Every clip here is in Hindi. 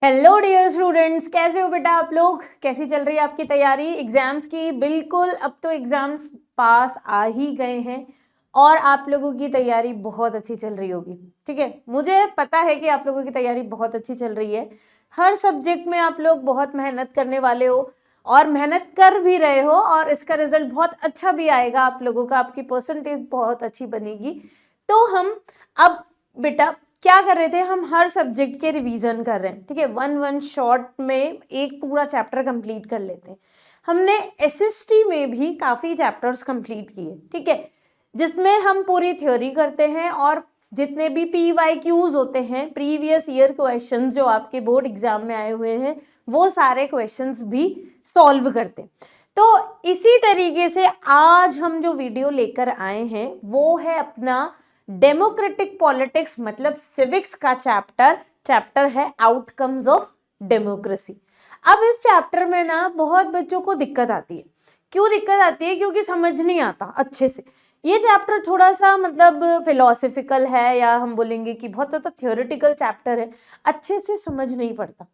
हेलो डियर स्टूडेंट्स, कैसे हो बेटा आप लोग? कैसी चल रही है आपकी तैयारी एग्जाम्स की? बिल्कुल, अब तो एग्जाम्स पास आ ही गए हैं और आप लोगों की तैयारी बहुत अच्छी चल रही होगी। ठीक है, मुझे पता है कि आप लोगों की तैयारी बहुत अच्छी चल रही है। हर सब्जेक्ट में आप लोग बहुत मेहनत करने वाले हो और मेहनत कर भी रहे हो और इसका रिजल्ट बहुत अच्छा भी आएगा आप लोगों का, आपकी परसेंटेज बहुत अच्छी बनेगी। तो हम अब बेटा क्या कर रहे थे, हम हर सब्जेक्ट के रिवीजन कर रहे हैं। ठीक है, वन शॉट में एक पूरा चैप्टर कंप्लीट कर लेते हैं। हमने एसएसटी में भी काफी चैप्टर्स कंप्लीट किए, ठीक है, जिसमें हम पूरी थ्योरी करते हैं और जितने भी PYQs होते हैं, प्रीवियस ईयर क्वेश्चंस जो आपके बोर्ड एग्जाम में आए हुए हैं, वो सारे क्वेश्चंस भी सॉल्व करते हैं। तो इसी तरीके से आज हम जो वीडियो लेकर आए हैं वो है अपना डेमोक्रेटिक पॉलिटिक्स मतलब सिविक्स का चैप्टर है आउटकम्स ऑफ डेमोक्रेसी। अब इस चैप्टर में ना बहुत बच्चों को दिक्कत आती है। क्यों दिक्कत आती है? क्योंकि समझ नहीं आता अच्छे से। ये चैप्टर थोड़ा सा मतलब फिलोसफिकल है, या हम बोलेंगे कि बहुत ज्यादा थ्योरेटिकल चैप्टर है। अच्छे से समझ नहीं पड़ता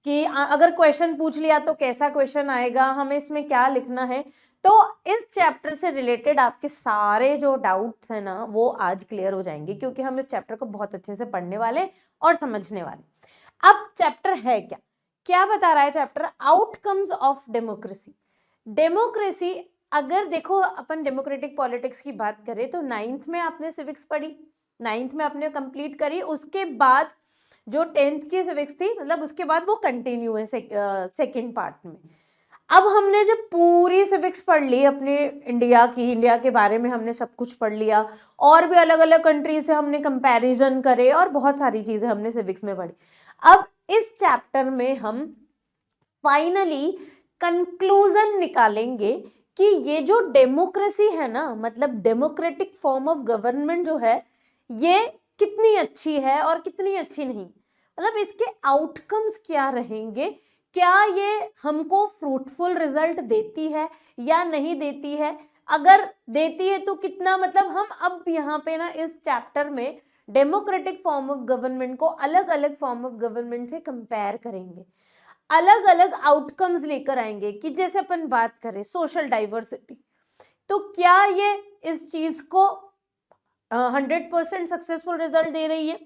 कि अगर क्वेश्चन पूछ लिया तो कैसा क्वेश्चन आएगा, हमें इसमें क्या लिखना है। तो इस चैप्टर से रिलेटेड आपके सारे जो डाउट्स हैं ना वो आज क्लियर हो जाएंगे, क्योंकि हम इस चैप्टर को बहुत अच्छे से पढ़ने वाले और समझने वाले। अब चैप्टर है क्या? क्या बता रहा है chapter? Outcomes of democracy. Democracy, अगर देखो अपन डेमोक्रेटिक पॉलिटिक्स की बात करें तो 9th में आपने सिविक्स पढ़ी, 9th में आपने कंप्लीट करी। उसके बाद जो 10th की सिविक्स थी, मतलब उसके बाद वो कंटिन्यू है सेकेंड पार्ट में। अब हमने जब पूरी सिविक्स पढ़ ली अपने इंडिया के बारे में, हमने सब कुछ पढ़ लिया और भी अलग अलग कंट्री से हमने कंपैरिजन करे और बहुत सारी चीजें हमने सिविक्स में पढ़ी। अब इस चैप्टर में हम फाइनली कंक्लूजन निकालेंगे कि ये जो डेमोक्रेसी है ना, मतलब डेमोक्रेटिक फॉर्म ऑफ गवर्नमेंट जो है, ये कितनी अच्छी है और कितनी अच्छी नहीं। मतलब इसके आउटकम्स क्या रहेंगे, क्या ये हमको फ्रूटफुल रिजल्ट देती है या नहीं देती है। अगर देती है तो कितना, मतलब हम अब यहाँ पे ना इस चैप्टर में डेमोक्रेटिक फॉर्म ऑफ गवर्नमेंट को अलग अलग फॉर्म ऑफ गवर्नमेंट से कंपेयर करेंगे, अलग अलग आउटकम्स लेकर आएंगे। कि जैसे अपन बात करें सोशल डाइवर्सिटी, तो क्या ये इस चीज को 100% सक्सेसफुल रिजल्ट दे रही है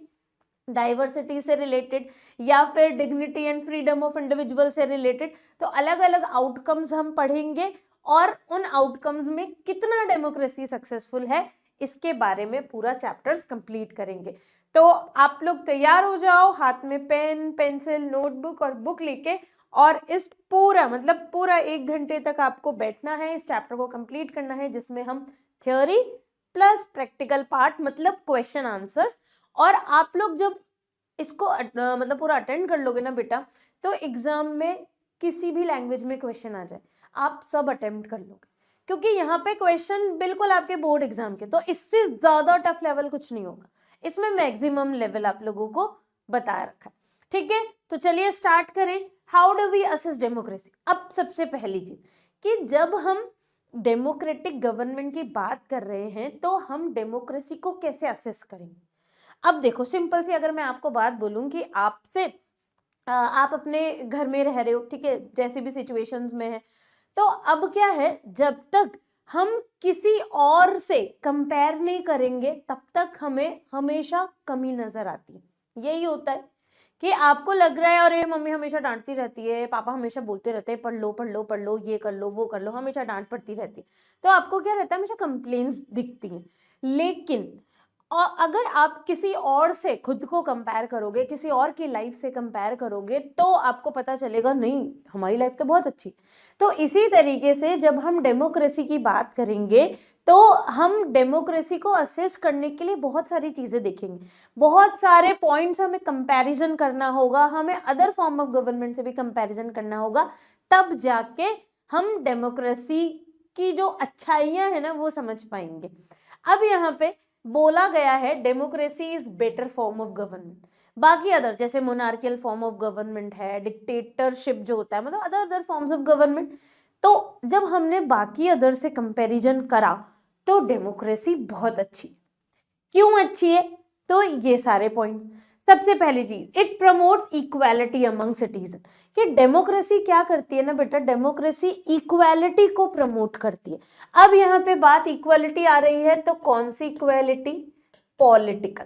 डाइवर्सिटी से रिलेटेड, या फिर dignity and freedom of individual से रिलेटेड। तो अलग अलग आउटकम्स हम पढ़ेंगे और उन आउटकम्स में कितना डेमोक्रेसी सक्सेसफुल है इसके बारे में पूरा चैप्टर्स कंप्लीट करेंगे। तो आप लोग तैयार हो जाओ, हाथ में पेन पेंसिल नोटबुक और बुक लेके, और इस पूरा मतलब पूरा 1 घंटे तक आपको बैठना है, इस चैप्टर को कंप्लीट करना है, जिसमें हम थ्योरी प्लस प्रैक्टिकल पार्ट मतलब क्वेश्चन आंसर्स। और आप लोग जब इसको मतलब पूरा अटेंड कर लोगे ना बेटा, तो एग्जाम में किसी भी लैंग्वेज में क्वेश्चन आ जाए आप सब अटेम्प्ट कर लोगे, क्योंकि यहाँ पे क्वेश्चन बिल्कुल आपके बोर्ड एग्जाम के, तो इससे ज्यादा टफ लेवल कुछ नहीं होगा। इसमें मैक्सिमम लेवल आप लोगों को बता रखा है। ठीक है, तो चलिए स्टार्ट करें। How do we assess democracy? अब सबसे पहली चीज कि जब हम डेमोक्रेटिक गवर्नमेंट की बात कर रहे हैं तो हम डेमोक्रेसी को कैसे असेस करेंगे। अब देखो सिंपल सी अगर मैं आपको बात बोलूं कि आपसे आप अपने घर में रह रहे हो, ठीक है, जैसे भी सिचुएशंस में है, तो अब क्या है, जब तक हम किसी और से कंपेयर नहीं करेंगे तब तक हमें हमेशा कमी नजर आती है। यही होता है कि आपको लग रहा है अरे मम्मी हमेशा डांटती रहती है, पापा हमेशा बोलते रहते हैं पढ़ लो पढ़ लो पढ़ लो, ये कर लो वो कर लो, हमेशा डांट पड़ती रहती है। तो आपको क्या रहता है, हमेशा कंप्लेन्स दिखती हैं। लेकिन और अगर आप किसी और से खुद को कंपेयर करोगे, किसी और की लाइफ से कंपेयर करोगे, तो आपको पता चलेगा नहीं हमारी लाइफ तो बहुत अच्छी। तो इसी तरीके से जब हम डेमोक्रेसी की बात करेंगे तो हम डेमोक्रेसी को असेस करने के लिए बहुत सारी चीजें देखेंगे, बहुत सारे पॉइंट्स हमें कंपैरिजन करना होगा, हमें अदर फॉर्म ऑफ गवर्नमेंट से भी कंपैरिजन करना होगा, तब जाके हम डेमोक्रेसी की जो अच्छाइयां है ना वो समझ पाएंगे। अब यहाँ पे बोला गया है democracy is better form of government. बाकी अदर जैसे मोनार्कियल फॉर्म ऑफ गवर्नमेंट है, डिक्टेटरशिप जो होता है, मतलब other other forms of government. तो जब हमने बाकी अदर से कंपैरिजन करा तो डेमोक्रेसी बहुत अच्छी। क्यों अच्छी है? तो ये सारे पॉइंट। सबसे पहली चीज, it promotes equality among citizen. कि डेमोक्रेसी क्या करती है ना बेटा, डेमोक्रेसी इक्वालिटी को प्रमोट करती है। अब यहाँ पे बात इक्वालिटी आ रही है, तो कौन सी इक्वालिटी? पॉलिटिकल,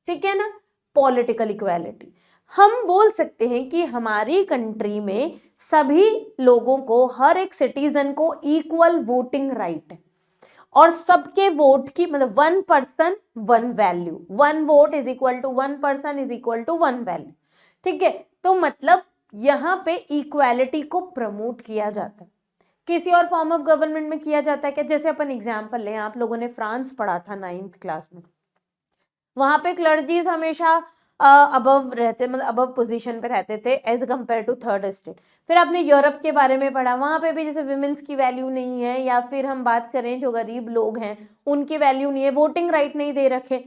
ठीक है ना, पॉलिटिकल इक्वालिटी। हम बोल सकते हैं कि हमारी कंट्री में सभी लोगों को, हर एक सिटीजन को इक्वल वोटिंग राइट है, और सबके वोट की मतलब 1 person 1 value, 1 vote is equal to 1 person is equal to 1 value, ठीक है। तो मतलब यहाँ पे इक्वालिटी को प्रमोट किया जाता है। किसी और फॉर्म ऑफ गवर्नमेंट में किया जाता है क्या? जैसे अपन एग्जाम्पल लें, आप लोगों ने फ्रांस पढ़ा था 9th क्लास में, वहां पे क्लर्जीज हमेशा अबव रहते, मतलब अबव पोजीशन पे रहते थे as compare to third state. फिर आपने यूरोप के बारे में पढ़ा, वहां पे भी जैसे विमेंस की वैल्यू नहीं है, या फिर हम बात करें जो गरीब लोग हैं उनकी वैल्यू नहीं है, वोटिंग राइट नहीं दे रखे।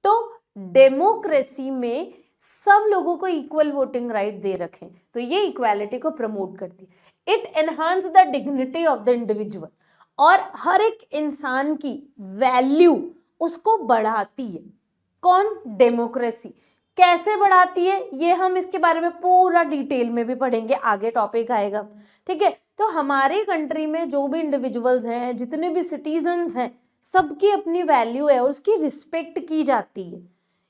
तो डेमोक्रेसी में सब लोगों को इक्वल वोटिंग राइट दे रखे, तो ये इक्वालिटी को प्रमोट करती है। It enhance the dignity of the individual, और हर एक इंसान की वैल्यू उसको बढ़ाती है। कौन? डेमोक्रेसी। कैसे बढ़ाती है, ये हम इसके बारे में पूरा डिटेल में भी पढ़ेंगे, आगे टॉपिक आएगा, ठीक है। तो हमारी कंट्री में जो भी इंडिविजुअल्स हैं, जितने भी सिटीजन्स हैं, सबकी अपनी वैल्यू है और उसकी रिस्पेक्ट की जाती है।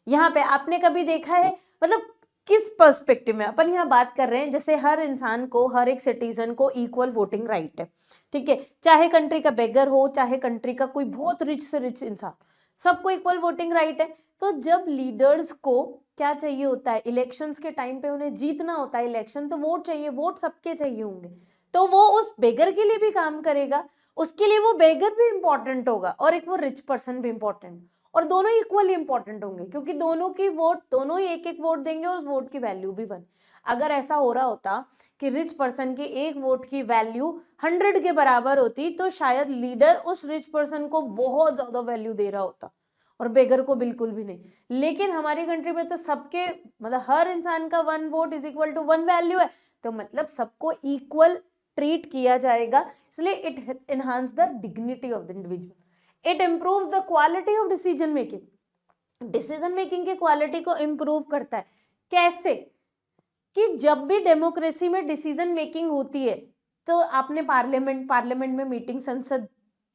यहाँ पे आपने कभी देखा है, मतलब किस पर्सपेक्टिव में अपन यहाँ बात कर रहे हैं, जैसे हर इंसान को, हर एक सिटीजन को इक्वल वोटिंग राइट है, ठीक है, चाहे कंट्री का बेगर हो, चाहे कंट्री का कोई बहुत रिच से रिच इंसान, सबको इक्वल वोटिंग राइट है। तो जब लीडर्स को क्या चाहिए होता है, इलेक्शंस के टाइम पे उन्हें जीतना होता है इलेक्शन, तो वोट चाहिए, वोट सबके चाहिए होंगे, तो वो उस बेगर के लिए भी काम करेगा, उसके लिए वो बेगर भी इंपॉर्टेंट होगा और एक वो रिच पर्सन भी इंपॉर्टेंट, और दोनों इक्वली इंपॉर्टेंट होंगे, क्योंकि दोनों की वोट, दोनों ही एक एक वोट देंगे और उस वोट की वैल्यू भी 1। अगर ऐसा हो रहा होता कि रिच पर्सन की एक वोट की वैल्यू 100 के बराबर होती, तो शायद लीडर उस रिच पर्सन को बहुत ज्यादा वैल्यू दे रहा होता और बेगर को बिल्कुल भी नहीं। लेकिन हमारी कंट्री में तो सबके, मतलब हर इंसान का 1 vote is equal to 1 value है, तो मतलब सबको इक्वल ट्रीट किया जाएगा, इसलिए it enhance the dignity of the individual. It improves the quality of decision making, decision making की क्वालिटी को इम्प्रूव करता है। कैसे? कि जब भी डेमोक्रेसी में डिसीजन मेकिंग होती है, तो आपने पार्लियामेंट में मीटिंग, संसद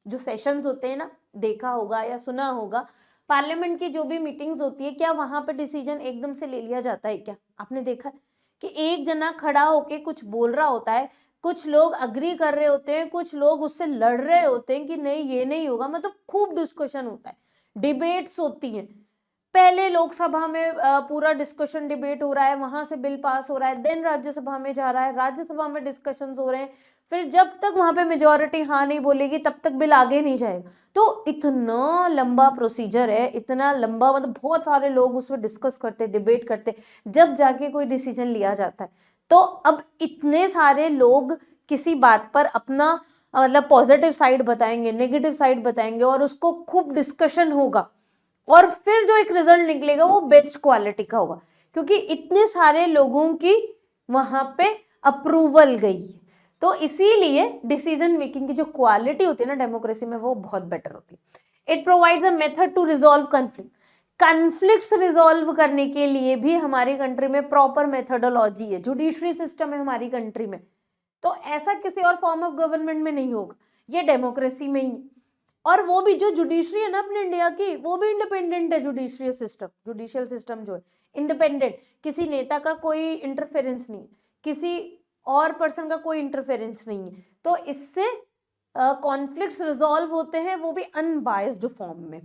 जो सेशंस होते हैं ना, देखा होगा या सुना होगा, पार्लियामेंट की जो भी मीटिंग्स होती है, क्या वहां पे डिसीजन एकदम से ले लिया जाता है क्या? आपने देखा है कि एक जना खड़ा होके कुछ बोल रहा होता है, कुछ लोग अग्री कर रहे होते हैं, कुछ लोग उससे लड़ रहे होते हैं कि नहीं ये नहीं होगा, मतलब खूब डिस्कशन होता है, डिबेट्स होती हैं। पहले लोकसभा में पूरा डिस्कशन डिबेट हो रहा है, वहां से बिल पास हो रहा है, देन राज्यसभा में जा रहा है, राज्यसभा में डिस्कशंस हो रहे हैं, फिर जब तक वहां पे मेजोरिटी हाँ नहीं बोलेगी तब तक बिल आगे नहीं जाएगा। तो इतना लंबा प्रोसीजर है, इतना लंबा, मतलब बहुत सारे लोग उसमें डिस्कस करते, डिबेट करते, जब जाके कोई डिसीजन लिया जाता है। तो अब इतने सारे लोग किसी बात पर अपना मतलब पॉजिटिव साइड बताएंगे, नेगेटिव साइड बताएंगे, और उसको खूब डिस्कशन होगा, और फिर जो एक रिजल्ट निकलेगा वो बेस्ट क्वालिटी का होगा, क्योंकि इतने सारे लोगों की वहां पे अप्रूवल गई है। तो इसीलिए डिसीजन मेकिंग की जो क्वालिटी होती है ना डेमोक्रेसी में, वो बहुत बेटर होती है। It provides a method to resolve conflict, conflicts resolve करने के लिए भी हमारी कंट्री में प्रॉपर मेथोडोलॉजी है, जुडिशरी सिस्टम है हमारी कंट्री में। तो ऐसा किसी और फॉर्म ऑफ गवर्नमेंट में नहीं होगा, ये डेमोक्रेसी में ही। और वो भी जो जुडिशरी है ना अपने इंडिया की, वो भी इंडिपेंडेंट है, जुडिशियल सिस्टम जो है इंडिपेंडेंट, किसी नेता का कोई इंटरफेरेंस नहीं, किसी और पर्सन का कोई इंटरफेरेंस नहीं है। तो इससे कॉन्फ्लिक्ट्स रिजॉल्व होते हैं, वो भी अनबायस्ड फॉर्म में।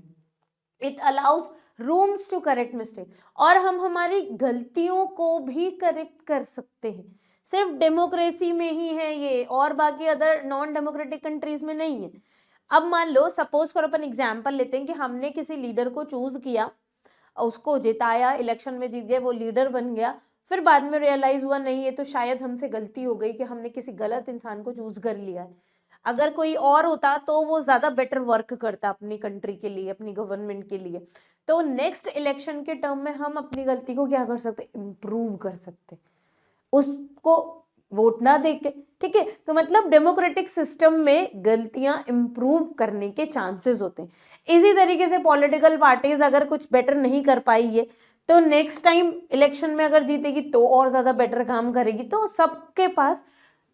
It allows rooms to correct mistake, और हम हमारी गलतियों को भी करेक्ट कर सकते हैं। सिर्फ डेमोक्रेसी में ही है ये, और बाकी अदर नॉन डेमोक्रेटिक कंट्रीज में नहीं है। अब मान लो, सपोज करो, अपन एग्जाम्पल लेते हैं कि हमने किसी लीडर को चूज किया, उसको जिताया, इलेक्शन में जीत गए, वो लीडर बन गया, फिर बाद में रियलाइज हुआ नहीं ये तो शायद हमसे गलती हो गई कि हमने किसी गलत इंसान को चूज कर लिया है। अगर कोई और होता तो वो ज्यादा बेटर वर्क करता अपनी कंट्री के लिए, अपनी गवर्नमेंट के लिए। तो नेक्स्ट इलेक्शन के टर्म में हम अपनी गलती को क्या कर सकते, इम्प्रूव कर सकते, उसको वोट ना देके, ठीक है। तो मतलब डेमोक्रेटिक सिस्टम में गलतियां इम्प्रूव करने के चांसेस होते हैं। इसी तरीके से पॉलिटिकल पार्टीज अगर कुछ बेटर नहीं कर पाई है, तो नेक्स्ट टाइम इलेक्शन में अगर जीतेगी तो और ज्यादा बेटर काम करेगी। तो सबके पास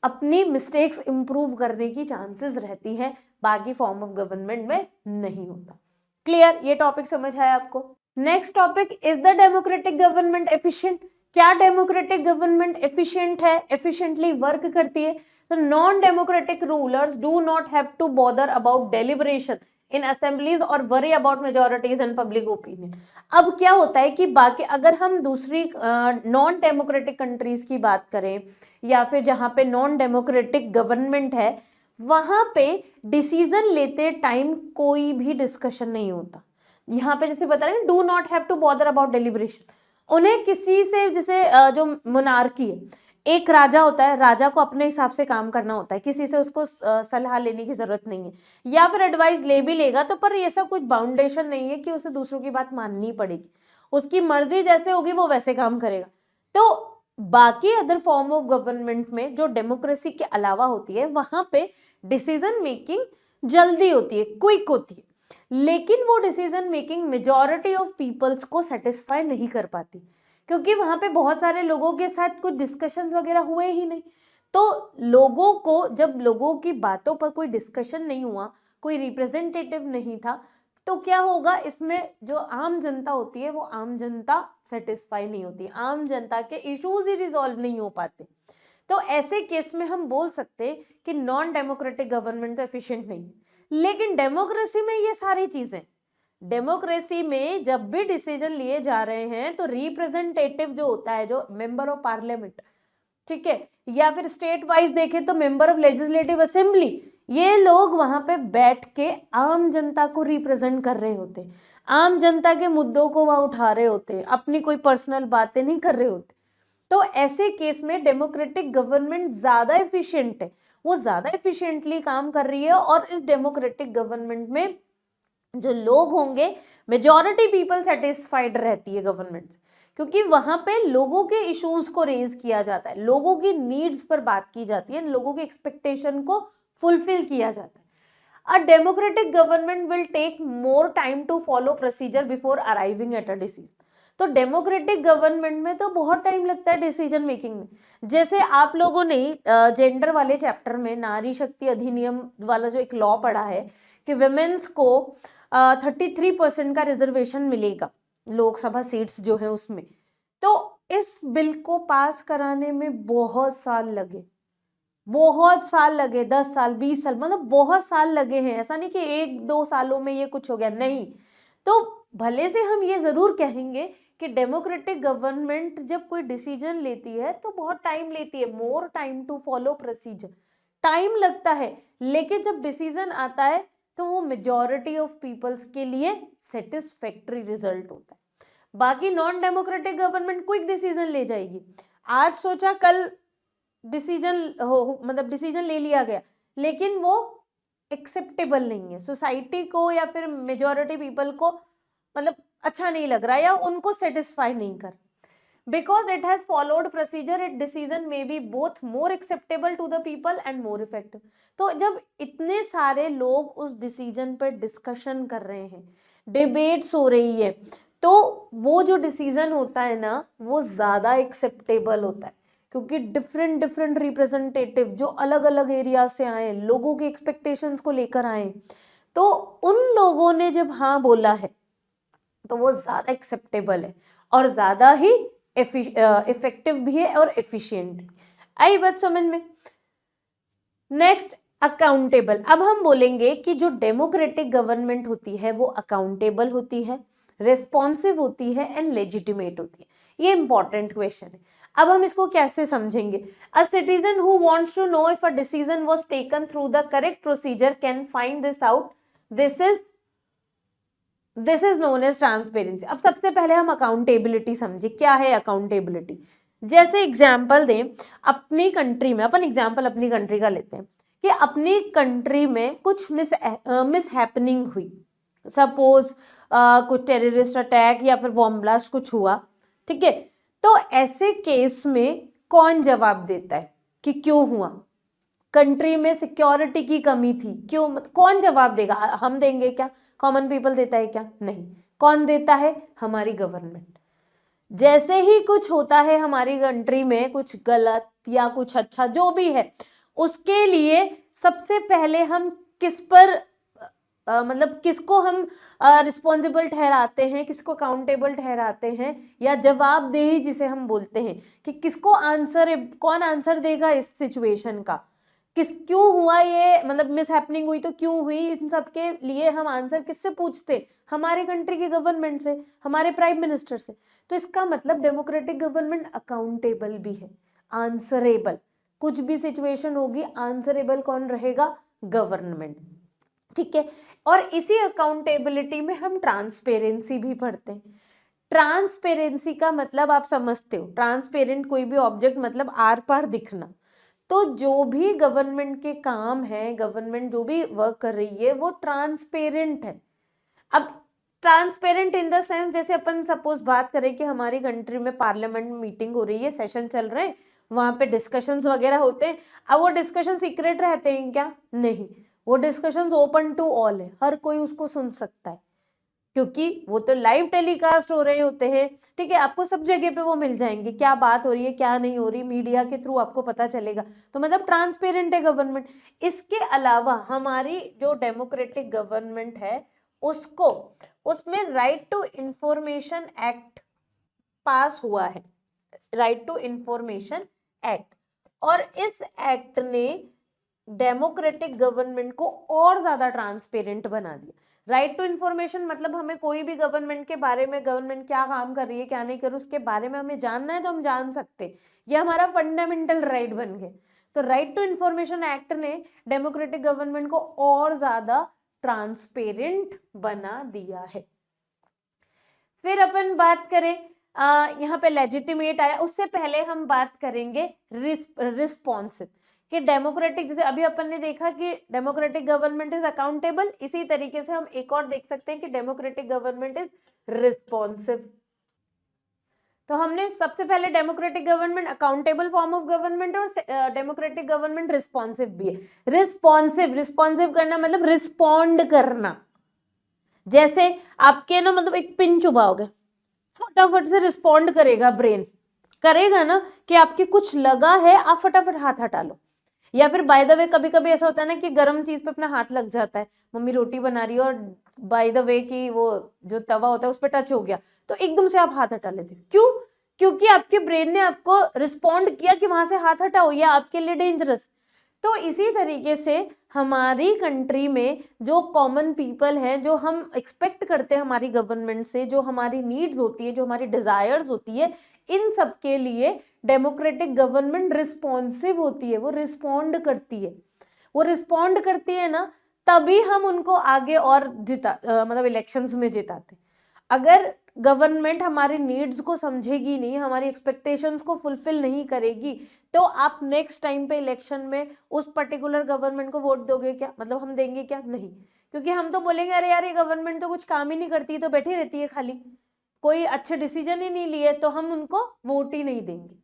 अपनी मिस्टेक्स इंप्रूव करने की चांसेस रहती है, बाकी फॉर्म ऑफ गवर्नमेंट में नहीं होता। क्लियर, ये टॉपिक समझ आया आपको। Next topic, is the democratic government efficient? क्या डेमोक्रेटिक गवर्नमेंट एफिशिएंट है, एफिशिएंटली वर्क करती है? तो non democratic rulers do not have to bother about deliberation in assemblies और worry about majorities and public opinion. अब क्या होता है कि बाकी अगर हम दूसरी नॉन डेमोक्रेटिक कंट्रीज की बात करें या फिर जहां पे नॉन डेमोक्रेटिक गवर्नमेंट है, वहां पे डिसीजन लेते टाइम कोई भी डिस्कशन नहीं होता। यहाँ पे जैसे बता रहे हैं do not have to bother about deliberation, उन्हें किसी से, जैसे जो मोनार्की है, एक राजा होता है, राजा को अपने हिसाब से काम करना होता है, किसी से उसको सलाह लेने की जरूरत नहीं है, या फिर एडवाइस ले भी लेगा तो पर ऐसा कुछ बाउंडेशन नहीं है कि उसे दूसरों की बात माननी पड़ेगी, उसकी मर्जी जैसे होगी वो वैसे काम करेगा। तो बाकी अदर फॉर्म ऑफ गवर्नमेंट में जो डेमोक्रेसी के अलावा होती है, वहां पे डिसीजन मेकिंग जल्दी होती है, क्विक होती है, लेकिन वो decision making majority of peoples को सेटिस्फाई नहीं कर पाती, क्योंकि वहां पे बहुत सारे लोगों के साथ कुछ डिस्कशंस वगैरह हुए ही नहीं। तो लोगों को, जब लोगों की बातों पर कोई डिस्कशन नहीं हुआ, कोई रिप्रेजेंटेटिव नहीं था, तो क्या होगा, इसमें जो आम जनता होती है वो आम जनता सेटिस्फाई नहीं होती, आम जनता के इश्यूज ही रिजॉल्व नहीं हो पाते। तो ऐसे केस में हम बोल सकते हैं कि नॉन डेमोक्रेटिक गवर्नमेंट तो एफिशिएंट नहीं, लेकिन डेमोक्रेसी में ये सारी चीजें, डेमोक्रेसी में जब भी डिसीजन लिए जा रहे हैं तो रिप्रेजेंटेटिव जो होता है, जो मेंबर ऑफ पार्लियामेंट, ठीक है, या फिर स्टेट वाइज देखें तो मेंबर ऑफ लेजिस्लेटिव असेंबली, ये लोग वहां पे बैठ के आम जनता को रिप्रेजेंट कर रहे होते, आम जनता के मुद्दों को वहां उठा रहे होते, अपनी कोई पर्सनल बातें नहीं कर रहे होते। तो ऐसे केस में डेमोक्रेटिक गवर्नमेंट ज्यादा एफिशिएंट है, वो ज्यादा एफिशिएंटली काम कर रही है, और इस डेमोक्रेटिक गवर्नमेंट में जो लोग होंगे, मेजॉरिटी पीपल सेटिस्फाइड रहती है गवर्नमेंट से, क्योंकि वहां पे लोगों के इश्यूज को रेज किया जाता है, लोगों की नीड्स पर बात की जाती है, लोगों के एक्सपेक्टेशन को फुलफिल किया जाता है। A democratic government will take more time to follow procedure before arriving at a decision. तो डेमोक्रेटिक गवर्नमेंट में तो बहुत टाइम लगता है डिसीजन मेकिंग में। जैसे आप लोगों ने जेंडर वाले चैप्टर में नारी शक्ति अधिनियम वाला जो एक लॉ पढ़ा है कि विमेन्स को 33% का रिजर्वेशन मिलेगा लोकसभा सीट्स जो है उसमें, तो इस बिल को पास कराने में बहुत साल लगे, बहुत साल लगे, 10 साल 20 साल, मतलब बहुत साल लगे हैं। ऐसा नहीं कि 1-2 सालों में ये कुछ हो गया, नहीं। तो भले से हम ये जरूर कहेंगे कि डेमोक्रेटिक गवर्नमेंट जब कोई डिसीजन लेती है तो बहुत टाइम लेती है, more time to follow procedure, time लगता है, लेकिन जब डिसीजन आता है तो वो मेजॉरिटी ऑफ पीपल्स के लिए सेटिस्फैक्टरी रिजल्ट होता है। बाकी non democratic government quick decision ले जाएगी, आज सोचा कल डिसीजन मतलब डिसीजन ले लिया गया, लेकिन वो एक्सेप्टेबल नहीं है सोसाइटी को या फिर मेजॉरिटी पीपल को, मतलब अच्छा नहीं लग रहा है या उनको सेटिस्फाई नहीं कर, because it has followed procedure, its decision may be both more acceptable to the people and more effective। तो जब इतने सारे लोग उस डिसीजन पर डिस्कशन कर रहे हैं, डिबेट्स हो रही है, तो वो जो डिसीजन होता है ना वो ज्यादा एक्सेप्टेबल होता है, क्योंकि डिफरेंट डिफरेंट रिप्रेजेंटेटिव जो अलग अलग एरिया से आए, लोगों के एक्सपेक्टेशंस को लेकर आए, तो उन लोगों ने जब हाँ बोला है तो वो ज्यादा एक्सेप्टेबल है और ज्यादा ही इफेक्टिव भी है और एफिशिएंट। आई बात समझ में। Next, accountable. अब हम बोलेंगे कि जो डेमोक्रेटिक गवर्नमेंट होती है वो अकाउंटेबल होती है, रिस्पॉन्सिव होती है एंड लेजिटिमेट होती है। ये इंपॉर्टेंट क्वेश्चन है। अब हम इसको कैसे समझेंगे? A citizen who wants to know if a decision was taken through the correct procedure can find this out, this is known as transparency. अब सबसे पहले हम अकाउंटेबिलिटी समझे, क्या है अकाउंटेबिलिटी। जैसे एग्जाम्पल दें, अपनी कंट्री में, अपन एग्जाम्पल अपनी कंट्री का लेते हैं कि अपनी कंट्री में कुछ मिस हैपनिंग हुई, सपोज कुछ टेररिस्ट अटैक या फिर बॉम्ब ब्लास्ट कुछ हुआ, ठीक है। तो ऐसे केस में कौन जवाब देता है कि क्यों हुआ? कंट्री में सिक्योरिटी की कमी थी, क्यों, कौन जवाब देगा? हम देंगे क्या? कॉमन पीपल देता है क्या? नहीं। कौन देता है? हमारी गवर्नमेंट। जैसे ही कुछ होता है हमारी कंट्री में, कुछ गलत या कुछ अच्छा जो भी है, उसके लिए सबसे पहले हम किस पर मतलब किसको हम रिस्पॉन्सिबल ठहराते हैं, किसको अकाउंटेबल ठहराते हैं, या जवाबदेही जिसे हम बोलते हैं, कि किसको कौन आंसर देगा इस सिचुएशन का, क्यों हुआ ये, मतलब मिस हैपनिंग हुई तो क्यों हुई, इन सब के लिए हम आंसर किससे पूछते, हमारे कंट्री के गवर्नमेंट से, हमारे प्राइम मिनिस्टर से। तो इसका मतलब डेमोक्रेटिक गवर्नमेंट अकाउंटेबल भी है, आंसरेबल। कुछ भी सिचुएशन होगी, आंसरेबल कौन रहेगा, गवर्नमेंट। ठीक है, और इसी अकाउंटेबिलिटी में हम ट्रांसपेरेंसी भी पढ़ते हैं। ट्रांसपेरेंसी का मतलब आप समझते हो, ट्रांसपेरेंट कोई भी ऑब्जेक्ट मतलब आर पार दिखना। तो जो भी गवर्नमेंट के काम है, गवर्नमेंट जो भी वर्क कर रही है, वो ट्रांसपेरेंट है। अब ट्रांसपेरेंट इन द सेंस, जैसे अपन सपोज बात करें कि हमारी कंट्री में पार्लियामेंट मीटिंग हो रही है, सेशन चल रहे हैं, वहां पे डिस्कशंस वगैरह होते हैं। अब वो डिस्कशन सीक्रेट रहते हैं क्या, नहीं, वो डिस्कशंस ओपन टू ऑल है, हर कोई उसको सुन सकता है, क्योंकि वो तो लाइव टेलीकास्ट हो रहे होते हैं। ठीक है, आपको सब जगह पे वो मिल जाएंगे, क्या बात हो रही है क्या नहीं हो रही, मीडिया के थ्रू आपको पता चलेगा। तो मतलब ट्रांसपेरेंट है गवर्नमेंट। इसके अलावा हमारी जो डेमोक्रेटिक गवर्नमेंट है, उसको उसमें right to information act pass हुआ है, राइट टू इंफॉर्मेशन एक्ट। और इस एक्ट ने डेमोक्रेटिक गवर्नमेंट को और ज्यादा ट्रांसपेरेंट बना दिया। राइट टू इंफॉर्मेशन मतलब हमें कोई भी गवर्नमेंट के बारे में, गवर्नमेंट क्या काम कर रही है क्या नहीं कर रही, उसके बारे में हमें जानना है तो हम जान सकते, ये हमारा फंडामेंटल राइट बन गए। तो राइट टू इंफॉर्मेशन एक्ट ने डेमोक्रेटिक गवर्नमेंट को और ज्यादा ट्रांसपेरेंट बना दिया है। फिर अपन बात करें, यहाँ पे लेजिटिमेट आया, उससे पहले हम बात करेंगे रिस्पॉन्सिव, कि डेमोक्रेटिक, जैसे अभी अपन ने देखा कि डेमोक्रेटिक गवर्नमेंट इज अकाउंटेबल, इसी तरीके से हम एक और देख सकते हैं कि डेमोक्रेटिक गवर्नमेंट इज रिस्पॉन्सिव। तो हमने सबसे पहले democratic government accountable form of government, और डेमोक्रेटिक गवर्नमेंट रिस्पॉन्सिव भी है। रिस्पॉन्सिव करना मतलब रिस्पॉन्ड करना। जैसे आपके ना मतलब एक पिन चुभाओगे, फटाफट से रिस्पॉन्ड करेगा ब्रेन, करेगा ना कि आपके कुछ लगा है, आप फटाफट हाथ हटा लो। या फिर बाय द वे कभी कभी ऐसा होता है ना कि गर्म चीज पे अपना हाथ लग जाता है, मम्मी रोटी बना रही है और बाय द वे की वो जो तवा होता है उस पर टच हो गया, तो एकदम से आप हाथ हटा लेते हो। क्यों? क्योंकि आपके ब्रेन ने आपको रिस्पॉन्ड किया कि वहां से हाथ हटाओ, या आपके लिए डेंजरस। तो इसी तरीके से हमारी कंट्री में जो कॉमन पीपल हैं, जो हम एक्सपेक्ट करते हैं हमारी गवर्नमेंट से, जो हमारी नीड्स होती है, जो हमारी डिजायर्स होती है, इन सब के लिए डेमोक्रेटिक गवर्नमेंट रिस्पॉन्सिव होती है, वो रिस्पॉन्ड करती है। वो रिस्पॉन्ड करती है ना, तभी हम उनको आगे और मतलब इलेक्शंस में जिताते। अगर गवर्नमेंट हमारी नीड्स को समझेगी नहीं, हमारी एक्सपेक्टेशंस को फुलफिल नहीं करेगी, तो आप नेक्स्ट टाइम पे इलेक्शन में उस पर्टिकुलर गवर्नमेंट को वोट दोगे क्या, मतलब हम देंगे क्या, नहीं। क्योंकि हम तो बोलेंगे अरे यार ये गवर्नमेंट तो कुछ काम ही नहीं करती, तो बैठी रहती है खाली, कोई अच्छे डिसीजन ही नहीं लिए, तो हम उनको वोट ही नहीं देंगे।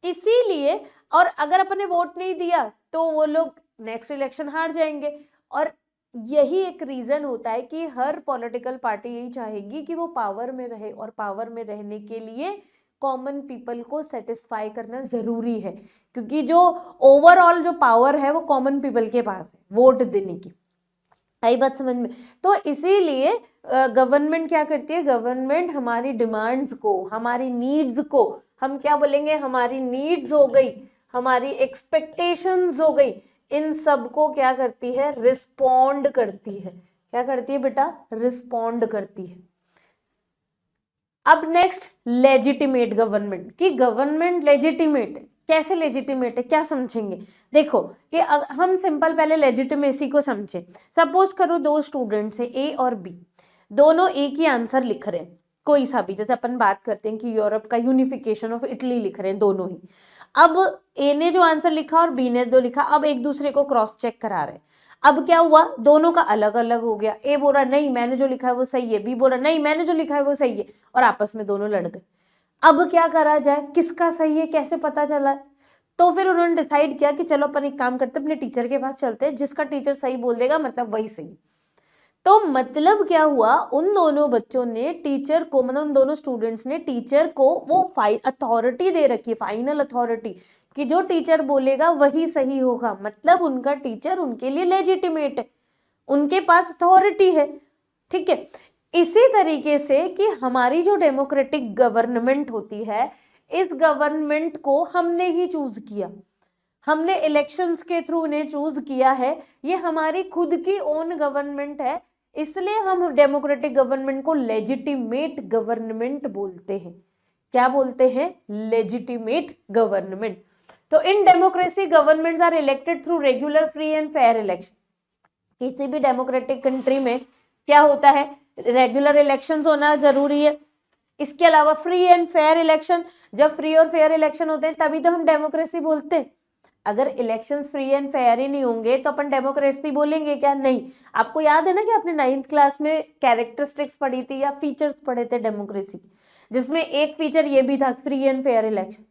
इसीलिए, और अगर अपने वोट नहीं दिया तो वो लोग नेक्स्ट इलेक्शन हार जाएंगे। और यही एक रीजन होता है कि हर पॉलिटिकल पार्टी यही चाहेगी कि वो पावर में रहे, और पावर में रहने के लिए कॉमन पीपल को सेटिस्फाई करना जरूरी है, क्योंकि जो ओवरऑल जो पावर है वो कॉमन पीपल के पास है वोट देने की। आई बात समझ में? तो इसीलिए गवर्नमेंट क्या करती है, गवर्नमेंट हमारी डिमांड्स को, हमारी नीड्स को, हम क्या बोलेंगे, हमारी नीड्स हो गई, हमारी एक्सपेक्टेशंस हो गई, इन सब को क्या करती है, रिस्पॉन्ड करती है। क्या करती है बेटा, रिस्पॉन्ड करती है। अब नेक्स्ट, लेजिटिमेट गवर्नमेंट, कि गवर्नमेंट लेजिटिमेट है। कैसे लेजिटिमेट है, क्या समझेंगे? देखो कि हम सिंपल पहले लेजिटिमेसी को समझे। सपोज करो दो स्टूडेंट्स है, ए और बी, दोनों एक ही आंसर लिख रहे हैं, कोई सा भी, जैसे अपन बात करते हैं कि यूरोप का यूनिफिकेशन ऑफ इटली लिख रहे हैं दोनों ही। अब ए ने जो आंसर लिखा और बी ने जो लिखा, अब एक दूसरे को क्रॉस चेक करा रहे हैं। अब क्या हुआ, दोनों का अलग अलग हो गया। ए बोल रहा नहीं मैंने जो लिखा है वो सही है, बी बोल रहा नहीं मैंने जो लिखा है वो सही है, और आपस में दोनों लड़ गए। अब क्या करा जाए, किसका सही है कैसे पता चला? तो फिर उन्होंने डिसाइड किया कि चलो अपन एक काम करते हैं, अपने टीचर के पास चलते हैं, जिसका टीचर सही बोल देगा मतलब वही सही। तो मतलब क्या हुआ, उन दोनों बच्चों ने टीचर को, मतलब उन दोनों स्टूडेंट्स ने टीचर को वो अथॉरिटी दे रखी है, फाइनल अथॉरिटी, कि जो टीचर बोलेगा वही सही होगा। मतलब उनका टीचर उनके लिए लेजिटिमेट है, उनके पास अथॉरिटी है। ठीक है, इसी तरीके से कि हमारी जो डेमोक्रेटिक गवर्नमेंट होती है, इस गवर्नमेंट को हमने ही चूज किया, हमने इलेक्शंस के थ्रू उन्हें चूज किया है, ये हमारी खुद की ओन गवर्नमेंट है, इसलिए हम डेमोक्रेटिक गवर्नमेंट को लेजिटिमेट गवर्नमेंट बोलते हैं। क्या बोलते हैं? Legitimate government. तो in democracy governments are elected through regular, free and fair election. किसी भी डेमोक्रेटिक कंट्री में क्या होता है? रेगुलर इलेक्शंस होना जरूरी है, इसके अलावा फ्री एंड फेयर इलेक्शन। जब फ्री और फेयर इलेक्शन होते हैं तभी तो हम डेमोक्रेसी बोलते हैं। अगर इलेक्शंस फ्री एंड फेयर ही नहीं होंगे तो अपन डेमोक्रेसी बोलेंगे क्या? नहीं। आपको याद है ना कि आपने 9th क्लास में कैरेक्टरिस्टिक्स पढ़ी थी या फीचर्स पढ़े थे डेमोक्रेसी, जिसमें एक फीचर ये भी था, फ्री एंड फेयर इलेक्शन।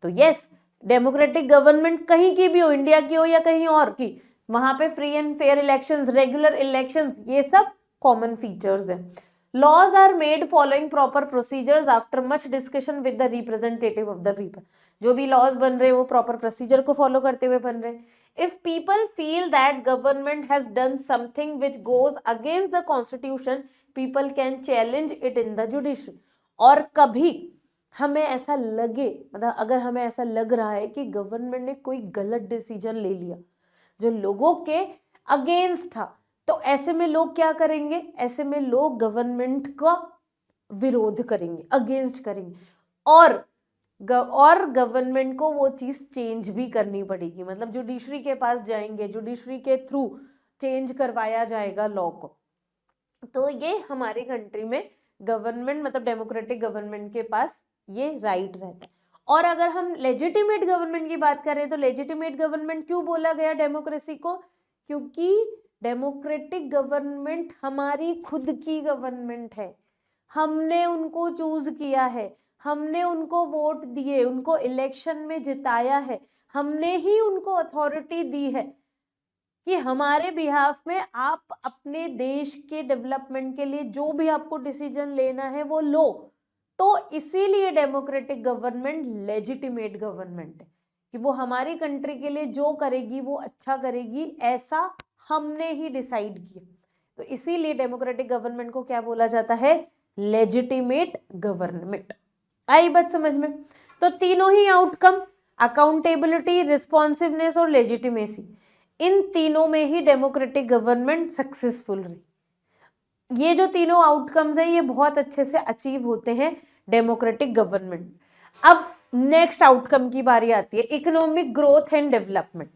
तो यस, डेमोक्रेटिक गवर्नमेंट कहीं की भी हो, इंडिया की हो या कहीं और की, वहां पे free and fair elections, regular elections, ये सब कॉमन फीचर्स हैं। Laws are made following proper procedures after much discussion with the representative of the people. जो भी लॉज बन रहे वो प्रॉपर प्रोसीजर को फॉलो करते हुए बन रहे। If people feel that government has done something which goes against the constitution, people can challenge it in the judiciary. और कभी हमें ऐसा लगे, मतलब अगर हमें ऐसा लग रहा है कि गवर्नमेंट ने कोई गलत डिसीजन ले लिया जो लोगों के अगेंस्ट था, तो ऐसे में लोग क्या करेंगे? ऐसे में लोग गवर्नमेंट का विरोध करेंगे, अगेंस्ट करेंगे, और गवर्नमेंट को वो चीज चेंज भी करनी पड़ेगी। मतलब जुडिशरी के पास जाएंगे, जुडिशरी के थ्रू चेंज करवाया जाएगा लॉ को। तो ये हमारी कंट्री में गवर्नमेंट, मतलब डेमोक्रेटिक गवर्नमेंट के पास ये राइट रहता है। और अगर हम लेजिटिमेट गवर्नमेंट की बात करें तो लेजिटिमेट गवर्नमेंट क्यों बोला गया डेमोक्रेसी को? क्योंकि डेमोक्रेटिक गवर्नमेंट हमारी खुद की गवर्नमेंट है, हमने उनको चूज किया है, हमने उनको वोट दिए, उनको इलेक्शन में जिताया है, हमने ही उनको अथॉरिटी दी है कि हमारे बिहाफ में आप अपने देश के डेवलपमेंट के लिए जो भी आपको डिसीजन लेना है वो लो। तो इसीलिए डेमोक्रेटिक गवर्नमेंट लेजिटिमेट गवर्नमेंट है कि वो हमारी कंट्री के लिए जो करेगी वो अच्छा करेगी, ऐसा हमने ही डिसाइड किया। तो इसीलिए डेमोक्रेटिक गवर्नमेंट को क्या बोला जाता है? Legitimate government. आई बात समझ में? तो तीनों ही आउटकम, अकाउंटेबिलिटी, रिस्पॉन्सिवनेस और लेजिटिमेसी, इन तीनों में ही डेमोक्रेटिक गवर्नमेंट सक्सेसफुल रही। ये जो तीनों आउटकम्स हैं ये बहुत अच्छे से अचीव होते हैं डेमोक्रेटिक गवर्नमेंट। अब नेक्स्ट आउटकम की बारी आती है, इकोनॉमिक ग्रोथ एंड डेवलपमेंट।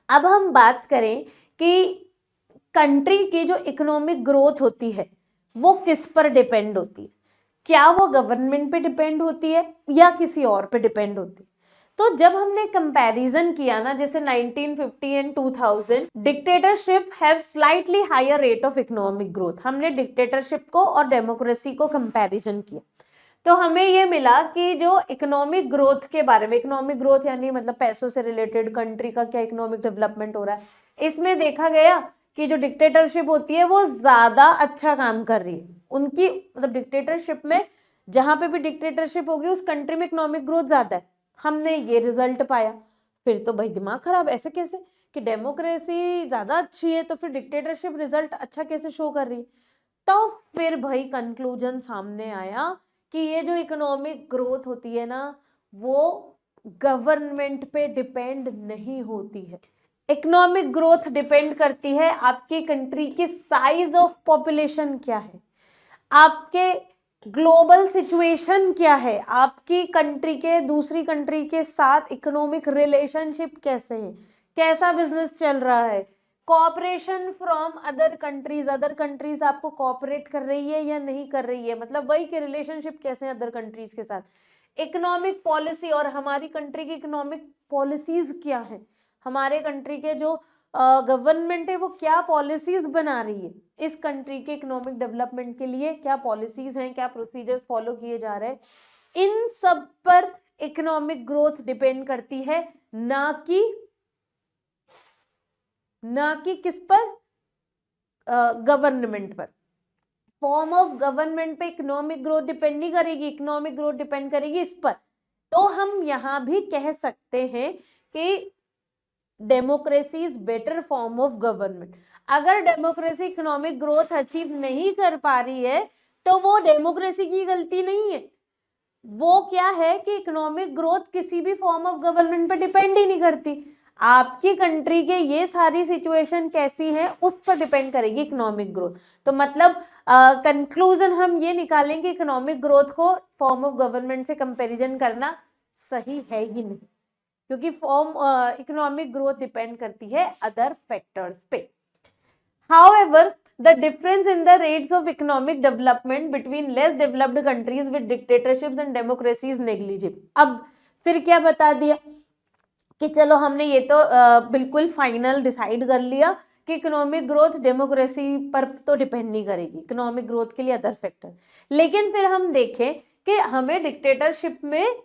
अब हम बात करें कि कंट्री की जो इकोनॉमिक ग्रोथ होती है वो किस पर डिपेंड होती है? क्या वो गवर्नमेंट पे डिपेंड होती है या किसी और पे डिपेंड होती है? तो जब हमने कंपैरिजन किया ना, जैसे 1950 and 2000, dictatorship have slightly higher rate of economic growth. हमने डिक्टेटरशिप को और डेमोक्रेसी को कंपैरिजन किया तो हमें ये मिला कि जो इकोनॉमिक ग्रोथ के बारे में, इकोनॉमिक ग्रोथ यानी मतलब पैसों से रिलेटेड कंट्री का क्या इकोनॉमिक डेवलपमेंट हो रहा है, इसमें देखा गया कि जो डिक्टेटरशिप होती है वो ज्यादा अच्छा काम कर रही है। उनकी मतलब डिक्टेटरशिप में, जहां पे भी डिक्टेटरशिप होगी उस कंट्री में इकोनॉमिक ग्रोथ ज्यादा है। हमने ये रिजल्ट पाया। फिर तो भाई दिमाग खराब, ऐसे कैसे कि डेमोक्रेसी ज्यादा अच्छी है तो फिर डिक्टेटरशिप रिजल्ट अच्छा कैसे शो कर रही है? तो फिर भाई कंक्लूजन सामने आया कि ये जो इकोनॉमिक ग्रोथ होती है ना वो गवर्नमेंट पे डिपेंड नहीं होती है। इकोनॉमिक ग्रोथ डिपेंड करती है आपकी कंट्री की साइज ऑफ पॉपुलेशन क्या है, आपके ग्लोबल सिचुएशन क्या है, आपकी कंट्री के दूसरी कंट्री के साथ इकोनॉमिक रिलेशनशिप कैसे हैं, कैसा बिजनेस चल रहा है, कॉपरेशन फ्रॉम अदर कंट्रीज आपको कॉपरेट कर रही है या नहीं कर रही है, मतलब वही के रिलेशनशिप कैसे हैं अदर कंट्रीज के साथ, इकोनॉमिक पॉलिसी और हमारी कंट्री की इकोनॉमिक पॉलिसीज क्या है, हमारे कंट्री के जो गवर्नमेंट है वो क्या पॉलिसीज बना रही है, इस कंट्री के इकोनॉमिक डेवलपमेंट के लिए क्या पॉलिसीज हैं, क्या प्रोसीजर्स फॉलो किए जा रहे हैं, इन सब पर इकोनॉमिक ग्रोथ डिपेंड करती है, ना कि किस पर, गवर्नमेंट पर, फॉर्म ऑफ गवर्नमेंट पे इकोनॉमिक ग्रोथ डिपेंड नहीं करेगी, इकोनॉमिक ग्रोथ डिपेंड करेगी इस पर। तो हम यहाँ भी कह सकते हैं कि democracy is better form of government. अगर डेमोक्रेसी इकोनॉमिक ग्रोथ अचीव नहीं कर पा रही है तो वो डेमोक्रेसी की गलती नहीं है, वो क्या है कि इकोनॉमिक ग्रोथ किसी भी फॉर्म ऑफ गवर्नमेंट पर डिपेंड ही नहीं करती। आपकी कंट्री के ये सारी सिचुएशन कैसी है उस पर डिपेंड करेगी इकोनॉमिक ग्रोथ। तो मतलब कंक्लूजन हम ये निकालें कि इकोनॉमिक ग्रोथ को फॉर्म ऑफ गवर्नमेंट से कंपैरिजन करना सही है ही नहीं, क्योंकि फॉर्म इकोनॉमिक ग्रोथ डिपेंड करती है अदर फैक्टर्स पे। However, the difference in the rates of economic development between less developed countries with dictatorships and democracy is negligible। अब फिर क्या बता दिया कि चलो हमने ये तो बिल्कुल फाइनल डिसाइड कर लिया कि इकोनॉमिक ग्रोथ डेमोक्रेसी पर तो डिपेंड नहीं करेगी, इकोनॉमिक ग्रोथ के लिए अदर फैक्टर। लेकिन फिर हम देखें कि हमें डिक्टेटरशिप में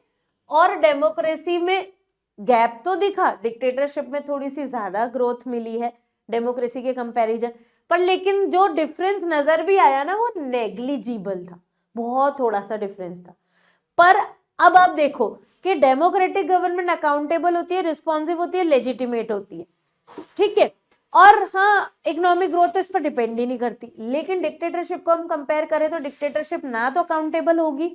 और डेमोक्रेसी में गैप तो दिखा, डिक्टेटरशिप में थोड़ी सी ज्यादा ग्रोथ मिली है डेमोक्रेसी के कंपैरिजन पर, लेकिन जो डिफरेंस नजर भी आया ना वो नेग्लिजिबल था, बहुत थोड़ा सा डिफरेंस था। पर अब आप देखो कि डेमोक्रेटिक गवर्नमेंट अकाउंटेबल होती है, रिस्पॉन्सिव होती है, लेजिटिमेट होती है, ठीक है, और हाँ इकोनॉमिक ग्रोथ तो इस पर डिपेंड ही नहीं करती। लेकिन डिक्टेटरशिप को हम कंपेयर करें तो डिक्टेटरशिप ना तो अकाउंटेबल होगी,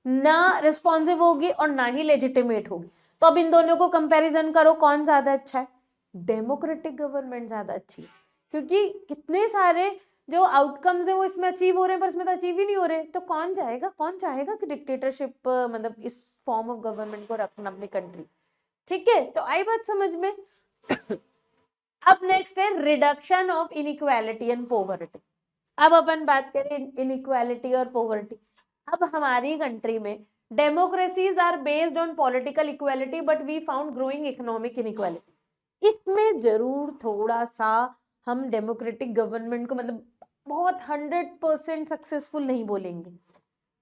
ना रिस्पॉन्सिव होगी और ना ही लेजिटिमेट होगी। तो अब इन दोनों को कंपैरिजन करो, कौन ज्यादा अच्छा है? डेमोक्रेटिक गवर्नमेंट ज्यादा अच्छी है, क्योंकि कितने सारे जो आउटकम्स है वो इसमें अचीव हो रहे हैं पर इसमें तो अचीव ही नहीं हो रहे। तो कौन चाहेगा कि डिक्टेटरशिप मतलब इस फॉर्म ऑफ गवर्नमेंट को रखना अपनी कंट्री, ठीक है। तो आई बात समझ में। अब नेक्स्ट है reduction of inequality and poverty. अब अपन बात करें इनइक्वालिटी और पॉवर्टी। अब हमारी कंट्री में democracies are based on political equality but we found growing economic inequality. इसमें जरूर थोड़ा सा हम डेमोक्रेटिक गवर्नमेंट को मतलब बहुत 100% सक्सेसफुल नहीं बोलेंगे,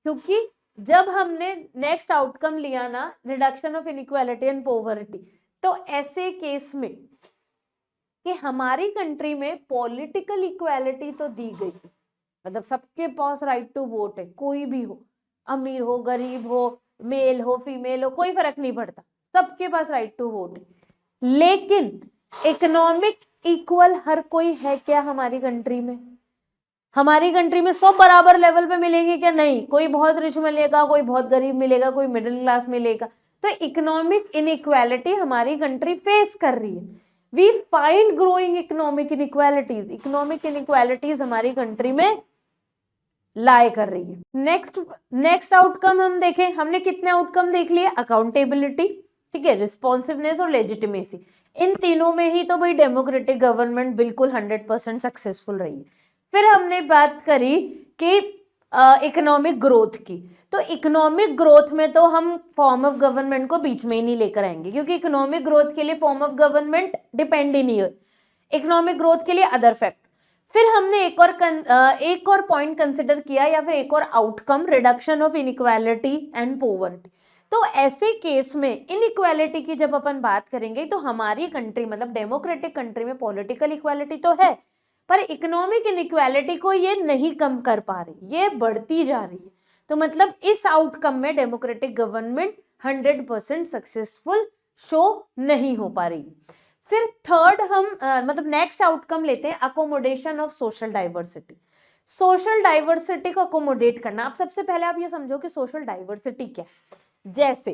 क्योंकि जब हमने नेक्स्ट आउटकम लिया ना reduction of inequality and poverty, तो ऐसे केस में कि हमारी कंट्री में पॉलिटिकल इक्वालिटी तो दी गई है, मतलब सबके पास राइट टू वोट है, कोई भी हो, अमीर हो गरीब हो, मेल हो फीमेल हो, कोई फर्क नहीं पड़ता, सबके पास राइट टू वोट है। लेकिन इकोनॉमिक इक्वल हर कोई है क्या हमारी कंट्री में? हमारी कंट्री में सब बराबर लेवल पे मिलेंगे क्या? नहीं, कोई बहुत रिच मिलेगा, कोई बहुत गरीब मिलेगा, कोई मिडिल क्लास मिलेगा। तो इकोनॉमिक इनइक्वालिटी हमारी कंट्री फेस कर रही है। We find growing economic inequalities, economic inequalities हमारी कंट्री में लाई कर रही है। नेक्स्ट आउटकम हम देखें, हमने कितने आउटकम देख लिए? अकाउंटेबिलिटी, ठीक है, रिस्पॉन्सिवनेस और लेजिटिमेसी। इन तीनों में ही तो भाई डेमोक्रेटिक गवर्नमेंट बिल्कुल 100% सक्सेसफुल रही है। फिर हमने बात करी कि इकोनॉमिक ग्रोथ की। तो इकोनॉमिक ग्रोथ में तो हम फॉर्म ऑफ गवर्नमेंट को बीच में ही नहीं लेकर आएंगे, क्योंकि इकोनॉमिक ग्रोथ के लिए फॉर्म ऑफ गवर्नमेंट डिपेंड ही नहीं है, इकोनॉमिक ग्रोथ के लिए अदर फैक्ट। फिर हमने एक और पॉइंट कंसिडर किया या फिर एक और outcome, reduction of inequality and poverty. तो ऐसे केस में इनइक्वालिटी की जब अपन बात करेंगे तो हमारी कंट्री मतलब डेमोक्रेटिक कंट्री में पॉलिटिकल इक्वालिटी तो है, पर इकोनॉमिक इनइक्वालिटी को ये नहीं कम कर पा रही, ये बढ़ती जा रही है। तो मतलब इस आउटकम में डेमोक्रेटिक गवर्नमेंट 100% सक्सेसफुल शो नहीं हो पा रही। फिर थर्ड हम मतलब नेक्स्ट आउटकम लेते हैं accommodation of social diversity. Social diversity को अकोमोडेट करना। आप सबसे पहले आप ये समझो कि सोशल डाइवर्सिटी क्या है। जैसे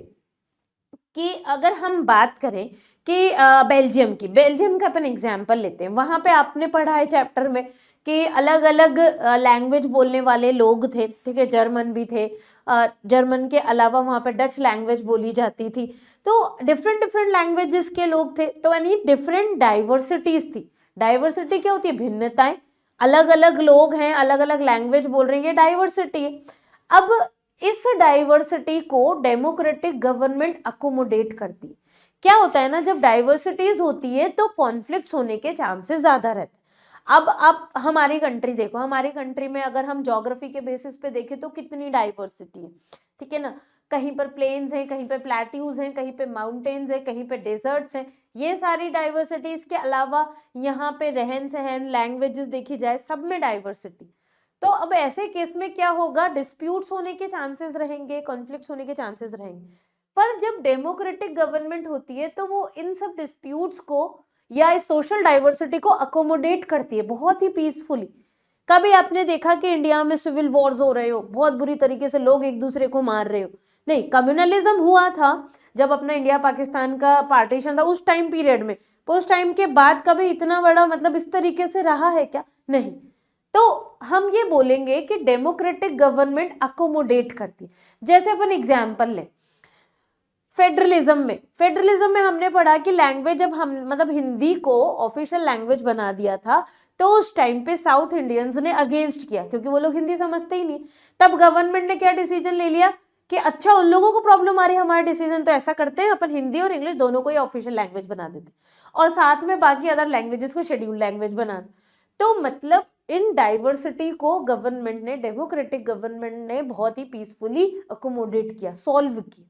कि अगर हम बात करें कि बेल्जियम का अपन एग्जाम्पल लेते हैं, वहां पे आपने पढ़ा है चैप्टर में कि अलग अलग लैंग्वेज बोलने वाले लोग थे, ठीक है, जर्मन भी थे, जर्मन के अलावा वहां पे डच लैंग्वेज बोली जाती थी। तो डिफरेंट लैंग्वेजेस के लोग थे, तो यानी डिफरेंट डाइवर्सिटीज थी। डाइवर्सिटी क्या होती है? भिन्नताएं, अलग अलग लोग हैं, अलग अलग लैंग्वेज बोल रहे हैं, ये डाइवर्सिटी है। अब इस डाइवर्सिटी को डेमोक्रेटिक गवर्नमेंट अकोमोडेट करती है। क्या होता है ना, जब डाइवर्सिटीज होती है तो कॉन्फ्लिक्ट्स होने के चांसेस ज्यादा रहते हैं। अब आप हमारी कंट्री देखो, हमारी कंट्री में अगर हम ज्योग्राफी के बेसिस पे देखें तो कितनी डाइवर्सिटी है, ठीक है ना। कहीं पर प्लेन्स हैं, कहीं पे प्लेट्यूज हैं, कहीं पे माउंटेन्स हैं, कहीं पे डेजर्ट्स हैं। ये सारी डाइवर्सिटीज के अलावा यहाँ पे रहन सहन, लैंग्वेजेस देखी जाए, सब में डाइवर्सिटी। तो अब ऐसे केस में क्या होगा, डिस्प्यूट्स होने के चांसेस रहेंगे, कॉन्फ्लिक्ट्स होने के चांसेस रहेंगे। पर जब डेमोक्रेटिक गवर्नमेंट होती है तो वो इन सब डिस्प्यूट्स को या इस सोशल डाइवर्सिटी को अकोमोडेट करती है बहुत ही पीसफुली। कभी आपने देखा कि इंडिया में सिविल वॉर्स हो रहे हो, बहुत बुरी तरीके से लोग एक दूसरे को मार रहे हो? नहीं, कम्युनलिज्म हुआ था जब अपना इंडिया पाकिस्तान का पार्टीशन था उस टाइम पीरियड में, तो उस टाइम के बाद कभी इतना बड़ा मतलब इस तरीके से रहा है क्या? नहीं। तो हम ये बोलेंगे कि डेमोक्रेटिक गवर्नमेंट अकोमोडेट करती है। जैसे अपन एग्जाम्पल लें, फेडरलिज्म में हमने पढ़ा कि लैंग्वेज, जब हम मतलब हिंदी को ऑफिशियल लैंग्वेज बना दिया था तो उस टाइम पे साउथ इंडियंस ने अगेंस्ट किया, क्योंकि वो लोग हिंदी समझते ही नहीं। तब गवर्नमेंट ने क्या डिसीजन ले लिया कि अच्छा, उन लोगों को प्रॉब्लम आ रही है हमारा डिसीजन, तो ऐसा करते हैं अपन हिंदी और इंग्लिश दोनों को ही ऑफिशियल लैंग्वेज बना देते और साथ में बाकी अदर लैंग्वेजेस को शेड्यूल लैंग्वेज बना दे। तो मतलब इन डाइवर्सिटी को गवर्नमेंट ने, डेमोक्रेटिक गवर्नमेंट ने बहुत ही पीसफुली अकोमोडेट किया, सॉल्व किया।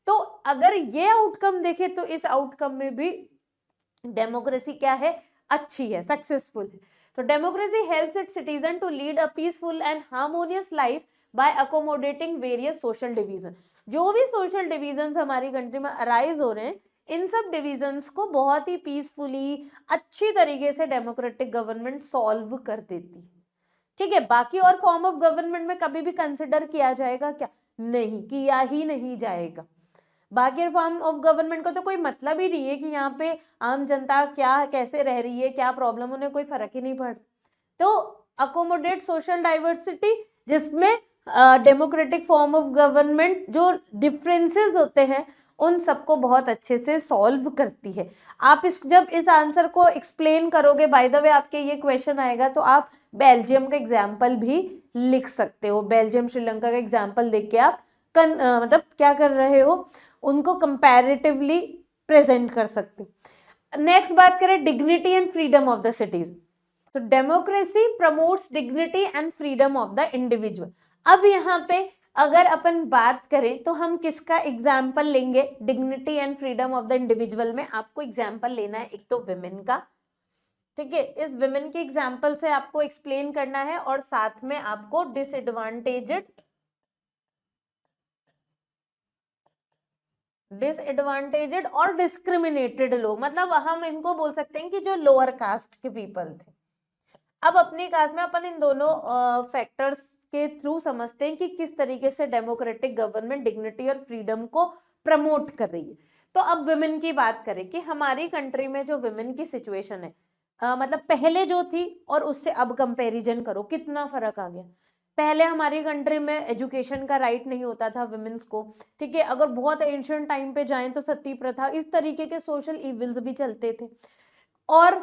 तो अगर ये आउटकम देखें तो इस आउटकम में भी डेमोक्रेसी क्या है, अच्छी है, सक्सेसफुल है। तो democracy helps its citizen to lead a peaceful and harmonious life by accommodating various social division. जो भी सोशल डिवीजन हमारी कंट्री में अराइज हो रहे हैं, इन सब डिविजन्स को बहुत ही पीसफुली, अच्छी तरीके से डेमोक्रेटिक गवर्नमेंट सॉल्व कर देती है। ठीक है, बाकी और फॉर्म ऑफ गवर्नमेंट में कभी भी कंसिडर किया जाएगा क्या? नहीं, किया ही नहीं जाएगा। बाकी फॉर्म ऑफ गवर्नमेंट का तो कोई मतलब ही नहीं है कि यहाँ पे आम जनता क्या कैसे रह रही है, क्या प्रॉब्लम, उन्हें कोई फर्क ही नहीं पड़। तो अकोमोडेट सोशल डाइवर्सिटी, जिसमें डेमोक्रेटिक फॉर्म ऑफ गवर्नमेंट जो डिफरेंसेस होते हैं उन सबको बहुत अच्छे से सॉल्व करती है। आप जब इस आंसर को एक्सप्लेन करोगे, बाय द वे आपके ये क्वेश्चन आएगा तो आप बेल्जियम का एग्जाम्पल भी लिख सकते हो। बेल्जियम श्रीलंका का एग्जाम्पल देख के आप मतलब क्या कर रहे हो, उनको कंपैरेटिवली प्रेजेंट कर सकते। नेक्स्ट बात करें dignity and freedom of the cities. तो democracy promotes dignity and freedom of the individual. अब यहाँ पे अगर अपन बात करें तो हम किसका एग्जाम्पल लेंगे? Dignity and freedom of the individual में आपको एग्जाम्पल लेना है एक तो विमेन का। ठीक है, इस विमेन के एग्जाम्पल से आपको एक्सप्लेन करना है और साथ में आपको डिसएडवांटेजेड और डिस्क्रिमिनेटेड लोग, मतलब हम इनको बोल सकते हैं कि जो लोअर कास्ट के पीपल थे। अब अपनी कास्ट में अपन इन दोनों फैक्टर्स के थ्रू समझते हैं कि किस तरीके से डेमोक्रेटिक गवर्नमेंट डिग्निटी और फ्रीडम को प्रमोट कर रही है। तो अब विमेन की बात करें कि हमारी कंट्री में जो विमेन की सिचुएशन है, मतलब पहले जो थी और उससे अब कंपैरिजन करो, कितना फर्क आ गया। पहले हमारी कंट्री में एजुकेशन का राइट नहीं होता था विमेन्स को। ठीक है, अगर बहुत एंशिएंट टाइम पे जाएं तो सती प्रथा, इस तरीके के सोशल इविल्स भी चलते थे। और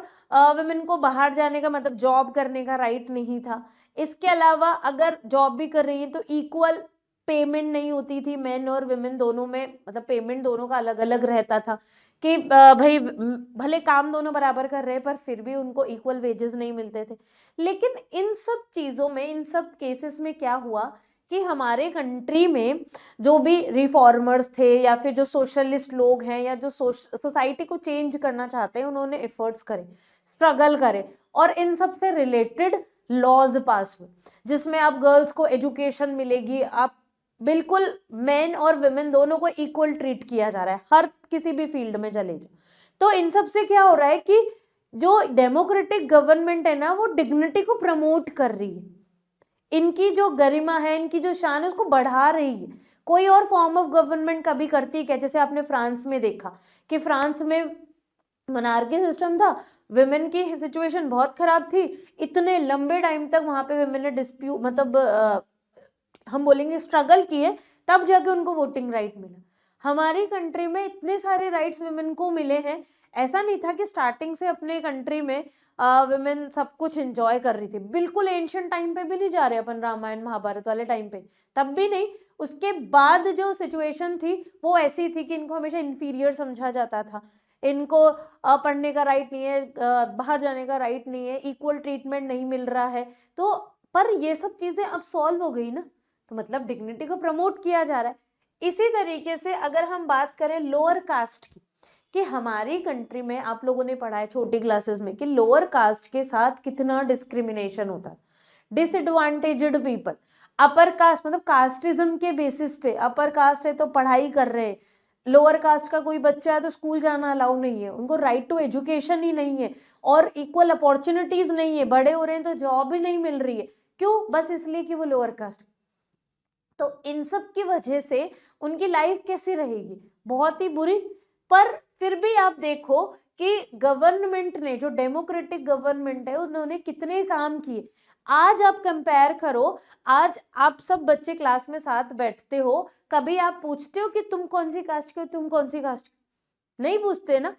विमेन को बाहर जाने का मतलब जॉब करने का राइट नहीं था। इसके अलावा अगर जॉब भी कर रही है तो इक्वल पेमेंट नहीं होती थी मेन और विमेन दोनों में, मतलब पेमेंट दोनों का अलग अलग रहता था कि भाई भले काम दोनों बराबर कर रहे हैं पर फिर भी उनको इक्वल वेजेस नहीं मिलते थे। लेकिन इन सब चीज़ों में, इन सब केसेस में क्या हुआ कि हमारे कंट्री में जो भी रिफॉर्मर्स थे या फिर जो सोशलिस्ट लोग हैं या जो सोसाइटी को चेंज करना चाहते हैं, उन्होंने एफर्ट्स करे, स्ट्रगल करे और इन सब से रिलेटेड लॉज पास हुए जिसमें अब गर्ल्स को एजुकेशन मिलेगी, आप बिल्कुल मेन और विमेन दोनों को इक्वल ट्रीट किया जा रहा है हर किसी भी फील्ड में चले जाओ। तो इन सब से क्या हो रहा है कि जो डेमोक्रेटिक गवर्नमेंट है ना, वो डिग्निटी को प्रमोट कर रही है, इनकी जो गरिमा है, इनकी जो शान है उसको बढ़ा रही है। कोई और फॉर्म ऑफ गवर्नमेंट कभी करती है क्या? जैसे आपने फ्रांस में देखा कि फ्रांस में मोनार्की सिस्टम था, विमेन की सिचुएशन बहुत खराब थी, इतने लंबे टाइम तक वहां पे विमेन ने डिस्प्यूट मतलब हम बोलेंगे स्ट्रगल किए, तब जाके उनको वोटिंग राइट मिला। हमारी कंट्री में इतने सारे राइट्स विमेन को मिले हैं, ऐसा नहीं था कि स्टार्टिंग से अपने कंट्री में विमेन सब कुछ एंजॉय कर रही थी। बिल्कुल एंशिएंट टाइम पे भी नहीं जा रहे अपन, रामायण महाभारत वाले टाइम पे तब भी नहीं। उसके बाद जो सिचुएशन थी वो ऐसी थी कि इनको हमेशा इंफीरियर समझा जाता था, इनको पढ़ने का राइट नहीं है, बाहर जाने का राइट नहीं है, इक्वल ट्रीटमेंट नहीं मिल रहा है। तो पर ये सब चीजें अब सॉल्व हो गई ना, तो मतलब डिग्निटी को प्रमोट किया जा रहा है। इसी तरीके से अगर हम बात करें लोअर कास्ट की, कि हमारी कंट्री में आप लोगों ने पढ़ा है छोटी क्लासेस में कि लोअर कास्ट के साथ कितना डिस्क्रिमिनेशन होता है, डिसएडवांटेज्ड पीपल, अपर कास्ट मतलब कास्टिज्म के बेसिस पे, अपर कास्ट है तो पढ़ाई कर रहे हैं, लोअर कास्ट का कोई बच्चा है तो स्कूल जाना अलाउ नहीं है, उनको राइट टू एजुकेशन ही नहीं है और इक्वल अपॉर्चुनिटीज नहीं है, बड़े हो रहे हैं तो जॉब भी नहीं मिल रही है, क्यों? बस इसलिए कि वो लोअर कास्ट। तो इन सब की वजह से उनकी लाइफ कैसी रहेगी? बहुत ही बुरी। पर फिर भी आप देखो कि गवर्नमेंट ने, जो डेमोक्रेटिक गवर्नमेंट है, उन्होंने कितने काम किए। आज आप कंपेयर करो, आज आप सब बच्चे क्लास में साथ बैठते हो, कभी आप पूछते हो कि तुम कौन सी कास्ट के हो, तुम कौन सी कास्ट? नहीं पूछते ना,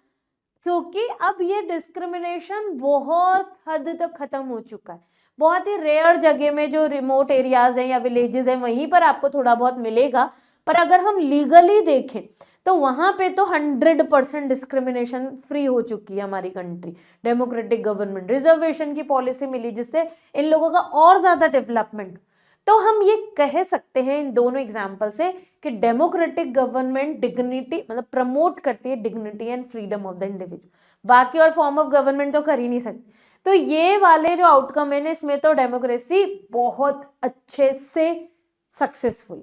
क्योंकि अब ये डिस्क्रिमिनेशन बहुत हद तक खत्म हो चुका है। बहुत ही रेयर जगह में, जो रिमोट एरियाज हैं या विलेजेस हैं, वहीं पर आपको थोड़ा बहुत मिलेगा, पर अगर हम लीगली देखें तो वहां पे तो 100% डिस्क्रिमिनेशन फ्री हो चुकी है हमारी कंट्री। डेमोक्रेटिक गवर्नमेंट, रिजर्वेशन की पॉलिसी मिली जिससे इन लोगों का और ज्यादा डेवलपमेंट। तो हम ये कह सकते हैं इन दोनों एग्जाम्पल से कि डेमोक्रेटिक गवर्नमेंट डिग्निटी मतलब प्रमोट करती है dignity and freedom of the individual, बाकी और फॉर्म ऑफ गवर्नमेंट तो कर ही नहीं सकती। तो ये वाले जो आउटकम है इसमें तो डेमोक्रेसी बहुत अच्छे से सक्सेसफुल।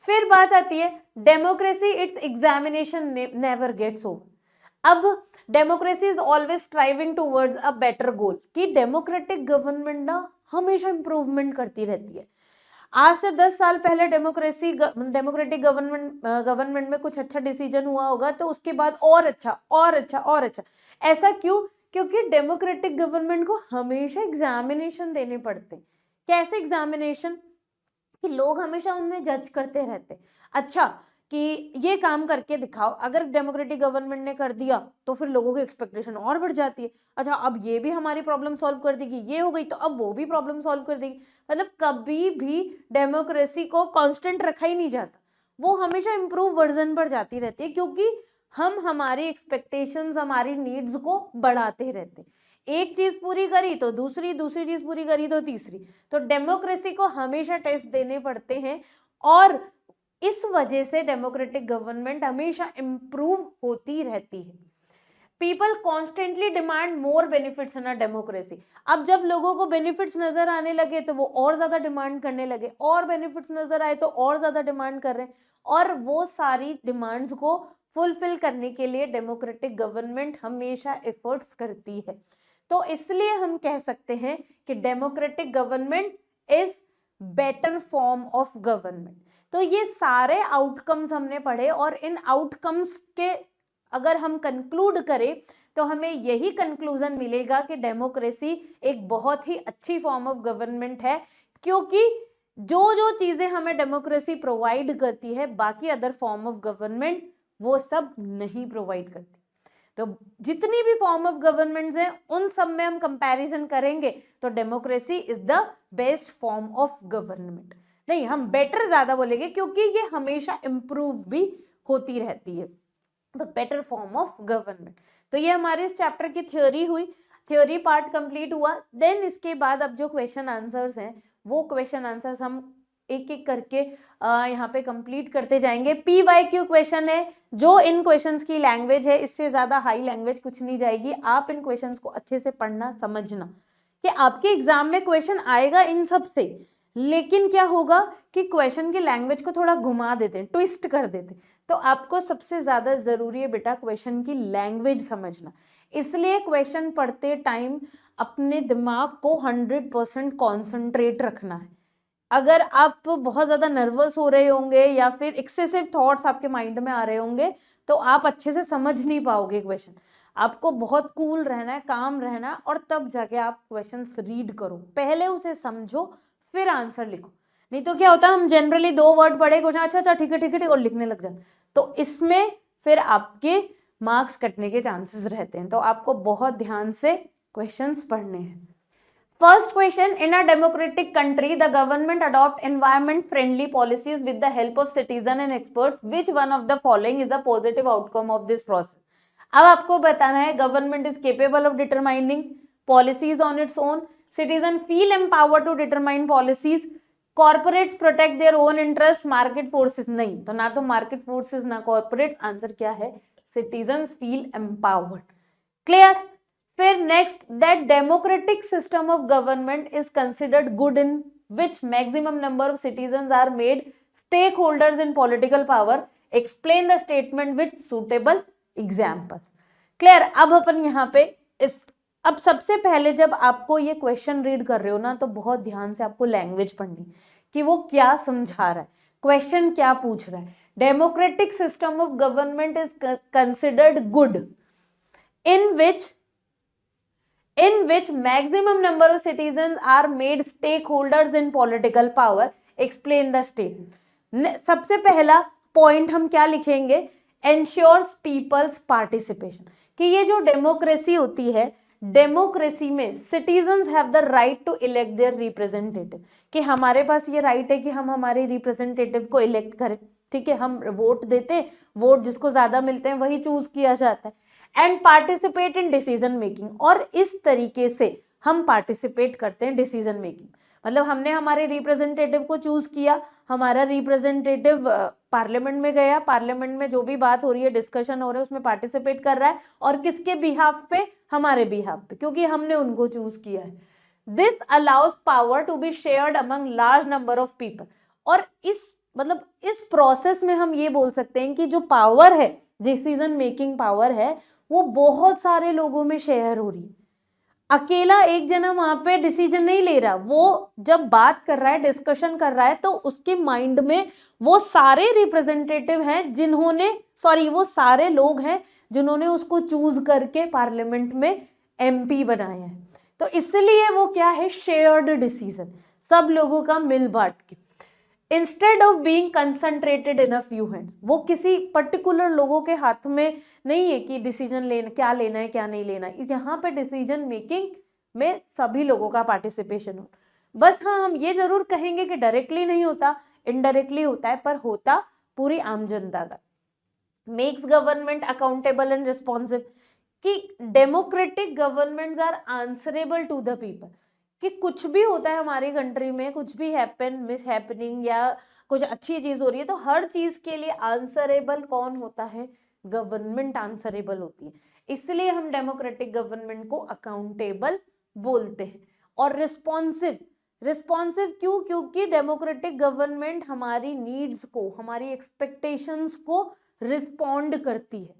फिर बात आती है democracy its examination never gets over. अब democracy is always striving towards a better goal, कि डेमोक्रेटिक गवर्नमेंट ना हमेशा इंप्रूवमेंट करती रहती है। आज से 10 साल पहले डेमोक्रेटिक गवर्नमेंट में कुछ अच्छा डिसीजन हुआ होगा तो उसके बाद और अच्छा और अच्छा और अच्छा। ऐसा क्यों? क्योंकि डेमोक्रेटिक गवर्नमेंट को हमेशा एग्जामिनेशन देने पड़ते। कैसे एग्जामिनेशन? कि लोग हमेशा उन्हें जज करते रहते, अच्छा कि ये काम करके दिखाओ। अगर डेमोक्रेटिक गवर्नमेंट ने कर दिया तो फिर लोगों की एक्सपेक्टेशन और बढ़ जाती है, अच्छा अब ये भी हमारी प्रॉब्लम सॉल्व कर देगी, ये हो गई तो अब वो भी प्रॉब्लम सॉल्व कर देगी। मतलब कभी भी डेमोक्रेसी को कांस्टेंट रखा ही नहीं जाता, वो हमेशा इंप्रूव वर्जन पर जाती रहती है, क्योंकि हम हमारी एक्सपेक्टेशंस, हमारी नीड्स को बढ़ाते रहते हैं। एक चीज पूरी करी तो दूसरी, दूसरी चीज पूरी करी तो तीसरी। तो डेमोक्रेसी को हमेशा टेस्ट देने पड़ते हैं और इस वजह से डेमोक्रेटिक गवर्नमेंट हमेशा इंप्रूव होती रहती है। People constantly demand more benefits in a democracy. अब जब लोगों को बेनिफिट्स नजर आने लगे तो वो और ज्यादा डिमांड करने लगे, और बेनिफिट्स नजर आए तो और ज्यादा डिमांड कर रहे हैं, और वो सारी डिमांड्स को फुलफिल करने के लिए डेमोक्रेटिक गवर्नमेंट हमेशा एफर्ट्स करती है। तो इसलिए हम कह सकते हैं कि democratic government is better form of government. तो ये सारे आउटकम्स हमने पढ़े, और इन आउटकम्स के अगर हम कंक्लूड करें तो हमें यही कंक्लूजन मिलेगा कि डेमोक्रेसी एक बहुत ही अच्छी फॉर्म ऑफ गवर्नमेंट है, क्योंकि जो जो चीजें हमें डेमोक्रेसी प्रोवाइड करती है बाकी अदर फॉर्म ऑफ गवर्नमेंट वो सब नहीं प्रोवाइड करती। तो जितनी भी फॉर्म ऑफ गवर्नमेंट्स हैं उन सब में हम कंपैरिजन करेंगे तो democracy is the best form of government. नहीं, हम बेटर ज्यादा बोलेंगे क्योंकि ये हमेशा इंप्रूव भी होती रहती है, तो बेटर फॉर्म ऑफ गवर्नमेंट। तो ये हमारे इस चैप्टर की थ्योरी हुई, थ्योरी पार्ट कंप्लीट हुआ। देन इसके बाद अब जो क्वेश्चन आंसर्स हैं वो क्वेश्चन आंसर्स हम एक एक करके यहाँ पे कंप्लीट करते जाएंगे। PYQ क्वेश्चन है, जो इन क्वेश्चंस की लैंग्वेज है, इससे ज्यादा हाई लैंग्वेज कुछ नहीं जाएगी। आप इन क्वेश्चंस को अच्छे से पढ़ना, समझना कि आपके एग्जाम में क्वेश्चन आएगा इन सब से, लेकिन क्या होगा कि क्वेश्चन की लैंग्वेज को थोड़ा घुमा देते हैं, ट्विस्ट कर देते हैं। तो आपको सबसे ज्यादा जरूरी है बेटा क्वेश्चन की लैंग्वेज समझना। इसलिए क्वेश्चन पढ़ते टाइम अपने दिमाग को 100% कॉन्सेंट्रेट रखना है। अगर आप बहुत ज्यादा नर्वस हो रहे होंगे या फिर एक्सेसिव थॉट्स आपके माइंड में आ रहे होंगे तो आप अच्छे से समझ नहीं पाओगे क्वेश्चन। आपको बहुत कूल रहना है, काम रहना है, और तब जाके आप क्वेश्चंस रीड करो, पहले उसे समझो फिर आंसर लिखो। नहीं तो क्या होता है, हम जनरली 2 वर्ड पढ़े क्वेश्चन, अच्छा अच्छा ठीक है ठीक है और लिखने लग जाते, तो इसमें फिर आपके मार्क्स कटने के चांसेस रहते हैं। तो आपको बहुत ध्यान से क्वेश्चंस पढ़ने हैं। First question, in a democratic country, the government adopt environment-friendly policies with the help of citizen and experts. Which one of the following is the positive outcome of this process? अब आपको बताना है government is capable of determining policies on its own. Citizen feel empowered to determine policies. Corporates protect their own interest, market forces नहीं, तो ना तो मार्केट फोर्सेस ना कॉर्पोरेट्स, आंसर क्या है, सिटीजन्स फील एम्पावर्ड। क्लियर। फिर next, that democratic system of government is considered good in which maximum number of citizens are made stakeholders in political power, explain the statement with suitable example. Clear. अब अपन यहाँ पे अब सबसे पहले जब आपको ये क्वेश्चन रीड कर रहे हो ना, तो बहुत ध्यान से आपको लैंग्वेज पढ़नी कि वो क्या समझा रहा है, क्वेश्चन क्या पूछ रहा है। Democratic system of government is considered good in which maximum number of citizens are made stakeholders in political power, explain the statement। सबसे पहला पॉइंट हम क्या लिखेंगे, ensures people's participation, कि ये जो डेमोक्रेसी होती है, डेमोक्रेसी में citizens have the right to elect their representative, कि हमारे पास ये राइट है कि हम हमारे रिप्रेजेंटेटिव को इलेक्ट करें। ठीक है, हम वोट देते हैं, वोट जिसको ज्यादा मिलते हैं वही चूज किया जाता है। And participate in decision making, और इस तरीके से हम पार्टिसिपेट करते हैं डिसीजन मेकिंग, मतलब हमने हमारे रिप्रेजेंटेटिव को चूज किया, हमारा रिप्रेजेंटेटिव पार्लियामेंट में गया, पार्लियामेंट में जो भी बात हो रही है, डिस्कशन हो रहा है, उसमें पार्टिसिपेट कर रहा है, और किसके बिहाफ पे, हमारे बिहाफ पे, क्योंकि हमने उनको चूज किया है। This allows power to be shared among large number of people, और इस प्रोसेस में हम ये बोल सकते हैं कि जो पावर है, डिसीजन मेकिंग पावर है, वो बहुत सारे लोगों में शेयर हो रही है। अकेला एक जना वहां पे डिसीजन नहीं ले रहा, वो जब बात कर रहा है, डिस्कशन कर रहा है, तो उसके माइंड में वो सारे रिप्रेजेंटेटिव हैं जिन्होंने, वो सारे लोग हैं जिन्होंने उसको चूज करके पार्लियामेंट में एमपी बनाए हैं। तो इसलिए वो क्या है, शेयर्ड डिसीजन, सब लोगों का मिल बांट के। Instead of being concentrated in a few hands, वो किसी पर्टिकुलर लोगों के हाथ में नहीं है कि डिसीजन लेना, क्या लेना है क्या नहीं लेना है। यहाँ पे डिसीजन मेकिंग में सभी लोगों का पार्टिसिपेशन हो। बस हाँ, हम ये जरूर कहेंगे कि डायरेक्टली नहीं होता, इनडायरेक्टली होता है, पर होता पूरी आम जनता का। Makes government accountable and responsive, कि democratic governments are answerable to the people, कि कुछ भी होता है हमारी कंट्री में, कुछ भी मिस हैपनिंग या कुछ अच्छी चीज हो रही है, तो हर चीज के लिए आंसरेबल कौन होता है, गवर्नमेंट आंसरेबल होती है। इसलिए हम डेमोक्रेटिक गवर्नमेंट को अकाउंटेबल बोलते हैं। और रिस्पॉन्सिव क्यों, क्योंकि डेमोक्रेटिक गवर्नमेंट हमारी नीड्स को, हमारी एक्सपेक्टेशंस को रिस्पॉन्ड करती है,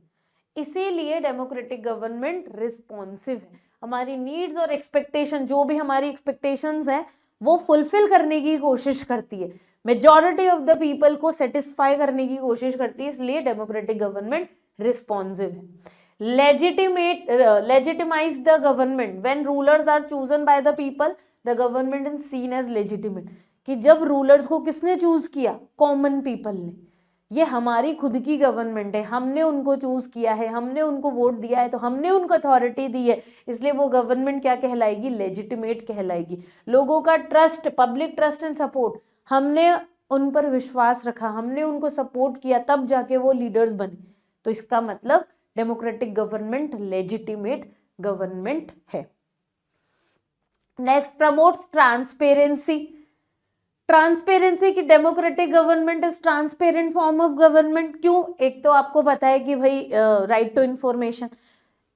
इसीलिए डेमोक्रेटिक गवर्नमेंट रिस्पॉन्सिव है। हमारी नीड्स और एक्सपेक्टेशन, जो भी हमारी एक्सपेक्टेशंस हैं, वो फुलफिल करने की कोशिश करती है, मेजॉरिटी ऑफ द पीपल को सेटिस्फाई करने की कोशिश करती है, इसलिए डेमोक्रेटिक गवर्नमेंट रिस्पॉन्सिव है। Legitimise the government when rulers are chosen by the people, the government is seen as legitimate, कि जब रूलर्स को किसने चूज किया, कॉमन पीपल ने, ये हमारी खुद की गवर्नमेंट है, हमने उनको चूज किया है, हमने उनको वोट दिया है, तो हमने उनको अथॉरिटी दी है, इसलिए वो गवर्नमेंट क्या कहलाएगी, लेजिटिमेट कहलाएगी। लोगों का trust, public trust and support, हमने उन पर विश्वास रखा, हमने उनको सपोर्ट किया, तब जाके वो लीडर्स बने, तो इसका मतलब डेमोक्रेटिक गवर्नमेंट लेजिटिमेट गवर्नमेंट है। नेक्स्ट, प्रमोट्स ट्रांसपेरेंसी की democratic government is transparent form of government. क्यों, एक तो आपको पता है कि भाई राइट टू इंफॉर्मेशन,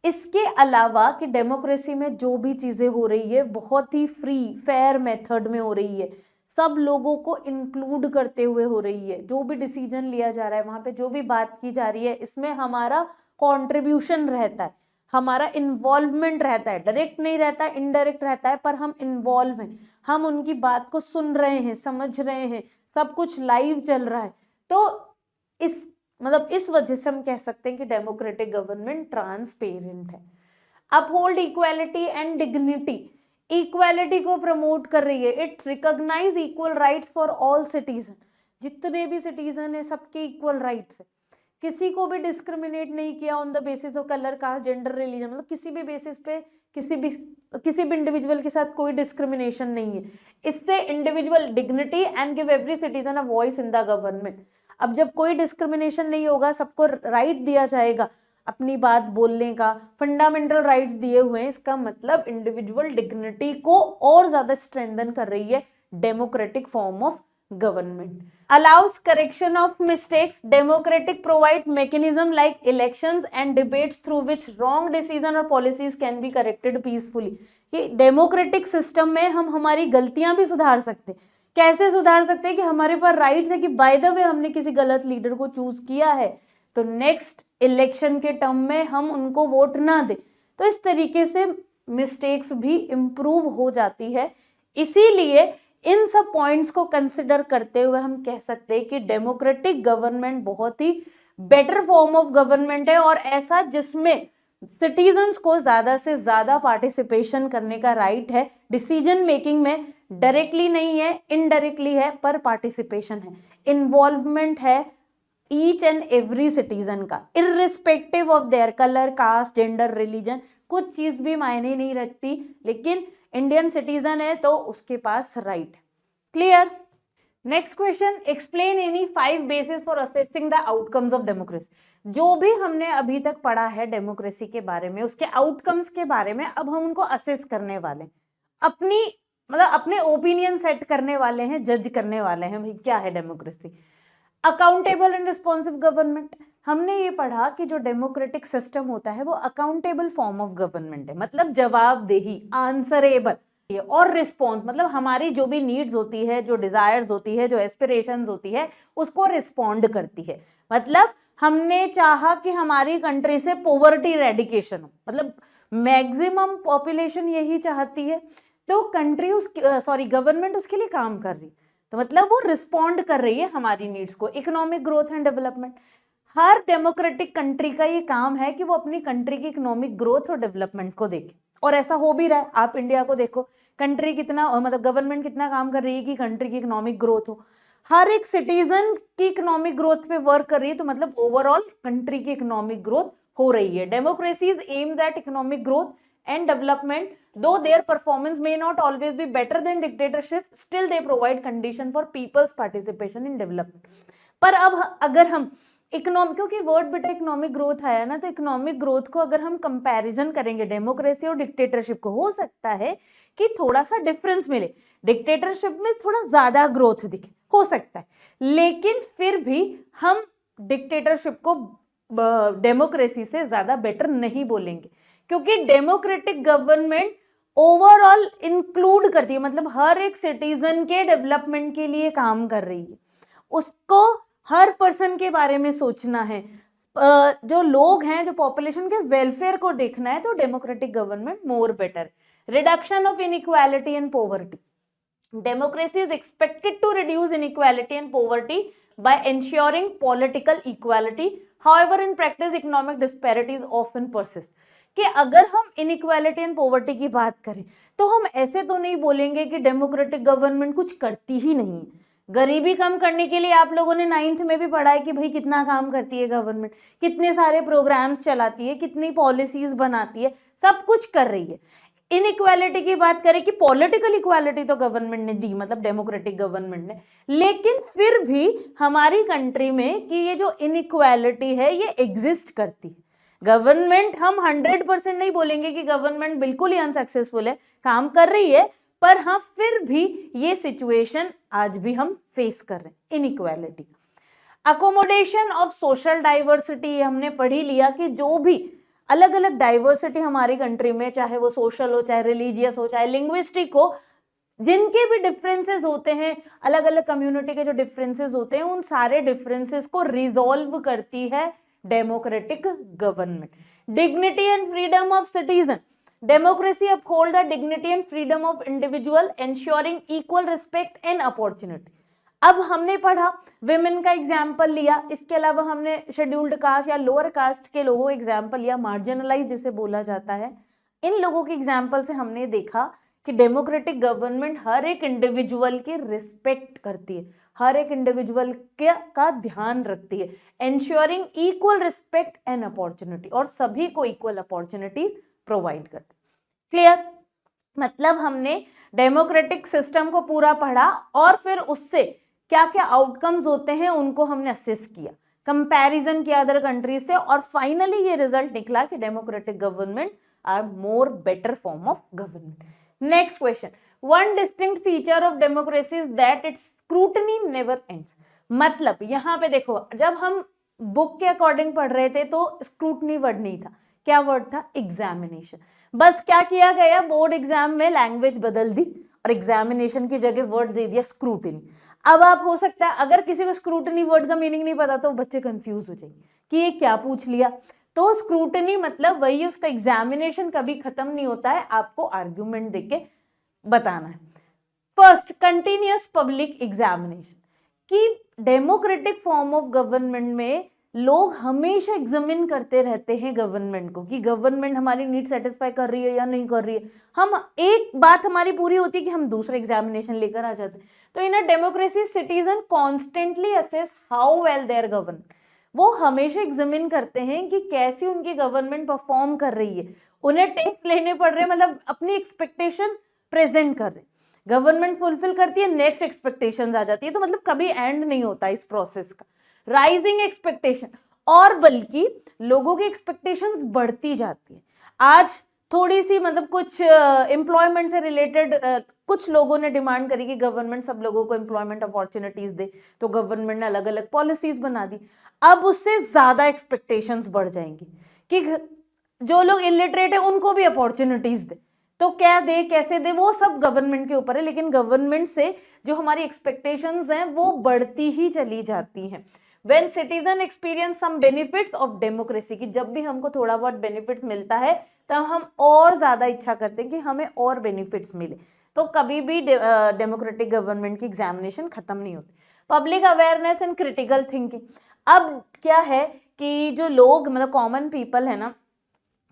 इसके अलावा कि डेमोक्रेसी में जो भी चीजें हो रही है बहुत ही फ्री फेयर मेथड में हो रही है, सब लोगों को इंक्लूड करते हुए हो रही है, जो भी डिसीजन लिया जा रहा है, वहां पे जो भी बात की जा रही है, इसमें हमारा कॉन्ट्रीब्यूशन रहता है, हमारा इन्वॉल्वमेंट रहता है, डायरेक्ट नहीं रहता, इनडायरेक्ट रहता है, पर हम इन्वॉल्व हैं, हम उनकी बात को सुन रहे हैं, समझ रहे हैं, सब कुछ लाइव चल रहा है। तो इस वजह से हम कह सकते हैं कि डेमोक्रेटिक गवर्नमेंट ट्रांसपेरेंट है। Uphold equality and dignity, equality को प्रमोट कर रही है। It recognise equal rights for all citizen, जितने भी सिटीजन है सबके इक्वल राइट्स है, किसी को भी डिस्क्रिमिनेट नहीं किया on the basis of colour, caste, gender, religion, मतलब किसी भी बेसिस पे किसी भी इंडिविजुअल के साथ कोई डिस्क्रिमिनेशन नहीं है। इससे individual dignity and give every citizen a voice in the government. अब जब कोई डिस्क्रिमिनेशन नहीं होगा, सबको राइट दिया जाएगा अपनी बात बोलने का, फंडामेंटल राइट्स दिए हुए हैं, इसका मतलब इंडिविजुअल डिग्निटी को और ज्यादा स्ट्रेंथन कर रही है democratic form of government. Allows correction of mistakes. Democratic provide mechanism like elections and debates through which wrong decision or policies can be corrected peacefully. कि डेमोक्रेटिक सिस्टम में हम हमारी गलतियां भी सुधार सकते हैं. कैसे सुधार सकते हैं कि हमारे पास राइट्स है कि बाय द वे हमने किसी गलत लीडर को चूज किया है तो नेक्स्ट इलेक्शन के टर्म में हम उनको वोट ना दें. तो इस तरीके से मिस्टेक्स भी इम्प्रूव हो जाती है. इसीलिए इन सब पॉइंट्स को कंसिडर करते हुए हम कह सकते हैं कि डेमोक्रेटिक गवर्नमेंट बहुत ही बेटर फॉर्म ऑफ गवर्नमेंट है और ऐसा जिसमें सिटीजन्स को ज्यादा से ज्यादा पार्टिसिपेशन करने का राइट है. डिसीजन मेकिंग में डायरेक्टली नहीं है, इनडायरेक्टली है, पर पार्टिसिपेशन है, इन्वॉल्वमेंट है ईच एंड एवरी सिटीजन का, irrespective of their colour, caste, gender, religion. कुछ चीज भी मायने नहीं रखती, लेकिन इंडियन सिटीजन है तो उसके पास राइट है. Clear? Next question, explain any 5 basis for assessing the outcomes of democracy. जो भी हमने अभी तक पढ़ा है डेमोक्रेसी के बारे में, उसके आउटकम्स के बारे में अब हम उनको असेस करने वाले हैं, अपने ओपिनियन सेट करने वाले हैं, जज करने वाले हैं भाई क्या है democracy. Accountable and responsive government. हमने ये पढ़ा कि जो डेमोक्रेटिक सिस्टम होता है वो अकाउंटेबल फॉर्म ऑफ गवर्नमेंट है, मतलब जवाबदेही, आंसरेबल. और रिस्पॉन्स मतलब हमारी जो भी नीड्स होती है, जो डिजायर्स होती है, जो एस्पिरेशंस होती है, उसको रिस्पॉन्ड करती है. मतलब हमने चाहा कि हमारी कंट्री से पॉवर्टी इरेडिकेशन हो, मतलब मैक्सिमम पॉपुलेशन यही चाहती है, तो कंट्री गवर्नमेंट उसके लिए काम कर रही, तो मतलब वो रिस्पॉन्ड कर रही है हमारी नीड्स को. Economic growth and development. Her democratic country का ये काम है कि वो अपनी कंट्री की इकोनॉमिक ग्रोथ और डेवलपमेंट को देखे, और ऐसा हो भी रहा है. आप इंडिया को देखो, कंट्री कितना मतलब गवर्नमेंट कितना काम कर रही है कि कंट्री की इकोनॉमिक ग्रोथ हो. हर एक सिटीजन की इकोनॉमिक ग्रोथ पे वर्क कर रही है, तो मतलब ओवरऑल कंट्री की इकोनॉमिक ग्रोथ हो रही है. Democracy is aims at economic growth and development, though their performance may not always be better than dictatorship, still they provide condition for people's participation in development. पर अब अगर हम इकोनॉमिक, क्योंकि वर्ड बेटा इकोनॉमिक ग्रोथ आया ना, तो इकोनॉमिक ग्रोथ को अगर हम कंपैरिजन करेंगे डेमोक्रेसी और डिक्टेटरशिप को, हो सकता है कि थोड़ा सा डिफरेंस मिले, डिक्टेटरशिप में थोड़ा ज्यादा ग्रोथ दिखे, हो सकता है, लेकिन फिर भी हम डिक्टेटरशिप को डेमोक्रेसी से ज्यादा बेटर नहीं बोलेंगे, क्योंकि डेमोक्रेटिक गवर्नमेंट ओवरऑल इंक्लूड करती है, मतलब हर एक सिटीजन के डेवलपमेंट के लिए काम कर रही है. उसको हर पर्सन के बारे में सोचना है, जो लोग हैं, जो पॉपुलेशन के वेलफेयर को देखना है, तो democratic government more better. Reduction of inequality and poverty. Democracy is expected to reduce inequality and poverty by ensuring political equality. However, in practice, economic disparities often persist. कि अगर हम इनइक्वालिटी एंड पॉवर्टी की बात करें तो हम ऐसे तो नहीं बोलेंगे कि डेमोक्रेटिक गवर्नमेंट कुछ करती ही नहीं. गरीबी कम करने के लिए आप लोगों ने 9th में भी पढ़ा है कि भाई कितना काम करती है गवर्नमेंट, कितने सारे प्रोग्राम्स चलाती है, कितनी पॉलिसीज बनाती है, सब कुछ कर रही है. इनइक्वालिटी की बात करें कि पॉलिटिकल इक्वालिटी तो गवर्नमेंट ने दी, मतलब डेमोक्रेटिक गवर्नमेंट ने, लेकिन फिर भी हमारी कंट्री में कि ये जो इनइक्वालिटी है ये एग्जिस्ट करती है. गवर्नमेंट, हम 100% नहीं बोलेंगे कि गवर्नमेंट बिल्कुल ही अनसक्सेसफुल है, काम कर रही है, पर हाँ फिर भी ये सिचुएशन आज भी हम फेस कर रहे हैं, inequality. Accommodation of social diversity, हमने पढ़ ही लिया कि जो भी अलग अलग डाइवर्सिटी हमारी कंट्री में, चाहे वो सोशल हो, चाहे रिलीजियस हो, चाहे लिंग्विस्टिक हो, जिनके भी डिफरेंसेस होते हैं, अलग अलग कम्युनिटी के जो डिफरेंसेस होते हैं, उन सारे डिफरेंसेस को रिजॉल्व करती है democratic government. Dignity and freedom of citizen. Democracy uphold the dignity and freedom of individual, ensuring equal respect and opportunity. अब हमने पढ़ा, विमेन का एग्जाम्पल लिया, इसके अलावा हमने शेड्यूल्ड कास्ट या लोअर कास्ट के लोगों का एग्जाम्पल लिया, मार्जिनलाइज जिसे बोला जाता है. इन लोगों के एग्जाम्पल से हमने देखा कि डेमोक्रेटिक गवर्नमेंट हर एक इंडिविजुअल की रिस्पेक्ट करती है, हर एक इंडिविजुअल का ध्यान रखती है, ensuring equal respect and opportunity, और सभी को इक्वल अपॉर्चुनिटीज प्रोवाइड करती. क्लियर? मतलब हमने डेमोक्रेटिक सिस्टम को पूरा पढ़ा और फिर उससे क्या क्या आउटकम्स होते हैं उनको हमने असेस किया, कंपैरिजन किया अदर कंट्रीज से, और फाइनली ये रिजल्ट निकला कि democratic government are more better form of government. Next question, one distinct feature of democracy is that its scrutiny never ends. मतलब यहाँ पे देखो, जब हम बुक के अकॉर्डिंग पढ़ रहे थे तो स्क्रूटनी वर्ड नहीं था, क्या वर्ड था? एग्जामिनेशन। बस क्या किया गया, बोर्ड एग्जाम में लैंग्वेज बदल दी और एग्जामिनेशन की जगह वर्ड दे दिया स्क्रूटनी। अब आप हो सकता है अगर किसी को स्क्रूटनी वर्ड का मीनिंग नहीं पता तो बच्चे कंफ्यूज हो जाएंगे कि ये क्या पूछ लिया। तो स्क्रूटनी मतलब वही, उसका एग्जामिनेशन कभी खत्म नहीं होता है, आपको आर्ग्यूमेंट देके बताना है। फर्स्ट, कंटिन्यूअस पब्लिक एग्जामिनेशन, कि डेमोक्रेटिक फॉर्म ऑफ गवर्नमेंट में लोग हमेशा एग्जामिन करते रहते हैं गवर्नमेंट को कि गवर्नमेंट हमारी नीड सेटिस्फाई कर रही है या नहीं कर रही है। हम एक बात हमारी पूरी होती है कि हम दूसरा एग्जामिनेशन लेकर आ जाते हैं। तो in a democracy citizen constantly assess how well their govern, वो हमेशा एग्जामिन करते हैं कि कैसी उनकी गवर्नमेंट परफॉर्म कर रही है। उन्हें टेस्ट लेने पड़ रहे हैं, मतलब अपनी एक्सपेक्टेशन प्रेजेंट कर रहे हैं, गवर्नमेंट फुलफिल करती है, नेक्स्ट एक्सपेक्टेशंस आ जाती है। तो मतलब कभी एंड नहीं होता इस प्रोसेस का। राइजिंग एक्सपेक्टेशन, और बल्कि लोगों की एक्सपेक्टेशंस बढ़ती जाती है। आज थोड़ी सी मतलब कुछ एम्प्लॉयमेंट से रिलेटेड कुछ लोगों ने डिमांड करी कि गवर्नमेंट सब लोगों को एम्प्लॉयमेंट अपॉर्चुनिटीज दे, तो गवर्नमेंट ने अलग अलग पॉलिसीज बना दी। अब उससे ज्यादा एक्सपेक्टेशंस बढ़ जाएंगी कि जो लोग इलिटरेट है उनको भी अपॉर्चुनिटीज दे। तो क्या दे, कैसे दे, वो सब गवर्नमेंट के ऊपर है, लेकिन गवर्नमेंट से जो हमारी एक्सपेक्टेशंस हैं वो बढ़ती ही चली जाती हैं। When citizen experience some benefits of democracy, कि जब भी हमको थोड़ा बहुत बेनिफिट्स मिलता है तब हम और ज्यादा इच्छा करते हैं कि हमें और बेनिफिट्स मिले। तो कभी भी डेमोक्रेटिक गवर्नमेंट की एग्जामिनेशन खत्म नहीं होती। Public awareness and critical thinking, अब क्या है कि जो लोग मतलब कॉमन पीपल है ना,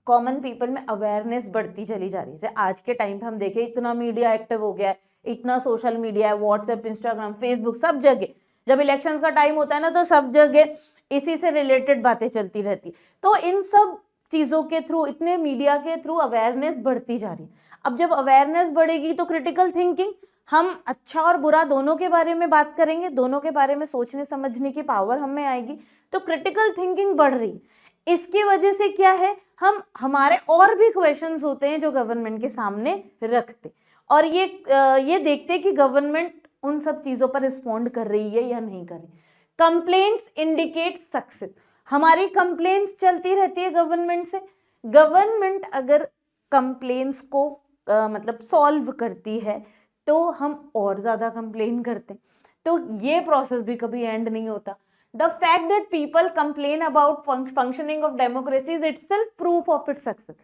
कॉमन पीपल में अवेयरनेस बढ़ती चली जा रही है। जैसे आज के टाइम पे हम देखें इतना मीडिया एक्टिव हो गया है, इतना सोशल मीडिया है, व्हाट्सएप, इंस्टाग्राम, फेसबुक, सब जगह जब इलेक्शंस का टाइम होता है ना तो सब जगह इसी से रिलेटेड बातें चलती रहती। तो इन सब चीजों के थ्रू, इतने मीडिया के थ्रू अवेयरनेस बढ़ती जा रही है। अब जब अवेयरनेस बढ़ेगी तो क्रिटिकल थिंकिंग, हम अच्छा और बुरा दोनों के बारे में बात करेंगे, दोनों के बारे में सोचने समझने की पावर हमें आएगी, तो क्रिटिकल थिंकिंग बढ़ रही। इसकी वजह से क्या है, हम हमारे और भी क्वेश्चंस होते हैं जो गवर्नमेंट के सामने रखते और ये देखते कि गवर्नमेंट उन सब चीजों पर रिस्पॉन्ड कर रही है या नहीं कर रही। कंप्लेंट्स इंडिकेट सक्सेस, हमारी कंप्लेंट्स चलती रहती है गवर्नमेंट से। गवर्नमेंट अगर कंप्लेंट्स को मतलब सॉल्व करती है तो हम और ज्यादा कंप्लेन करते हैं। तो ये प्रोसेस भी कभी एंड नहीं होता। The fact that people complain about functioning of democracy is itself proof of its success.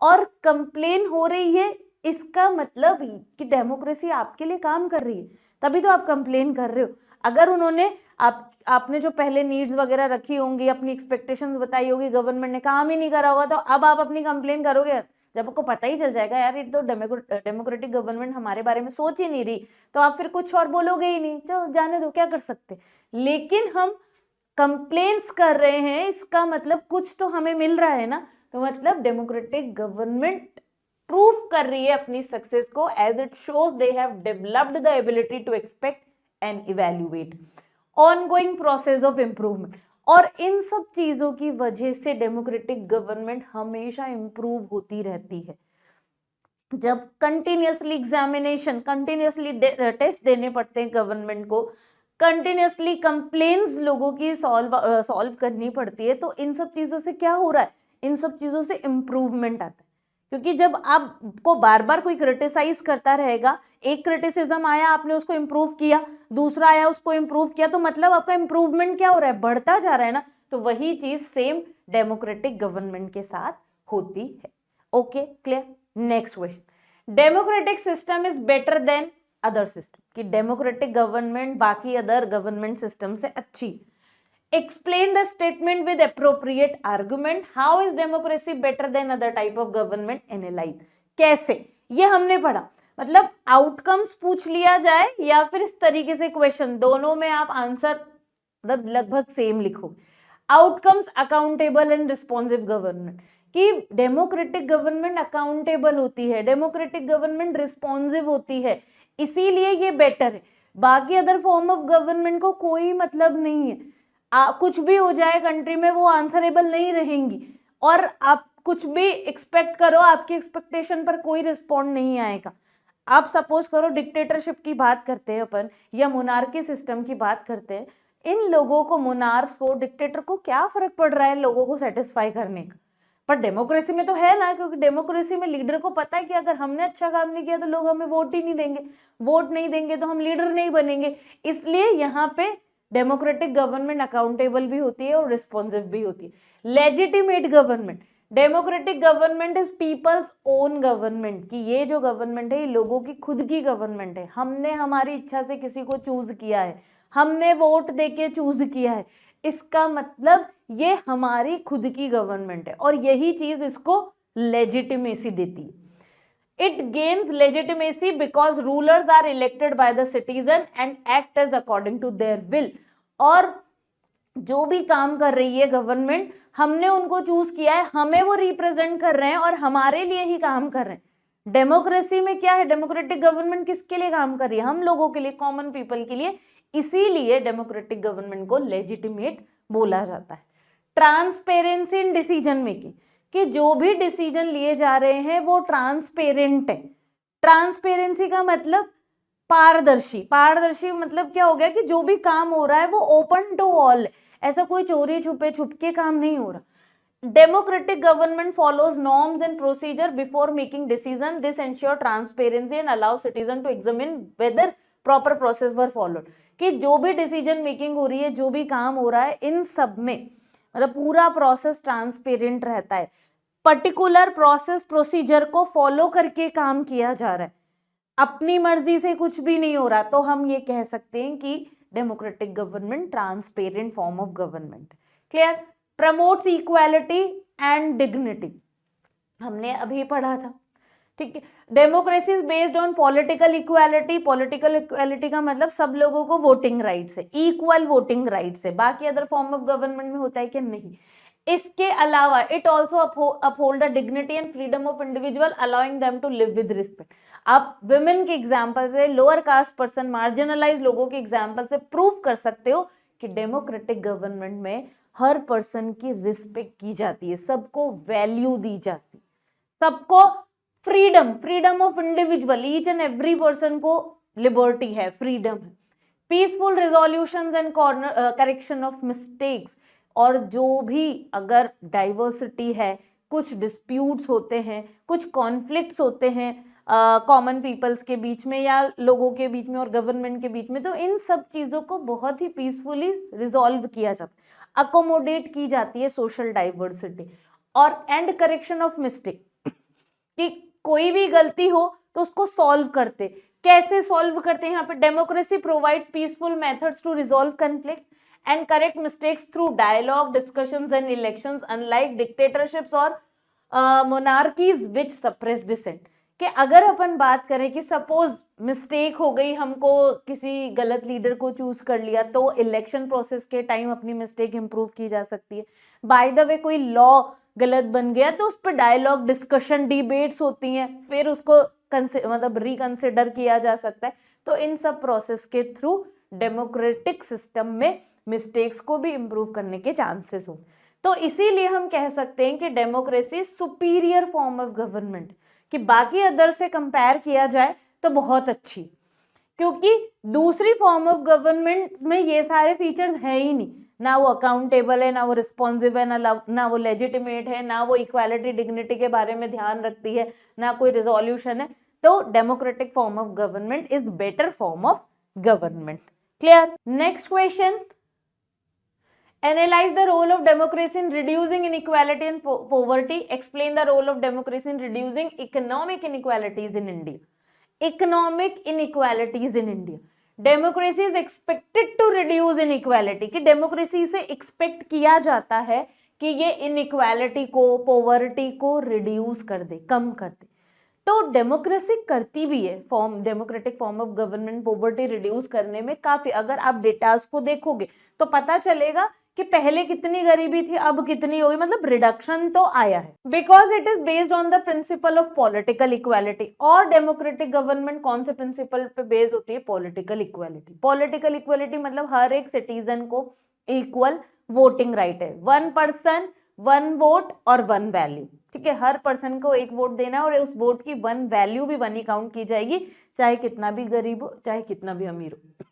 और कंप्लेन हो रही है इसका मतलब कि डेमोक्रेसी आपके लिए काम कर रही है, तभी तो आप कंप्लेन कर रहे हो। अगर उन्होंने आपने जो पहले नीड्स वगैरह रखी होंगी, अपनी एक्सपेक्टेशंस बताई होगी, गवर्नमेंट ने काम ही नहीं करा होगा, तो अब आप अपनी कंप्लेन करोगे जब आपको पता ही चल जाएगा यार ये तो डेमोक्रेटिक गवर्नमेंट हमारे बारे में सोच ही नहीं रही, तो आप फिर कुछ और बोलोगे ही नहीं, चलो जाने दो, क्या कर सकते। लेकिन हम कंप्लेंट्स कर रहे हैं, इसका मतलब कुछ तो हमें मिल रहा है ना। तो मतलब डेमोक्रेटिक गवर्नमेंट प्रूफ कर रही है अपनी सक्सेस को, as it shows they have developed the ability to expect and evaluate ongoing process of improvement. और इन सब चीजों की वजह से डेमोक्रेटिक गवर्नमेंट हमेशा इंप्रूव होती रहती है। जब कंटिन्यूअसली एग्जामिनेशन, कंटिन्यूअसली टेस्ट देने पड़ते हैं गवर्नमेंट को, कंटिन्यूअसली कंप्लेन्स लोगों की सॉल्व करनी पड़ती है, तो इन सब चीजों से क्या हो रहा है, इन सब चीजों से इंप्रूवमेंट आता है। क्योंकि जब आपको बार बार कोई क्रिटिसाइज करता रहेगा, एक क्रिटिसिज्म आया आपने उसको इंप्रूव किया, दूसरा आया उसको इंप्रूव किया, तो मतलब आपका इंप्रूवमेंट क्या हो रहा है, बढ़ता जा रहा है ना। तो वही चीज सेम डेमोक्रेटिक गवर्नमेंट के साथ होती है। Okay, clear. Next question, democratic system is better than other system, कि डेमोक्रेटिक गवर्नमेंट बाकी अदर गवर्नमेंट सिस्टम से अच्छी। Explain the statement with appropriate argument, how is democracy better than other type of government, analyse. कैसे, ये हमने पढ़ा, मतलब आउटकम्स पूछ लिया जाए या फिर इस तरीके से क्वेश्चन, दोनों में आप आंसर मतलब लगभग सेम लिखो। Outcomes, accountable and responsive government, कि डेमोक्रेटिक गवर्नमेंट अकाउंटेबल होती है, डेमोक्रेटिक गवर्नमेंट रिस्पॉन्सिव होती है, इसीलिए ये बेटर है। बाकी अदर फॉर्म ऑफ गवर्नमेंट को कोई मतलब नहीं है, कुछ भी हो जाए कंट्री में वो आंसरेबल नहीं रहेंगी, और आप कुछ भी एक्सपेक्ट करो आपकी एक्सपेक्टेशन पर कोई रिस्पॉन्ड नहीं आएगा। आप सपोज करो डिक्टेटरशिप की बात करते हैं अपन, या मोनार्की सिस्टम की बात करते हैं, इन लोगों को, मोनार्स को, डिक्टेटर को क्या फर्क पड़ रहा है लोगों को सेटिस्फाई करने का? पर डेमोक्रेसी में तो है ना, क्योंकि डेमोक्रेसी में लीडर को पता है कि अगर हमने अच्छा काम नहीं किया तो लोग हमें वोट ही नहीं देंगे, वोट नहीं देंगे तो हम लीडर नहीं बनेंगे। इसलिए यहाँ पे डेमोक्रेटिक गवर्नमेंट अकाउंटेबल भी होती है और रिस्पॉन्सिव भी होती है। Legitimate government, democratic government is people's own government, कि ये जो गवर्नमेंट है ये लोगों की खुद की गवर्नमेंट है, हमने हमारी इच्छा से किसी को चूज किया है, हमने वोट देके चूज किया है, इसका मतलब ये हमारी खुद की गवर्नमेंट है, और यही चीज इसको लेजिटिमेसी देती है। It gains legitimacy because rulers are elected by the citizen and act as according to their will। और जो भी काम कर रही है गवर्नमेंट, हमने उनको चूज किया है, हमें वो रिप्रेजेंट कर रहे हैं और हमारे लिए ही काम कर रहे हैं। डेमोक्रेसी में क्या है, डेमोक्रेटिक गवर्नमेंट किसके लिए काम कर रही है? हम लोगों के लिए, कॉमन पीपल के लिए। इसीलिए डेमोक्रेटिक गवर्नमेंट को लेजिटिमेट बोला जाता है। ट्रांसपेरेंसी इन डिसीजन मेकिंग, कि जो भी डिसीजन लिए जा रहे हैं वो ट्रांसपेरेंट है। ट्रांसपेरेंसी का मतलब पारदर्शी। पारदर्शी मतलब क्या हो गया कि जो भी काम हो रहा है वो ओपन टू ऑल, ऐसा कोई चोरी छुपे छुपके काम नहीं हो रहा। Democratic government follows norms and procedure before making decision, this ensure transparency and allow citizen to examine whether proper process were followed. कि जो भी डिसीजन मेकिंग हो रही है, जो भी काम हो रहा है, इन सब में मतलब पूरा प्रोसेस ट्रांसपेरेंट रहता है, पर्टिकुलर प्रोसेस प्रोसीजर को फॉलो करके काम किया जा रहा है, अपनी मर्जी से कुछ भी नहीं हो रहा। तो हम ये कह सकते हैं कि democratic government transparent form of government. Clear? Promotes equality and dignity, हमने अभी पढ़ा था, ठीक है। Democracy is based on political equality. Political equality का मतलब सब लोगों को वोटिंग राइट्स है, इक्वल वोटिंग राइट्स है। बाकी अदर फॉर्म ऑफ गवर्नमेंट में होता है कि नहीं? इसके अलावा it also uphold the dignity and freedom of individual, allowing them to live with respect. आप विमेन के एग्जाम्पल से, लोअर कास्ट पर्सन, मार्जिनलाइज लोगों के एग्जाम्पल से प्रूव कर सकते हो कि डेमोक्रेटिक गवर्नमेंट में हर पर्सन की रिस्पेक्ट की जाती है, सबको वैल्यू दी जाती है, सबको freedom of individual, each and every person को लिबर्टी है, फ्रीडम है। Peaceful resolutions and correction of mistakes, और जो भी अगर डाइवर्सिटी है, कुछ डिस्प्यूट्स होते हैं, कुछ कॉन्फ्लिक्ट्स होते हैं कॉमन पीपल्स के बीच में या लोगों के बीच में और गवर्नमेंट के बीच में, तो इन सब चीज़ों को बहुत ही पीसफुली रिजॉल्व किया जाता है, अकोमोडेट की जाती है सोशल डाइवर्सिटी। और एंड करेक्शन ऑफ मिस्टेक, कि कोई भी गलती हो तो उसको सॉल्व करते। कैसे सॉल्व करते हैं यहाँ पे? Democracy provides peaceful methods to resolve conflict and correct mistakes through dialogue, discussions and elections, unlike dictatorships और monarchies which suppress dissent। कि अगर अपन बात करें कि सपोज मिस्टेक हो गई, हमको किसी गलत लीडर को चूज कर लिया, तो इलेक्शन प्रोसेस के टाइम अपनी मिस्टेक इंप्रूव की जा सकती है। बाय द वे कोई लॉ गलत बन गया तो उस पर डायलॉग, डिस्कशन, डिबेट्स होती हैं, फिर उसको मतलब रिकंसिडर किया जा सकता है। तो इन सब प्रोसेस के थ्रू डेमोक्रेटिक सिस्टम में मिस्टेक्स को भी इंप्रूव करने के चांसेस हो। तो इसीलिए हम कह सकते हैं कि democracy superior form of government, कि बाकी अदर से कंपेयर किया जाए तो बहुत अच्छी, क्योंकि दूसरी फॉर्म ऑफ गवर्नमेंट में ये सारे फीचर्स है ही नहीं, ना वो अकाउंटेबल है, ना वो रिस्पॉन्सिव है, ना वो लेजिटिमेट है, ना वो इक्वालिटी डिग्निटी के बारे में ध्यान रखती है, ना कोई रिजोल्यूशन है। तो democratic form of government is better form of government. Clear? Next question, analyze the role of democracy in reducing inequality and poverty, explain the role of democracy in reducing economic inequalities in India। economic inequalities in India, democracy is expected to reduce inequality, कि डेमोक्रेसी से एक्सपेक्ट किया जाता है कि ये इनइक्वालिटी को, पोवर्टी को रिड्यूस कर दे, कम कर दे। तो डेमोक्रेसी करती भी है, democratic form of government poverty reduce करने में काफी। अगर आप डेटास को देखोगे तो पता चलेगा कि पहले कितनी गरीबी थी, अब कितनी होगी, मतलब रिडक्शन तो आया है, because it is based on the principle of political equality. और डेमोक्रेटिक गवर्नमेंट कौन से प्रिंसिपल पे बेस्ड होती है? Political equality. पॉलिटिकल इक्वालिटी मतलब हर एक सिटीजन को इक्वल वोटिंग राइट है, 1 पर्सन 1 वोट और 1 वैल्यू। ठीक है, हर पर्सन को एक वोट देना है और उस वोट की वन वैल्यू भी वन ही काउंट की जाएगी, चाहे कितना भी गरीब हो चाहे कितना भी अमीर हो।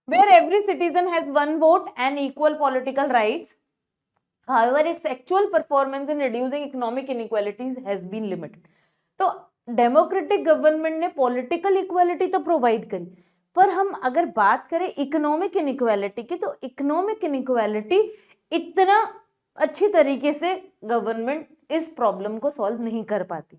Where every citizen has one vote and equal political rights, however its actual performance in reducing economic inequalities has been limited। तो डेमोक्रेटिक गवर्नमेंट ने पॉलिटिकल इक्वालिटी तो प्रोवाइड करी, पर हम अगर बात करें इकोनॉमिक इनइक्वालिटी की, तो इकोनॉमिक इनइक्वालिटी इतना अच्छी तरीके से गवर्नमेंट इस प्रॉब्लम को सॉल्व नहीं कर पाती,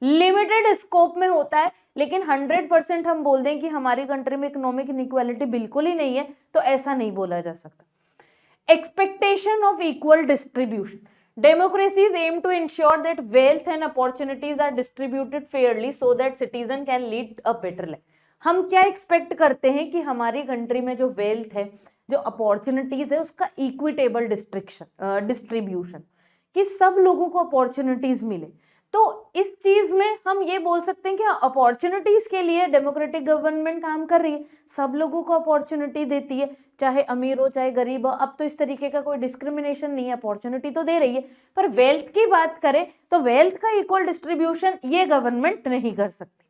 लिमिटेड स्कोप में होता है। लेकिन 100% हम बोल दें कि हमारी कंट्री में इकोनॉमिक इनइक्वालिटी बिल्कुल ही नहीं है, तो ऐसा नहीं बोला जा सकता। Expectation of equal distribution, democracies aim to ensure that wealth and opportunities are distributed fairly so that citizen can lead a better life। हम क्या एक्सपेक्ट करते हैं कि हमारी कंट्री में जो वेल्थ है, जो अपॉर्चुनिटीज है, उसका इक्विटेबल डिस्ट्रीब्यूशन, कि सब लोगों को अपॉर्चुनिटीज मिले। तो इस चीज में हम ये बोल सकते हैं कि अपॉर्चुनिटीज के लिए डेमोक्रेटिक गवर्नमेंट काम कर रही है, सब लोगों को अपॉर्चुनिटी देती है, चाहे अमीर हो चाहे गरीब हो। अब तो इस तरीके का कोई डिस्क्रिमिनेशन नहीं है, अपॉर्चुनिटी तो दे रही है। पर वेल्थ की बात करें तो वेल्थ का इक्वल डिस्ट्रीब्यूशन ये गवर्नमेंट नहीं कर सकती।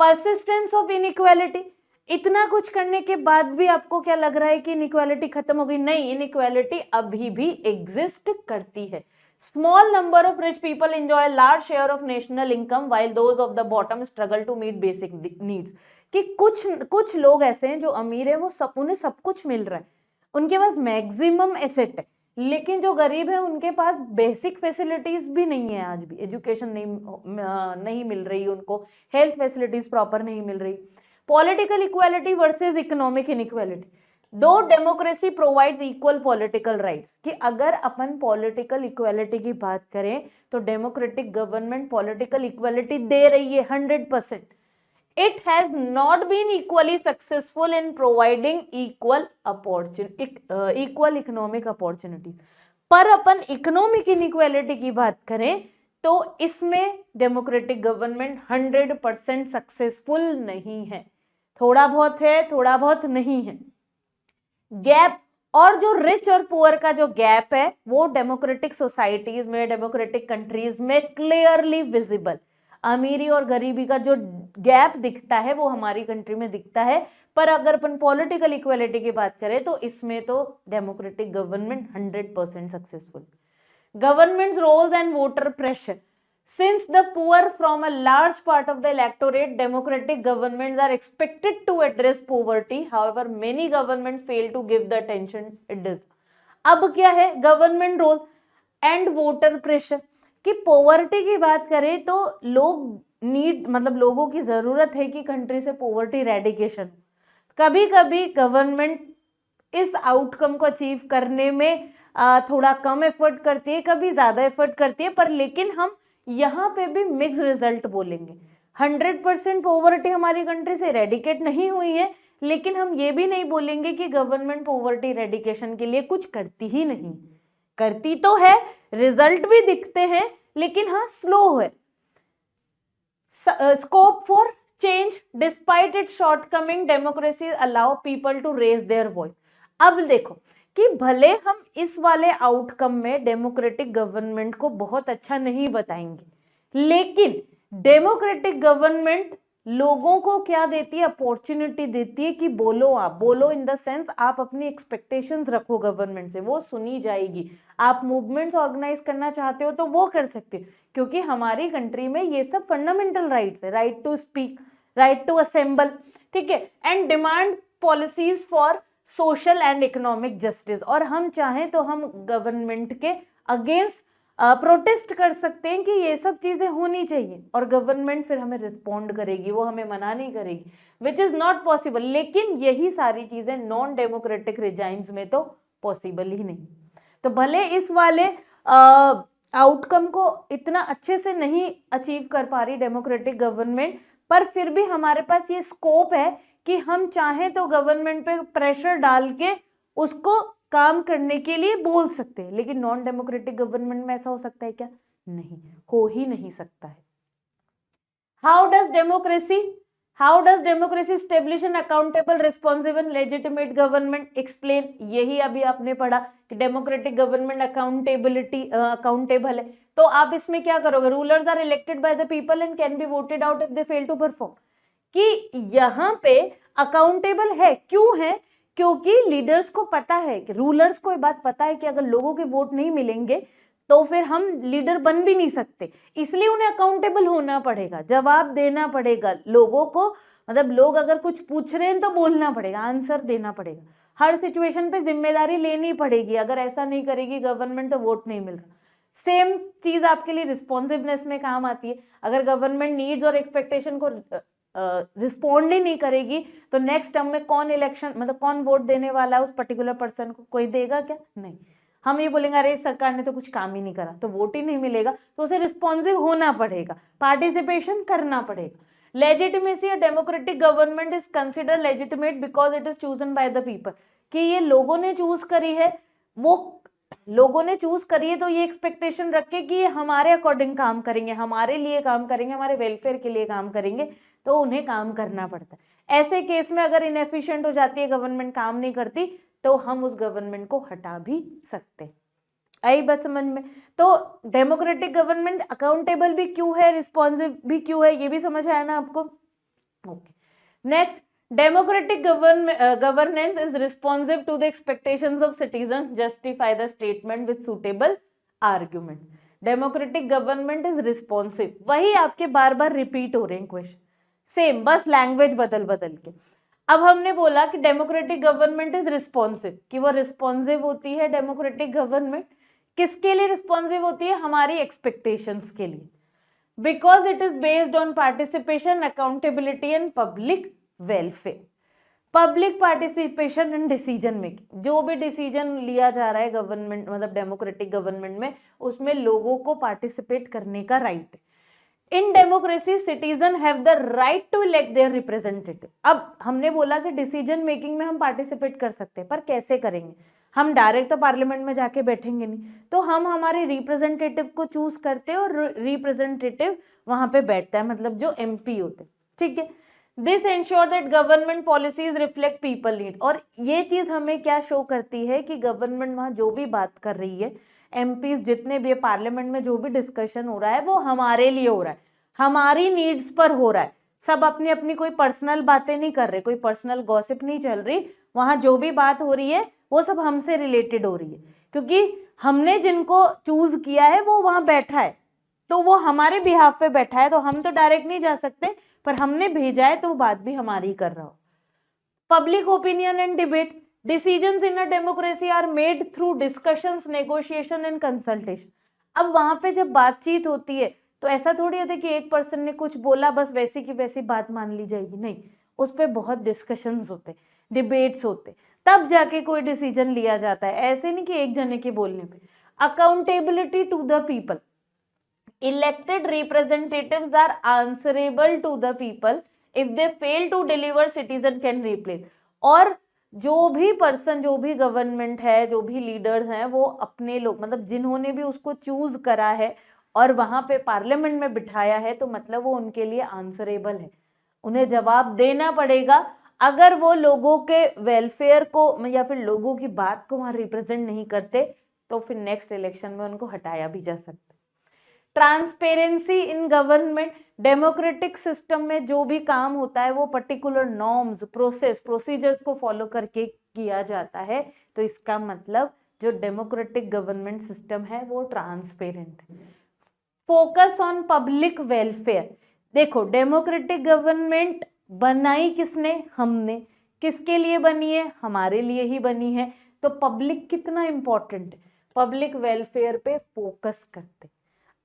परसिस्टेंस ऑफ इनइक्वालिटी, इतना कुछ करने के बाद भी आपको क्या लग रहा है कि इनइक्वालिटी खत्म हो गई? नहीं, इनइक्वालिटी अभी भी एग्जिस्ट करती है। Small number of rich people enjoy a large share of national income while those of the bottom struggle to meet basic needs। कि कुछ लोग ऐसे हैं जो अमीर है, वो उन्हें सब कुछ मिल रहा है, उनके पास मैक्सिमम एसेट है, लेकिन जो गरीब है उनके पास बेसिक फैसिलिटीज भी नहीं है। आज भी एजुकेशन नहीं मिल रही उनको, हेल्थ फैसिलिटीज प्रॉपर नहीं मिल रही। Political equality versus economic inequality, दो democracy provides equal political rights, कि अगर अपन पॉलिटिकल इक्वालिटी की बात करें तो डेमोक्रेटिक गवर्नमेंट पॉलिटिकल इक्वालिटी दे रही है 100%। It has not been equally successful in providing equal economic opportunity. पर अपन इकोनॉमिक इनइक्वालिटी की बात करें तो इसमें डेमोक्रेटिक गवर्नमेंट 100% सक्सेसफुल नहीं है, थोड़ा बहुत है, थोड़ा बहुत नहीं है। गैप, और जो रिच और पुअर का जो गैप है वो डेमोक्रेटिक सोसाइटीज में, डेमोक्रेटिक कंट्रीज में क्लियरली विजिबल। अमीरी और गरीबी का जो गैप दिखता है वो हमारी कंट्री में दिखता है। पर अगर अपन पॉलिटिकल इक्वालिटी की बात करें तो इसमें तो democratic government 100% successful. Governments roles and voter pressure, since the poor from a large part of the electorate, democratic governments are expected to address poverty, however many governments fail to give the attention it deserves। अब क्या है government role and voter pressure, कि पॉवर्टी की बात करें तो लोगों की जरूरत है कि कंट्री से पॉवर्टी रेडिकेशन। कभी कभी गवर्नमेंट इस आउटकम को अचीव करने में थोड़ा कम एफर्ट करती है, कभी ज्यादा एफर्ट करती है, पर लेकिन हम यहाँ पे भी मिक्स रिजल्ट बोलेंगे। 100% पॉवर्टी हमारी कंट्री से रेडिकेट नहीं हुई है, लेकिन हम ये भी नहीं बोलेंगे कि गवर्नमेंट पॉवर्टी रेडिकेशन के लिए कुछ करती ही नहीं, करती तो है, रिजल्ट भी दिखते हैं, लेकिन हाँ स्लो है। Scope for change, despite its shortcoming democracy allow people to raise their voice. अब देखो कि भले हम इस वाले आउटकम में डेमोक्रेटिक गवर्नमेंट को बहुत अच्छा नहीं बताएंगे, लेकिन डेमोक्रेटिक गवर्नमेंट लोगों को क्या देती है? अपॉर्चुनिटी देती है कि बोलो, आप बोलो इन द सेंस आप अपनी एक्सपेक्टेशंस रखो गवर्नमेंट से, वो सुनी जाएगी। आप मूवमेंट्स ऑर्गेनाइज करना चाहते हो तो वो कर सकते हो, क्योंकि हमारी कंट्री में ये सब फंडामेंटल राइट्स है, right to speak, right to assemble, ठीक है, and demand policies for social and economic justice. और हम चाहें तो हम गवर्नमेंट के अगेंस्ट प्रोटेस्ट कर सकते हैं कि ये सब चीजें होनी चाहिए, और गवर्नमेंट फिर हमें रिस्पॉन्ड करेगी, वो हमें मना नहीं करेगी, विच इज नॉट पॉसिबल। लेकिन यही सारी चीजें नॉन डेमोक्रेटिक रिजाइम्स में तो पॉसिबल ही नहीं। तो भले इस वाले आउटकम को इतना अच्छे से नहीं अचीव कर पा रही डेमोक्रेटिक गवर्नमेंट, पर फिर भी हमारे पास ये स्कोप है कि हम चाहें तो गवर्नमेंट पे प्रेशर डाल के उसको काम करने के लिए बोल सकते हैं। लेकिन नॉन डेमोक्रेटिक गवर्नमेंट में ऐसा हो सकता है क्या? नहीं, हो ही नहीं सकता है। How does democracy establish an accountable, responsible, legitimate government? Explain. यही अभी आपने पढ़ा कि डेमोक्रेटिक गवर्नमेंट अकाउंटेबल है, तो आप इसमें क्या करोगे, rulers are elected by the people and can be voted out if they fail to perform, कि यहाँ पे अकाउंटेबल है, क्यों है, क्योंकि लीडर्स को पता है, कि रूलर्स को ये बात पता है कि अगर लोगों के वोट नहीं मिलेंगे तो फिर हम लीडर बन भी नहीं सकते, इसलिए उन्हें अकाउंटेबल होना पड़ेगा, जवाब देना पड़ेगा लोगों को, मतलब लोग अगर कुछ पूछ रहे हैं तो बोलना पड़ेगा, आंसर देना पड़ेगा, हर सिचुएशन पे जिम्मेदारी लेनी पड़ेगी, अगर ऐसा नहीं करेगी गवर्नमेंट तो वोट नहीं मिल रहा। सेम चीज आपके लिए रिस्पॉन्सिवनेस में काम आती है, अगर गवर्नमेंट नीड्स और एक्सपेक्टेशन को रिस्पॉन्ड ही नहीं करेगी तो नेक्स्ट टर्म में कौन इलेक्शन, मतलब कौन वोट देने वाला है उस पर्टिकुलर पर्सन को, कोई देगा क्या, नहीं। हम ये बोलेंगे अरे इस सरकार ने तो कुछ काम ही नहीं करा, तो वोट ही नहीं मिलेगा, तो उसे रिस्पॉन्सिव होना पड़ेगा, पार्टिसिपेशन करना पड़ेगा। Legitimacy, a democratic government is consider legitimate because it is chosen by the people, कि ये लोगों ने चूज करी है, वो लोगों ने चूज करी है तो ये एक्सपेक्टेशन रखे कि ये हमारे अकॉर्डिंग काम करेंगे, हमारे लिए काम करेंगे, हमारे वेलफेयर के लिए काम करेंगे, तो उन्हें काम करना पड़ता है। ऐसे केस में अगर इनएफिशिएंट हो जाती है गवर्नमेंट, काम नहीं करती, तो हम उस गवर्नमेंट को हटा भी सकते। आई बात समझ में? तो डेमोक्रेटिक गवर्नमेंट अकाउंटेबल भी क्यों है, रिस्पॉन्सिव भी क्यों है, ये भी समझ आया ना आपको? Okay, next, democratic governance is responsive to the expectations of citizens, justify the statement with suitable argument. Democratic government is responsive, वही आपके बार बार रिपीट हो रहे हैं क्वेश्चन, सेम, बस लैंग्वेज बदल बदल के। अब हमने बोला कि डेमोक्रेटिक गवर्नमेंट इज रिस्पॉन्सिव, कि वो रिस्पॉन्सिव होती है डेमोक्रेटिक गवर्नमेंट, किसके लिए रिस्पॉन्सिव होती है, हमारी एक्सपेक्टेशंस के लिए, because it is based on participation, accountability and public welfare. Public participation in decision making, जो भी डिसीजन लिया जा रहा है गवर्नमेंट, मतलब डेमोक्रेटिक गवर्नमेंट में, उसमें लोगों को पार्टिसिपेट करने का राइट है। In democracy citizen have the right to elect their representative. अब हमने बोला कि डिसीजन मेकिंग में हम पार्टिसिपेट कर सकते हैं, पर कैसे करेंगे, हम डायरेक्ट तो पार्लियामेंट में जाके बैठेंगे नहीं, तो हम हमारे रिप्रेजेंटेटिव को चूज करते हैं और रिप्रेजेंटेटिव वहां पे बैठता है, मतलब जो एमपी होते हैं, ठीक है। This ensure that government policies reflect people need, और ये चीज हमें क्या शो करती है कि गवर्नमेंट वहां जो भी बात कर रही है, एमपीज जितने भी, पार्लियामेंट में जो भी डिस्कशन हो रहा है वो हमारे लिए हो रहा है, हमारी नीड्स पर हो रहा है, सब अपनी अपनी कोई पर्सनल बातें नहीं कर रहे, कोई पर्सनल गॉसिप नहीं चल रही, वहां जो भी बात हो रही है वो सब हमसे रिलेटेड हो रही है, क्योंकि हमने जिनको चूज किया है वो वहां बैठा है, तो वो हमारे बिहाफ पे बैठा है, तो हम तो डायरेक्ट नहीं जा सकते, पर हमने भेजा है तो वो बात भी हमारी कर रहा हो। Public opinion and debate, decisions in a democracy are made through discussions, negotiation and consultation. अब वहां पे जब बातचीत होती है तो ऐसा थोड़ी होता है कि एक पर्सन ने कुछ बोला बस वैसी की वैसी बात मान ली जाएगी, नहीं, उस पर बहुत डिस्कशंस होते, डिबेट्स होते, तब जाके कोई डिसीजन लिया जाता है, ऐसे नहीं कि एक जने के बोलने पे। Accountability to the people, elected representatives are answerable to the people, if they fail to deliver citizen can replace। और जो भी पर्सन, जो भी गवर्नमेंट है, जो भी लीडर्स हैं, वो अपने लोग, मतलब जिन्होंने भी उसको चूज करा है और वहां पे पार्लियामेंट में बिठाया है, तो मतलब वो उनके लिए आंसरेबल है, उन्हें जवाब देना पड़ेगा। अगर वो लोगों के वेलफेयर को या फिर लोगों की बात को वहां रिप्रेजेंट नहीं करते तो फिर नेक्स्ट इलेक्शन में उनको हटाया भी जा सकता है। Transparency in government, democratic system में जो भी काम होता है वो पर्टिकुलर नॉर्म्स, प्रोसेस, प्रोसीजर्स को फॉलो करके किया जाता है, तो इसका मतलब जो डेमोक्रेटिक गवर्नमेंट सिस्टम है वो ट्रांसपेरेंट है। फोकस ऑन पब्लिक वेलफेयर, देखो डेमोक्रेटिक गवर्नमेंट बनाई किसने, हमने, किसके लिए बनी है, हमारे लिए ही बनी है, तो पब्लिक कितना इंपॉर्टेंट है, पब्लिक वेलफेयर पे फोकस करते।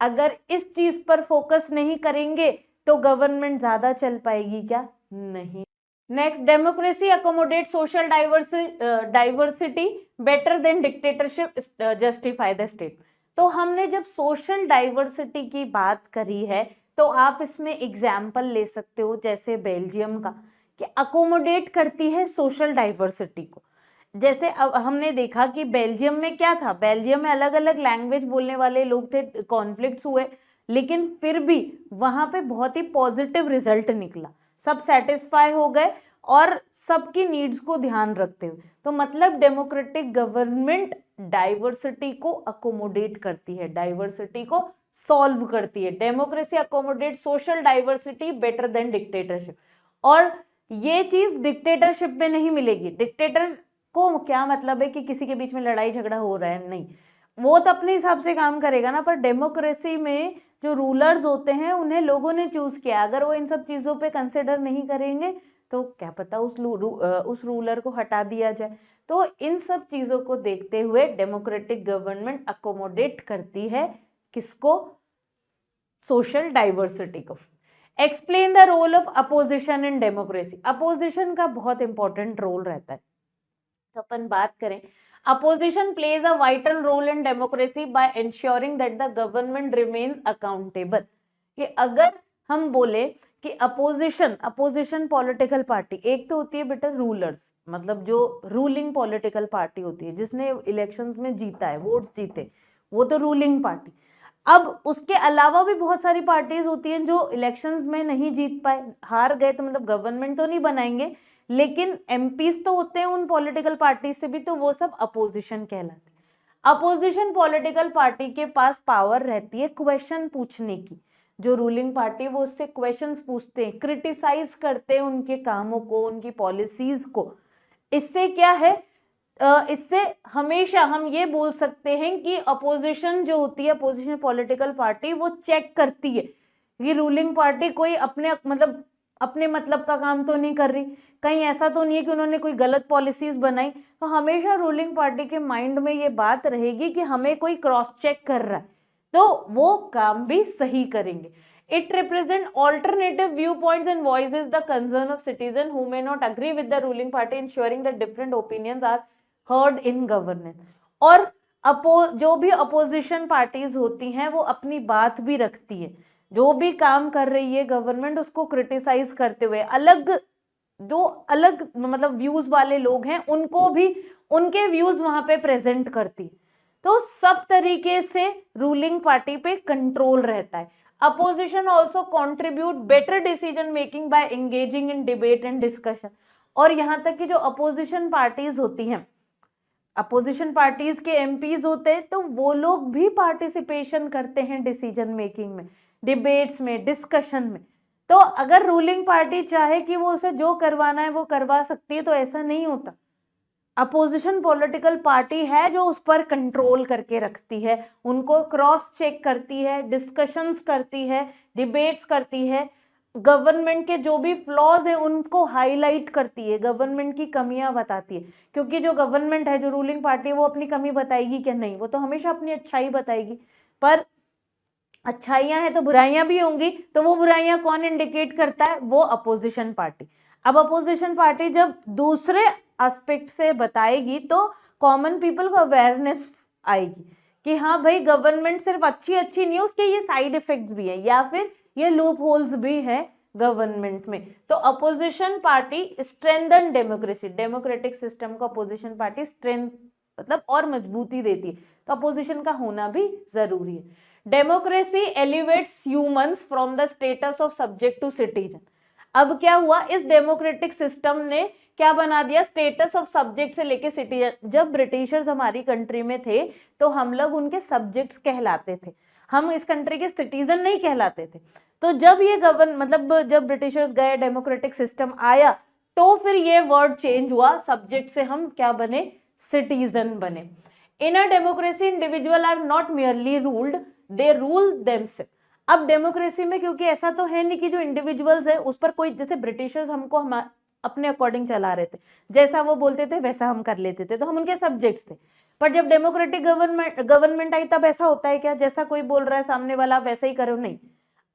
अगर इस चीज पर फोकस नहीं करेंगे तो गवर्नमेंट ज्यादा चल पाएगी क्या, नहीं। Next, democracy accommodate social diversity better than dictatorship, justify the state. तो हमने जब सोशल डाइवर्सिटी की बात करी है तो आप इसमें एग्जाम्पल ले सकते हो, जैसे बेल्जियम का, कि अकोमोडेट करती है सोशल डाइवर्सिटी को। जैसे अब हमने देखा कि बेल्जियम में क्या था, बेल्जियम में अलग अलग लैंग्वेज बोलने वाले लोग थे, कॉन्फ्लिक्ट्स हुए, लेकिन फिर भी वहां पे बहुत ही पॉजिटिव रिजल्ट निकला, सब सेटिस्फाई हो गए और सबकी नीड्स को ध्यान रखते हुए। तो मतलब डेमोक्रेटिक गवर्नमेंट डाइवर्सिटी को अकोमोडेट करती है, डाइवर्सिटी को सॉल्व करती है। Democracy accommodate social diversity better than dictatorship. और ये चीज डिक्टेटरशिप में नहीं मिलेगी। डिक्टेटर को क्या मतलब है कि किसी के बीच में लड़ाई झगड़ा हो रहा है, नहीं, वो तो अपने हिसाब से काम करेगा ना। पर डेमोक्रेसी में जो रूलर्स होते हैं उन्हें लोगों ने चूज किया, अगर वो इन सब चीजों पे कंसिडर नहीं करेंगे तो क्या पता उस रूलर को हटा दिया जाए। तो इन सब चीजों को देखते हुए डेमोक्रेटिक गवर्नमेंट अकोमोडेट करती है किसको? सोशल डाइवर्सिटी को। Explain the role of opposition in democracy. Opposition का बहुत इंपॉर्टेंट रोल रहता है। तो अपन बात करें, opposition plays a vital role in democracy by ensuring that the government remains accountable. कि अगर हम बोले कि अपोजिशन पॉलिटिकल पार्टी, एक तो होती है बेटा रूलर्स, मतलब जो रूलिंग पॉलिटिकल पार्टी होती है जिसने इलेक्शंस में जीता है, वोट्स जीते, वो तो रूलिंग पार्टी। अब उसके अलावा भी बहुत सारी पार्टीज होती हैं जो इलेक्शंस में नहीं जीत पाए, हार गए, तो मतलब गवर्नमेंट तो नहीं बनाएंगे, लेकिन एमपीज तो होते हैं उन पॉलिटिकल पार्टी से भी, तो वो सब अपोजिशन कहलाते हैं। अपोजिशन पॉलिटिकल पार्टी के पास पावर रहती है क्वेश्चन पूछने की। जो रूलिंग पार्टी वो उससे क्वेश्चंस पूछते हैं, क्रिटिसाइज करते हैं उनके कामों को, उनकी पॉलिसीज को। इससे क्या है, इससे हमेशा हम ये बोल सकते हैं कि अपोजिशन जो होती है, अपोजिशन पॉलिटिकल पार्टी, वो चेक करती है कि रूलिंग पार्टी कोई अपने मतलब का काम तो नहीं कर रही, कहीं ऐसा तो नहीं है कि उन्होंने कोई गलत पॉलिसीज बनाई। तो हमेशा रूलिंग पार्टी के माइंड में ये बात रहेगी कि हमें कोई क्रॉस चेक कर रहा है, तो वो काम भी सही करेंगे। It represents alternative viewpoints and voices the concern of citizens who may not agree with the ruling party, ensuring that different opinions are heard in governance. और जो भी अपोजिशन पार्टीज होती हैं वो अपनी बात भी रखती है, जो भी काम कर रही है गवर्नमेंट उसको क्रिटिसाइज करते हुए जो अलग मतलब व्यूज वाले लोग हैं उनको भी उनके व्यूज वहां पे प्रेजेंट करती है। तो सब तरीके से रूलिंग पार्टी पे कंट्रोल रहता है। Opposition also contribute better decision making by engaging in debate and discussion. और यहाँ तक कि जो अपोजिशन पार्टीज होती हैं, अपोजिशन पार्टीज के एमपीज होते हैं, तो वो लोग भी पार्टिसिपेशन करते हैं डिसीजन मेकिंग में, डिबेट्स में, डिस्कशन में। तो अगर रूलिंग पार्टी चाहे कि वो उसे जो करवाना है वो करवा सकती है, तो ऐसा नहीं होता। अपोजिशन पॉलिटिकल पार्टी है जो उस पर कंट्रोल करके रखती है, उनको क्रॉस चेक करती है, डिस्कशंस करती है, डिबेट्स करती है, गवर्नमेंट के जो भी फ्लॉज है उनको हाईलाइट करती है, गवर्नमेंट की कमियां बताती है। क्योंकि जो गवर्नमेंट है, जो रूलिंग पार्टी है, वो अपनी कमी बताएगी क्या? नहीं, वो तो हमेशा अपनी अच्छाई बताएगी। पर अच्छाइयां हैं तो बुराइयां भी होंगी, तो वो बुराइयां कौन इंडिकेट करता है? वो अपोजिशन पार्टी। अब अपोजिशन पार्टी जब दूसरे एस्पेक्ट से बताएगी तो कॉमन पीपल को अवेयरनेस आएगी कि हाँ भाई, गवर्नमेंट सिर्फ अच्छी नहीं है, उसके ये साइड इफेक्ट्स भी है, या फिर ये लूप होल्स भी है गवर्नमेंट में। तो opposition party strengthen democracy, democratic system को अपोजिशन पार्टी स्ट्रेंथ मतलब और मजबूती देती है, तो अपोजिशन का होना भी जरूरी है। Democracy elevates humans from the status of subject to citizen. अब क्या हुआ, इस डेमोक्रेटिक सिस्टम ने क्या बना दिया, स्टेटस ऑफ सब्जेक्ट से लेके सिटीजन। जब ब्रिटिशर्स हमारी कंट्री में थे तो हम लोग उनके सब्जेक्ट्स कहलाते थे, हम इस कंट्री के सिटीजन नहीं कहलाते थे। तो जब ये जब ब्रिटिशर्स गए, डेमोक्रेटिक सिस्टम आया, तो फिर ये वर्ड चेंज हुआ, सब्जेक्ट से हम क्या बने, सिटीजन बने। In a democracy individual are not merely ruled, they rule themself. अब डेमोक्रेसी में क्योंकि ऐसा तो है नहीं कि जो इंडिविजुअल्स है उस पर कोई, जैसे ब्रिटिशर्स हमको अपने अकॉर्डिंग चला रहे थे, जैसा वो बोलते थे वैसा हम कर लेते थे, तो हम उनके सब्जेक्ट्स थे। पर जब डेमोक्रेटिक गवर्नमेंट आई तब ऐसा होता है क्या, जैसा कोई बोल रहा है सामने वाला आप वैसा ही करो? नहीं।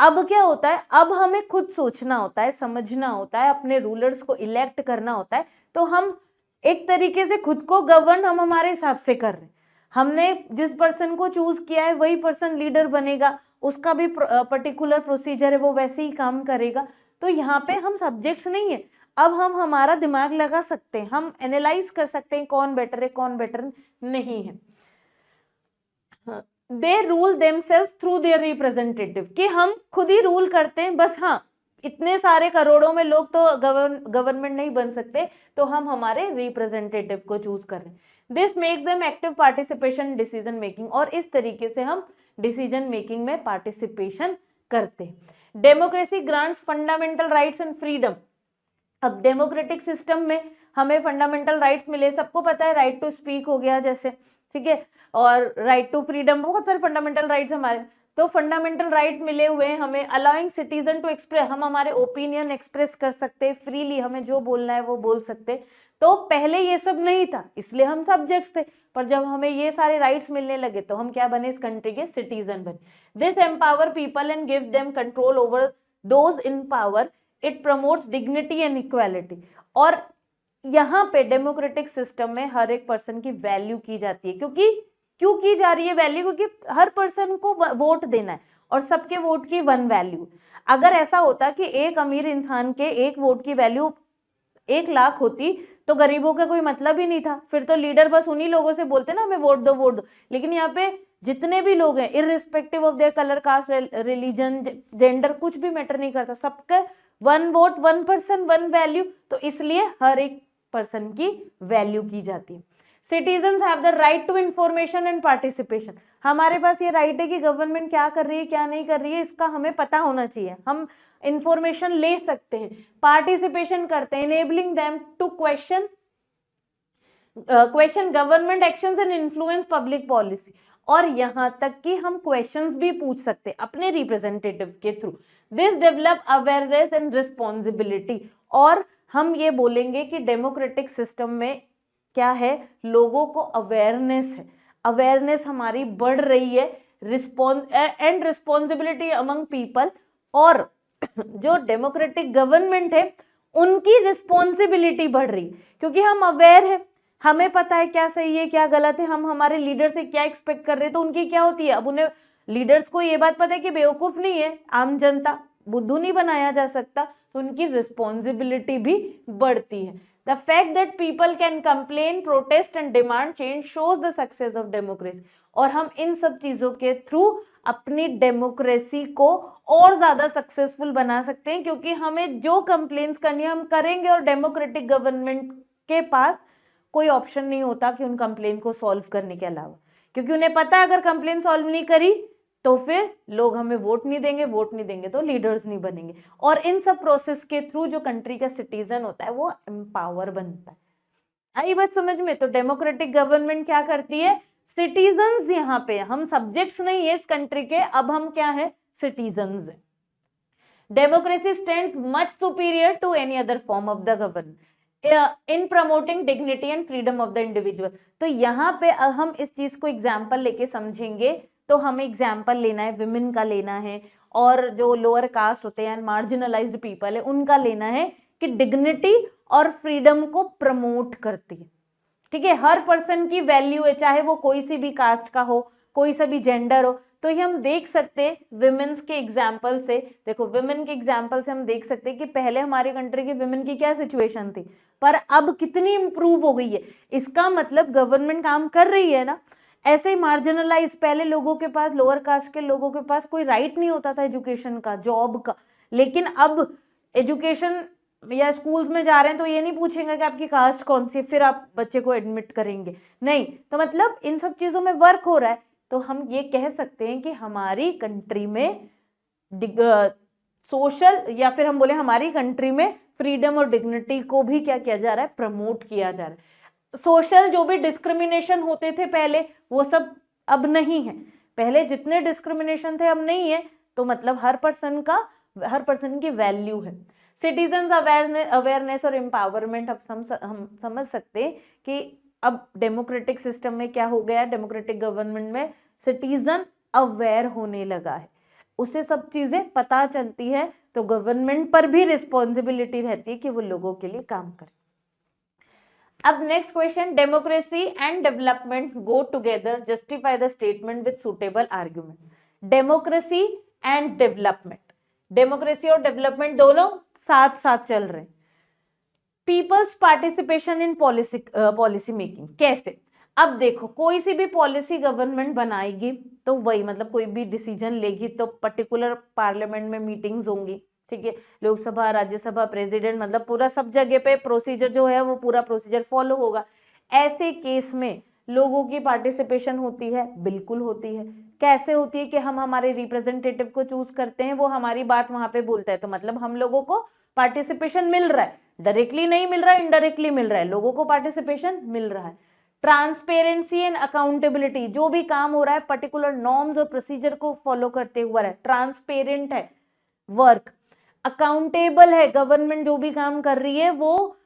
अब क्या होता है, अब हमें खुद सोचना होता है, समझना होता है, अपने रूलर्स को इलेक्ट करना होता है। तो हम एक तरीके से खुद को गवर्न हम हमारे हिसाब से कर रहे हैं। हमने जिस पर्सन को चूज किया है वही पर्सन लीडर बनेगा, उसका भी पर्टिकुलर प्रोसीजर है, वो वैसे ही काम करेगा। तो यहाँ पे हम सब्जेक्ट्स नहीं है, अब हम हमारा दिमाग लगा सकते हैं, हम एनालाइज कर सकते हैं कौन बेटर है कौन बेटर नहीं है। They rule themselves through their representative, कि हम खुद ही रूल करते हैं बस। हाँ, इतने सारे करोड़ों में लोग तो गवर्नमेंट नहीं बन सकते, तो हम हमारे रिप्रेजेंटेटिव को चूज कर रहे हैं। This makes them active participation decision making, और इस तरीके से हम डिसीजन मेकिंग में पार्टिसिपेशन करते हैं। Democracy grants fundamental rights and freedom. अब डेमोक्रेटिक सिस्टम में हमें फंडामेंटल राइट्स मिले, सबको पता है, राइट टू स्पीक हो गया जैसे, ठीक है, और राइट टू फ्रीडम, बहुत सारे फंडामेंटल राइट्स हमारे। तो फंडामेंटल राइट्स मिले हुए हैं हमें, अलाउइंग सिटीजन टू एक्सप्रेस, हम हमारे ओपिनियन एक्सप्रेस कर सकते हैं फ्रीली, हमें जो बोलना है वो बोल सकते हैं। तो पहले ये सब नहीं था, इसलिए हम सब्जेक्ट्स थे, पर जब हमें ये सारे राइट्स मिलने लगे तो हम क्या बने, इस कंट्री के सिटीजन बने। This empower people and give them control over those in power, it promotes dignity and equality. और यहाँ पे डेमोक्रेटिक सिस्टम में हर एक पर्सन की वैल्यू की जाती है, क्योंकि क्यों की जा रही है वैल्यू, क्योंकि हर पर्सन को वोट देना है और सबके वोट की वन वैल्यू। अगर ऐसा होता कि एक अमीर इंसान के एक वोट की वैल्यू 1 लाख होती तो गरीबों का कोई मतलब ही नहीं था, फिर तो लीडर बस उन्हीं लोगों से बोलते ना हमें वोट दो वोट दो। लेकिन यहाँ पे जितने भी लोग हैं, irrespective of their colour, caste, religion, gender, कुछ भी मैटर नहीं करता, सबका 1 वोट 1 पर्सन 1 वैल्यू, तो इसलिए हर एक पर्सन की वैल्यू की जाती है। Citizens have the right to information and participation. हमारे पास ये राइट है कि गवर्नमेंट क्या कर रही है क्या नहीं कर रही है इसका हमें पता होना चाहिए, हम इंफॉर्मेशन ले सकते हैं, पार्टिसिपेशन करते हैं, enabling them to question government actions and influence public policy. और यहां तक कि हम क्वेश्चंस भी पूछ सकते हैं अपने रिप्रेजेंटेटिव के through. This develop awareness and responsibility. और हम ये बोलेंगे कि डेमोक्रेटिक सिस्टम में क्या है, लोगों को अवेयरनेस है, अवेयरनेस हमारी बढ़ रही है, एंड रिस्पॉन्सिबिलिटी अमंग पीपल। और जो डेमोक्रेटिक गवर्नमेंट है उनकी रिस्पॉन्सिबिलिटी बढ़ रही, क्योंकि हम अवेयर है, हमें पता है क्या सही है क्या गलत है, हम हमारे लीडर से क्या एक्सपेक्ट कर रहे हैं। तो उनकी क्या होती है, अब उन्हें लीडर्स को ये बात पता है कि बेवकूफ नहीं है, आम जनता बुद्धू नहीं बनाया जा सकता, तो उनकी रिस्पॉन्सिबिलिटी भी बढ़ती है। The fact that people can complain, protest and demand change shows the success of democracy। और हम इन सब चीजों के थ्रू अपनी डेमोक्रेसी को और ज्यादा सक्सेसफुल बना सकते हैं, क्योंकि हमें जो कंप्लेंट्स करनी है हम करेंगे, और डेमोक्रेटिक गवर्नमेंट के पास कोई ऑप्शन नहीं होता कि उन कंप्लेंट को सॉल्व करने के अलावा, क्योंकि उन्हें पता है अगर कंप्लेंट सॉल्व नहीं करी तो फिर लोग हमें वोट नहीं देंगे, वोट नहीं देंगे तो लीडर्स नहीं बनेंगे। और इन सब प्रोसेस के थ्रू जो कंट्री का सिटीजन होता है वो एम्पावर बनता है। आई बात समझ में? तो डेमोक्रेटिक गवर्नमेंट क्या करती है, सिटीजन्स, यहाँ पे हम सब्जेक्ट्स नहीं है इस कंट्री के, अब हम क्या है, सिटीजन्स है। Democracy stands much superior to any other form of the government in promoting dignity and freedom of the individual. तो यहाँ पे हम इस चीज को एग्जाम्पल लेके समझेंगे, तो हमें एग्जाम्पल लेना है, विमेन का लेना है, और जो लोअर कास्ट होते हैं, मार्जिनलाइज्ड पीपल है, उनका लेना है कि डिग्निटी और फ्रीडम को प्रमोट करती है। ठीक है, हर पर्सन की वैल्यू है, चाहे वो कोई सी भी कास्ट का हो, कोई सा भी जेंडर हो। तो ये हम देख सकते हैं विमेन्स के एग्जाम्पल से। देखो, विमेन के एग्जाम्पल से हम देख सकते हैं कि पहले हमारे कंट्री की विमेन की क्या सिचुएशन थी, पर अब कितनी इंप्रूव हो गई है। इसका मतलब गवर्नमेंट काम कर रही है ना। ऐसे ही मार्जिनलाइज, पहले लोगों के पास, लोअर कास्ट के लोगों के पास कोई राइट नहीं होता था एजुकेशन का, जॉब का, लेकिन अब एजुकेशन या स्कूल्स में जा रहे हैं तो ये नहीं पूछेंगे कि आपकी कास्ट कौन सी है फिर आप बच्चे को एडमिट करेंगे, नहीं। तो मतलब इन सब चीजों में वर्क हो रहा है। तो हम ये कह सकते हैं कि हमारी कंट्री में सोशल, या फिर हम बोले हमारी कंट्री में फ्रीडम और डिग्निटी को भी क्या किया जा रहा है, प्रमोट किया जा रहा है। सोशल जो भी डिस्क्रिमिनेशन होते थे पहले, वो सब अब नहीं है। पहले जितने डिस्क्रिमिनेशन थे अब नहीं है, तो मतलब हर पर्सन की वैल्यू है। सिटीजन्स अवेयरनेस और एम्पावरमेंट, अब हम समझ सकते हैं कि अब डेमोक्रेटिक सिस्टम में क्या हो गया, डेमोक्रेटिक गवर्नमेंट में सिटीजन अवेयर होने लगा है, उसे सब चीजें पता चलती है, तो गवर्नमेंट पर भी रिस्पॉन्सिबिलिटी रहती है कि वो लोगों के लिए काम करे। अब next question, democracy and development go together, justify the statement with suitable argument. Democracy and development, democracy और डेवलपमेंट दोनों साथ साथ चल रहे हैं। Peoples participation in policy making, कैसे? अब देखो, कोई सी भी पॉलिसी गवर्नमेंट बनाएगी तो वही, मतलब कोई भी डिसीजन लेगी तो पर्टिकुलर पार्लियामेंट में मीटिंग्स होंगी, ठीक है, लोकसभा, राज्यसभा, प्रेसिडेंट, मतलब पूरा सब जगह पे प्रोसीजर जो है वो पूरा प्रोसीजर फॉलो होगा। ऐसे केस में लोगों की पार्टिसिपेशन होती है, बिल्कुल होती है। कैसे होती है कि हम हमारे रिप्रेजेंटेटिव को चूज करते हैं, वो हमारी बात वहां पे बोलता है, तो मतलब हम लोगों को पार्टिसिपेशन मिल रहा है, डायरेक्टली नहीं मिल रहा है, इनडायरेक्टली मिल रहा है, लोगों को पार्टिसिपेशन मिल रहा है। ट्रांसपेरेंसी एंड अकाउंटेबिलिटी, जो भी काम हो रहा है पर्टिकुलर नॉर्म्स और प्रोसीजर को फॉलो करते हुए है, ट्रांसपेरेंट है वर्क, अकाउंटेबल है, गवर्नमेंट जो भी काम कर रही है वो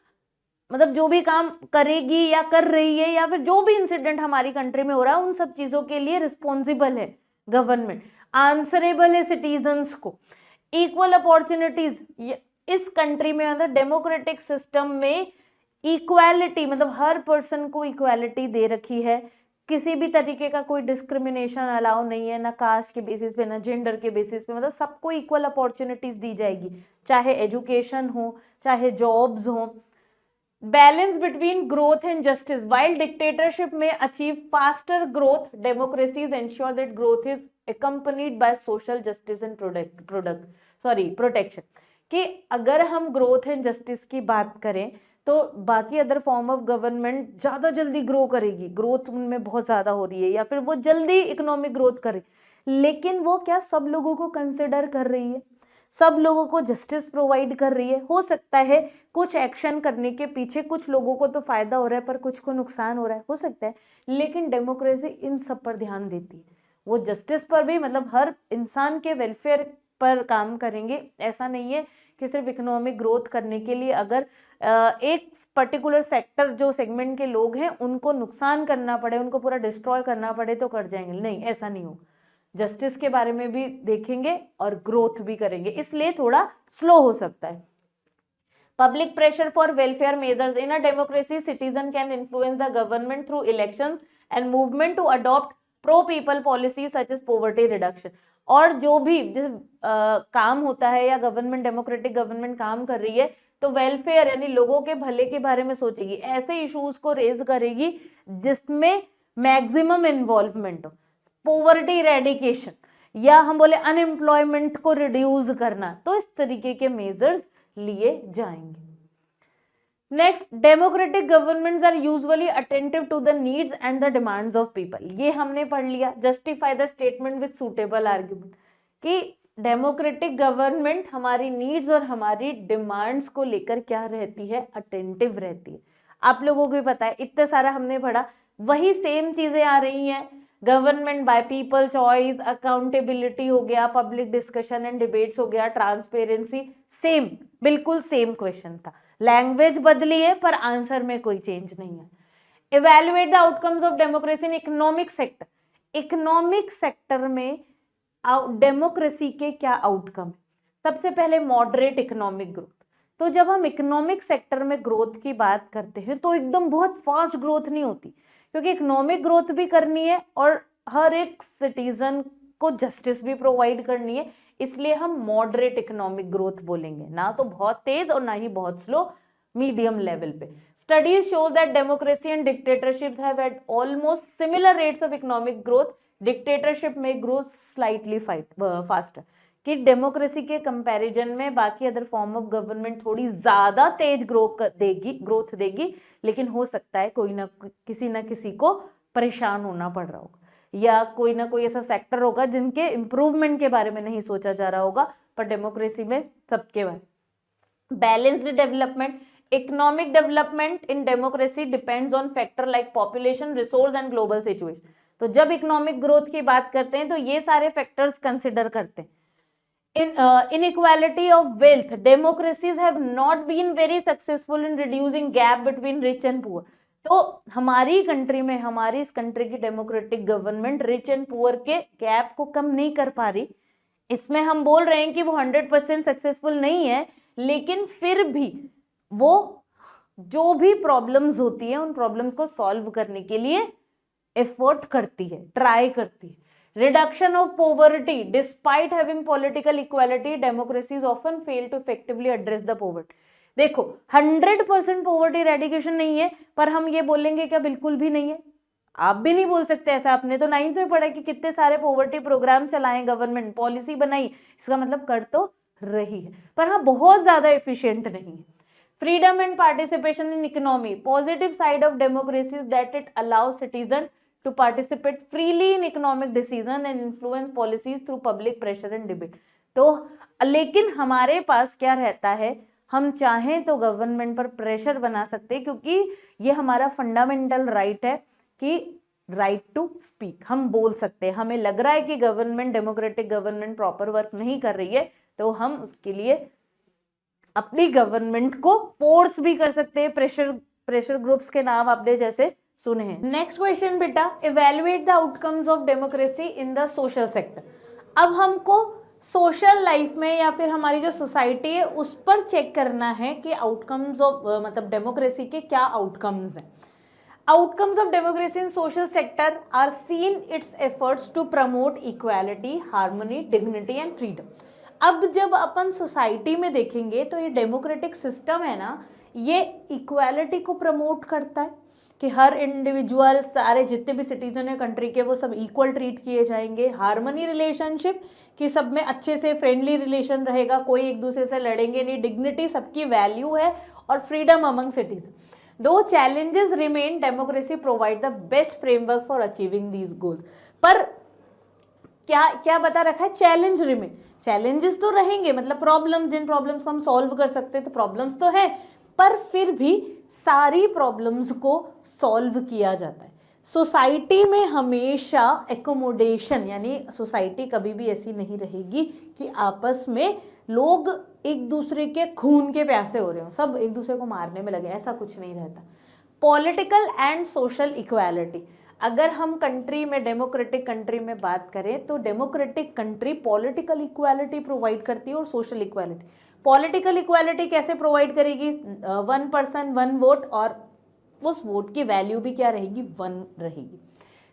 मतलब जो भी काम करेगी या कर रही है या फिर जो भी इंसिडेंट हमारी कंट्री में हो रहा है उन सब चीजों के लिए रिस्पॉन्सिबल है गवर्नमेंट, आंसरेबल है सिटीजन्स को, इक्वल अपॉर्चुनिटीज, इस कंट्री में मतलब डेमोक्रेटिक सिस्टम में इक्वालिटी मतलब हर पर्सन को इक्वालिटी दे रखी है, किसी भी तरीके का कोई डिस्क्रिमिनेशन अलाउ नहीं है, ना कास्ट के बेसिस पे ना जेंडर के बेसिस पे, मतलब सबको इक्वल अपॉर्चुनिटीज दी जाएगी, चाहे एजुकेशन हो चाहे जॉब्स हो। Balance between growth and justice, while dictatorship में achieve faster growth, democracies ensure that growth is accompanied by social justice and protection, कि अगर हम ग्रोथ एंड जस्टिस की बात करें तो बाकी अदर फॉर्म ऑफ गवर्नमेंट ज्यादा जल्दी ग्रो करेगी, ग्रोथ उनमें बहुत ज्यादा हो रही है या फिर वो जल्दी इकोनॉमिक ग्रोथ करे, लेकिन वो क्या सब लोगों को कंसिडर कर रही है, सब लोगों को जस्टिस प्रोवाइड कर रही है। हो सकता है कुछ एक्शन करने के पीछे कुछ लोगों को तो फायदा हो रहा है पर कुछ को नुकसान हो रहा है, हो सकता है, लेकिन डेमोक्रेसी इन सब पर ध्यान देती है, वो जस्टिस पर भी मतलब हर इंसान के वेलफेयर पर काम करेंगे। ऐसा नहीं है कि सिर्फ इकोनॉमिक ग्रोथ करने के लिए अगर एक पर्टिकुलर सेक्टर जो सेगमेंट के लोग हैं उनको नुकसान करना पड़े, उनको पूरा डिस्ट्रॉय करना पड़े तो कर जाएंगे, नहीं ऐसा नहीं होगा। जस्टिस के बारे में भी देखेंगे और ग्रोथ भी करेंगे, इसलिए थोड़ा स्लो हो सकता है। Public pressure for welfare measures, in a democracy citizen can influence the government through elections and movement to adopt pro people policy such as poverty reduction. और जो भी काम होता है या गवर्नमेंट डेमोक्रेटिक गवर्नमेंट काम कर रही है तो वेलफेयर यानी लोगों के भले के बारे में सोचेगी, ऐसे इश्यूज को रेज करेगी जिसमें मैक्सिमम इन्वॉल्वमेंट हो, पॉवर्टी इरेडिकेशन या हम बोले अनएम्प्लॉयमेंट को रिड्यूस करना, तो इस तरीके के मेजर्स लिए जाएंगे। Next, democratic governments are usually attentive to the needs and the demands of people, ये हमने पढ़ लिया। Justify the statement with suitable argument, कि डेमोक्रेटिक गवर्नमेंट हमारी नीड्स और हमारी डिमांड्स को लेकर क्या रहती है, अटेंटिव रहती है। आप लोगों को भी पता है, इतना सारा हमने पढ़ा, वही सेम चीजें आ रही हैं, government by people choice, accountability हो गया, पब्लिक डिस्कशन एंड डिबेट्स हो गया, ट्रांसपेरेंसी, सेम बिल्कुल सेम क्वेश्चन था, लैंग्वेज बदली है पर आंसर में कोई चेंज नहीं है। Evaluate the outcomes of democracy in economic sector, economic sector में डेमोक्रेसी के क्या आउटकम है। सबसे पहले मॉडरेट इकोनॉमिक ग्रोथ, तो जब हम इकोनॉमिक सेक्टर में ग्रोथ की बात करते हैं तो एकदम बहुत फास्ट ग्रोथ नहीं होती, क्योंकि इकोनॉमिक ग्रोथ भी करनी है और हर एक सिटीजन को जस्टिस भी प्रोवाइड करनी है, इसलिए हम मॉडरेट इकोनॉमिक ग्रोथ बोलेंगे, ना तो बहुत तेज और ना ही बहुत स्लो, मीडियम लेवल पे। Studies shows that democracy and dictatorship have had almost similar rates of economic growth, dictatorship में ग्रो स्लाइटली फास्टर, कि डेमोक्रेसी के कंपैरिजन में बाकी अदर फॉर्म ऑफ गवर्नमेंट थोड़ी ज्यादा तेज ग्रोथ देगी, लेकिन हो सकता है कोई ना किसी को परेशान होना पड़ रहा होगा या कोई ना कोई ऐसा सेक्टर होगा जिनके इंप्रूवमेंट के बारे में नहीं सोचा जा रहा होगा, पर डेमोक्रेसी में सबके बारे। Balanced development, economic development in democracy depends on factor like population, resource and global situation. तो जब इकोनॉमिक ग्रोथ की बात करते हैं तो ये सारे फैक्टर्स कंसिडर करते हैं। Inequality of wealth, democracies have not been very successful in reducing gap between rich and poor। तो हमारी कंट्री में, हमारी इस कंट्री की democratic government rich and poor के गैप को कम नहीं कर पा रही। इसमें हम बोल रहे हैं कि वो 100% सक्सेसफुल नहीं है, लेकिन फिर भी वो जो भी प्रॉब्लम्स होती है उन प्रॉब्लम्स को सॉल्व करने के लिए एफर्ट करती है, ट्राई करती है। Reduction of poverty, despite having political equality, democracies often fail to effectively address the poverty। देखो 100% poverty eradication नहीं है, पर हम ये बोलेंगे क्या बिल्कुल भी नहीं है? आप भी नहीं बोल सकते ऐसा। आपने तो 9th में पढ़ा कि कितने सारे पोवर्टी प्रोग्राम चलाए गवर्नमेंट, पॉलिसी बनाई, इसका मतलब कर तो रही है, पर हाँ बहुत ज्यादा एफिशिएंट नहीं है। Freedom and participation in economy, positive side of democracy that it allows citizen to participate freely in economic decision and influence policies through public pressure and debate। तो लेकिन हमारे पास क्या रहता है, हम चाहें तो गवर्नमेंट पर प्रेशर बना सकते हैं, क्योंकि ये हमारा फंडामेंटल राइट है कि राइट टू स्पीक, हम बोल सकते हैं। हमें लग रहा है कि government, democratic government proper work नहीं कर रही है, तो हम उसके लिए अपनी गवर्नमेंट को फोर्स भी कर सकते हैं। प्रेशर ग्रुप्स के नाम आपने जैसे सुने हैं। नेक्स्ट क्वेश्चन बेटा, evaluate the outcomes of democracy in the social sector. अब हमको सोशल लाइफ में या फिर हमारी जो सोसाइटी है उस पर चेक करना है कि आउटकम्स ऑफ मतलब डेमोक्रेसी के क्या आउटकम्स हैं। Outcomes of democracy in social sector are seen its efforts to promote equality, harmony, dignity and freedom. अब जब अपन सोसाइटी में देखेंगे तो ये डेमोक्रेटिक सिस्टम है ना, ये इक्वालिटी को प्रमोट करता है कि हर इंडिविजुअल, सारे जितने भी सिटीजन है कंट्री के, वो सब इक्वल ट्रीट किए जाएंगे। हार्मनी रिलेशनशिप, कि सब में अच्छे से फ्रेंडली रिलेशन रहेगा, कोई एक दूसरे से लड़ेंगे नहीं। डिग्निटी, सबकी वैल्यू है। और फ्रीडम अमंग सिटीजन। दो challenges remain, democracy provide the best framework for achieving these goals. पर क्या क्या बता रखा है, चैलेंज रिमेन। चैलेंजेस तो रहेंगे, मतलब प्रॉब्लम्स, जिन प्रॉब्लम्स को हम सॉल्व कर सकते हैं, तो प्रॉब्लम्स तो है, पर फिर भी सारी प्रॉब्लम्स को सॉल्व किया जाता है। सोसाइटी में हमेशा एकोमोडेशन, यानी सोसाइटी कभी भी ऐसी नहीं रहेगी कि आपस में लोग एक दूसरे के खून के प्यासे हो रहे हो, सब एक दूसरे को मारने में लगे, ऐसा कुछ नहीं रहता। पॉलिटिकल एंड सोशल इक्वालिटी, अगर हम कंट्री में, डेमोक्रेटिक कंट्री में बात करें तो democratic country political equality provide करती है और सोशल इक्वालिटी। पॉलिटिकल इक्वालिटी कैसे प्रोवाइड करेगी, 1 पर्सन 1 वोट, और उस वोट की वैल्यू भी क्या रहेगी, 1 रहेगी।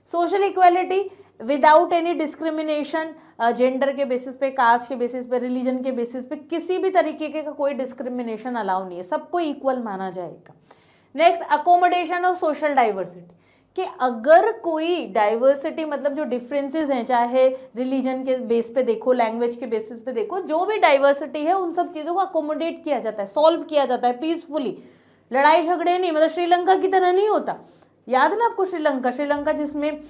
Social equality without any discrimination, gender के बेसिस पे, कास्ट के बेसिस पे, रिलीजन के बेसिस पे, किसी भी तरीके का कोई डिस्क्रिमिनेशन अलाउ नहीं है, सबको इक्वल माना जाएगा। Next, accommodation of social diversity, कि अगर कोई डाइवर्सिटी, मतलब जो डिफरेंसेस हैं, चाहे रिलीजन के बेस पे देखो, लैंग्वेज के बेसिस पे देखो, जो भी डाइवर्सिटी है उन सब चीज़ों को अकोमोडेट किया जाता है, सॉल्व किया जाता है पीसफुली। लड़ाई झगड़े नहीं, मतलब श्रीलंका की तरह नहीं होता। याद है ना आपको श्रीलंका जिसमें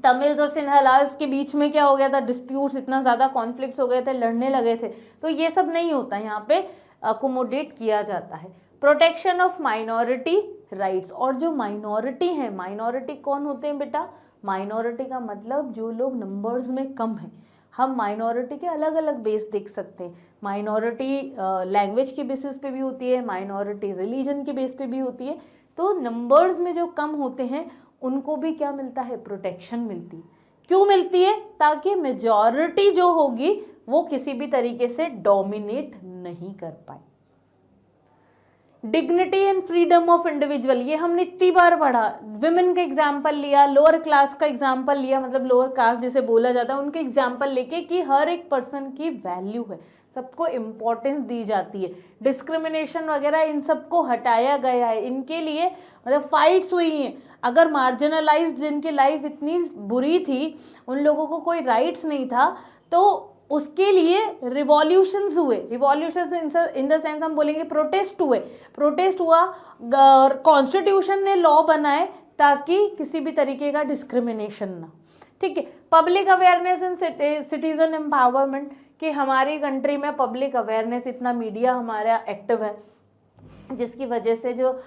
तमिल्स और सिन्हलास के बीच में क्या हो गया था, डिस्प्यूट्स, इतना ज़्यादा कॉन्फ्लिक्ट्स हो गए थे, लड़ने लगे थे। तो ये सब नहीं होता, यहाँ पे अकोमोडेट किया जाता है। प्रोटेक्शन ऑफ माइनॉरिटी राइट्स, और जो माइनॉरिटी हैं, माइनॉरिटी कौन होते हैं बेटा, माइनॉरिटी का मतलब जो लोग नंबर्स में कम हैं। हम माइनॉरिटी के अलग अलग बेस देख सकते हैं। माइनॉरिटी लैंग्वेज के बेसिस पे भी होती है, माइनॉरिटी रिलीजन के बेस पे भी होती है। तो नंबर्स में जो कम होते हैं उनको भी क्या मिलता है, प्रोटेक्शन मिलती है। क्यों मिलती है, ताकि मेजॉरिटी जो होगी वो किसी भी तरीके से डोमिनेट नहीं कर पाए। Dignity and freedom of individual, ये हमने इतनी बार पढ़ा। विमेन का एग्जाम्पल लिया, लोअर क्लास का एग्जाम्पल लिया, मतलब लोअर कास्ट जिसे बोला जाता है, उनके एग्जाम्पल लेके कि हर एक पर्सन की वैल्यू है, सबको इम्पोर्टेंस दी जाती है। डिस्क्रिमिनेशन वगैरह इन सबको हटाया गया है, इनके लिए मतलब फाइट्स हुई हैं। अगर मार्जिनलाइज, जिनकी लाइफ इतनी बुरी थी, उन लोगों को कोई राइट्स नहीं था, तो उसके लिए रिवॉल्यूशंस हुए। रिवॉल्यूशंस इन द सेंस हम बोलेंगे प्रोटेस्ट हुए, प्रोटेस्ट हुआ, कॉन्स्टिट्यूशन ने लॉ बनाए ताकि किसी भी तरीके का डिस्क्रिमिनेशन ना। ठीक है। Public awareness and citizen empowerment, कि हमारी कंट्री में पब्लिक अवेयरनेस, इतना मीडिया हमारा एक्टिव है जिसकी वजह से जो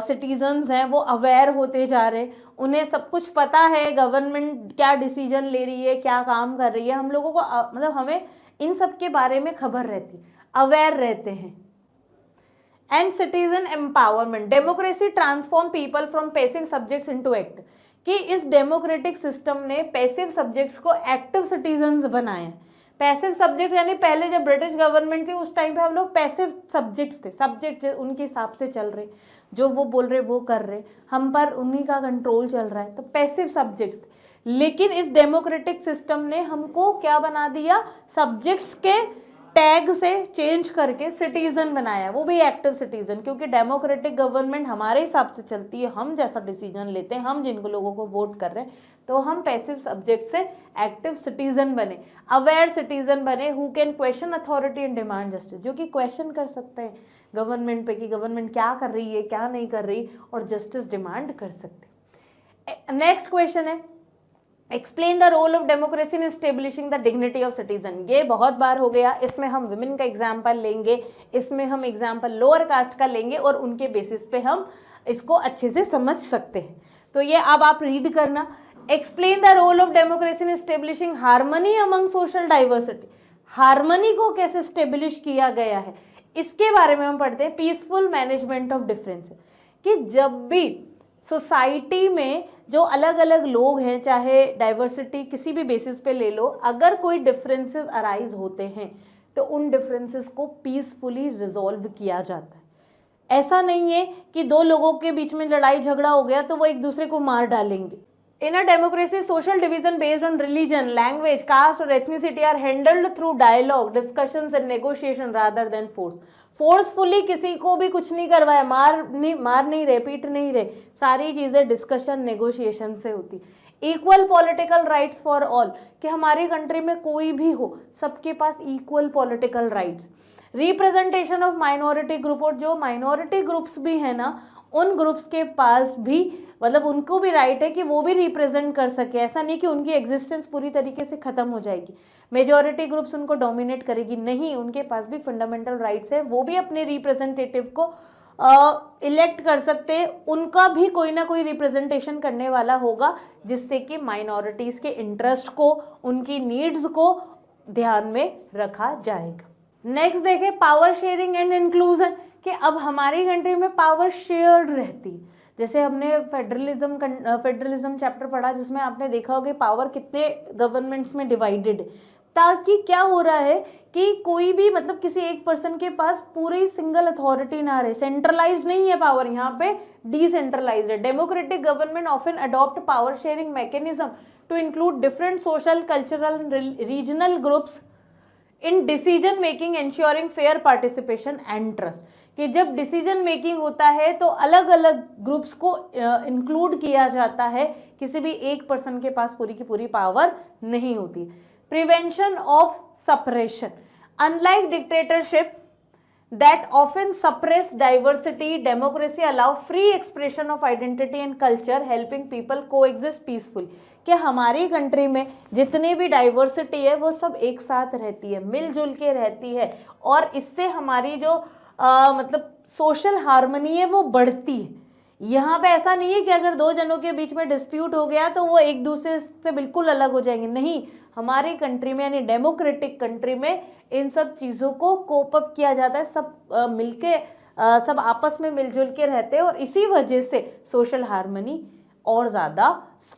सिटीजन्स हैं वो अवेयर होते जा रहे हैं, उन्हें सब कुछ पता है, गवर्नमेंट क्या डिसीजन ले रही है, क्या काम कर रही है, हम लोगों को मतलब हमें इन सब के बारे में खबर रहती, अवेयर रहते हैं। And citizen empowerment, democracy transform people from passive subjects into act, कि इस डेमोक्रेटिक सिस्टम ने पैसिव सब्जेक्ट्स को एक्टिव सिटीजन्स बनाए हैं। पैसिव सब्जेक्ट यानी पहले जब ब्रिटिश गवर्नमेंट थी उस टाइम पे हम लोग पैसिव सब्जेक्ट्स थे, सब्जेक्ट उनके हिसाब से चल रहे, जो वो बोल रहे वो कर रहे, हम पर उन्हीं का कंट्रोल चल रहा है, तो पैसिव सब्जेक्ट्स थे। लेकिन इस डेमोक्रेटिक सिस्टम ने हमको क्या बना दिया, सब्जेक्ट्स के टैग से चेंज करके सिटीजन बनाया, वो भी एक्टिव सिटीजन, क्योंकि डेमोक्रेटिक गवर्नमेंट हमारे हिसाब से चलती है, हम जैसा डिसीजन लेते हैं, हम जिनको लोगों को वोट कर रहे हैं, तो हम पैसिव सब्जेक्ट से एक्टिव सिटीजन बने, अवेयर सिटीजन बने, who can question authority and demand justice, जो कि क्वेश्चन कर सकते हैं गवर्नमेंट पे कि गवर्नमेंट क्या कर रही है, क्या नहीं कर रही, और जस्टिस डिमांड कर सकते हैं। नेक्स्ट क्वेश्चन है, explain the role of democracy in establishing the dignity of citizen. ये बहुत बार हो गया, इसमें हम विमेन का एग्जाम्पल लेंगे, इसमें हम एग्जाम्पल लोअर कास्ट का लेंगे और उनके बेसिस पे हम इसको अच्छे से समझ सकते हैं। तो ये अब आप रीड करना, explain the role of democracy in establishing harmony among social diversity. Harmony को कैसे स्टेब्लिश किया गया है इसके बारे में हम पढ़ते हैं। पीसफुल मैनेजमेंट ऑफ डिफरेंस, कि जब भी सोसाइटी में जो अलग अलग लोग हैं, चाहे डाइवर्सिटी किसी भी बेसिस पे ले लो, अगर कोई डिफरेंसेस अराइज होते हैं तो उन डिफरेंसेस को पीसफुली रिजॉल्व किया जाता है। ऐसा नहीं है कि दो लोगों के बीच में लड़ाई झगड़ा हो गया तो वो एक दूसरे को मार डालेंगे। In a democracy, social division based on religion, language, caste or ethnicity are handled through dialogue, discussions and negotiation rather than force. Forcefully किसी को भी कुछ नहीं करवाया, मार नहीं रहे, पीट नहीं रहे, सारी चीजें डिस्कशन नेगोशिएशन से होती। Equal political rights for all, कि हमारी कंट्री में कोई भी हो सबके पास equal political rights. Representation of minority group, और जो माइनॉरिटी ग्रुप्स भी है ना उन ग्रुप्स के पास भी मतलब उनको भी राइट है कि वो भी रिप्रेजेंट कर सके। ऐसा नहीं कि उनकी एग्जिस्टेंस पूरी तरीके से खत्म हो जाएगी, मेजॉरिटी ग्रुप्स उनको डोमिनेट करेगी, नहीं, उनके पास भी फंडामेंटल राइट्स है, वो भी अपने रिप्रेजेंटेटिव को इलेक्ट कर सकते हैं, उनका भी कोई ना कोई रिप्रेजेंटेशन करने वाला होगा जिससे कि माइनॉरिटीज़ के इंटरेस्ट को, उनकी नीड्स को ध्यान में रखा जाएगा। नेक्स्ट देखें, पावर शेयरिंग एंड इंक्लूजन, कि अब हमारी कंट्री में पावर शेयर्ड रहती है। जैसे हमने फेडरलिज्म चैप्टर पढ़ा जिसमें आपने देखा होगा पावर कितने गवर्नमेंट्स में डिवाइडेड है, ताकि क्या हो रहा है कि कोई भी मतलब किसी एक पर्सन के पास पूरी सिंगल अथॉरिटी ना रहे, सेंट्रलाइज्ड नहीं है पावर, यहाँ पे डिसेंट्रलाइज्ड है। Democratic government often adopt power sharing mechanism to include different social, cultural, regional groups in decision making, ensuring fair participation and trust, कि जब डिसीजन मेकिंग होता है तो अलग अलग ग्रुप्स को इंक्लूड किया जाता है, किसी भी एक पर्सन के पास पूरी की पूरी पावर नहीं होती। Prevention of suppression, unlike dictatorship that often suppress diversity, democracy allow free expression of identity and culture, helping people coexist peacefully। कि हमारी कंट्री में जितने भी डाइवर्सिटी है वो सब एक साथ रहती है, मिलजुल के रहती है, और इससे हमारी जो मतलब सोशल हार्मनी है वो बढ़ती है। यहाँ पे ऐसा नहीं है कि अगर दो जनों के बीच में डिस्प्यूट हो गया तो वो एक दूसरे से बिल्कुल अलग हो जाएंगे, नहीं, हमारी कंट्री में यानी डेमोक्रेटिक कंट्री में इन सब चीज़ों को कोप अप किया जाता है, सब मिलके सब आपस में मिलजुल के रहते हैं, और इसी वजह से सोशल हार्मनी और ज़्यादा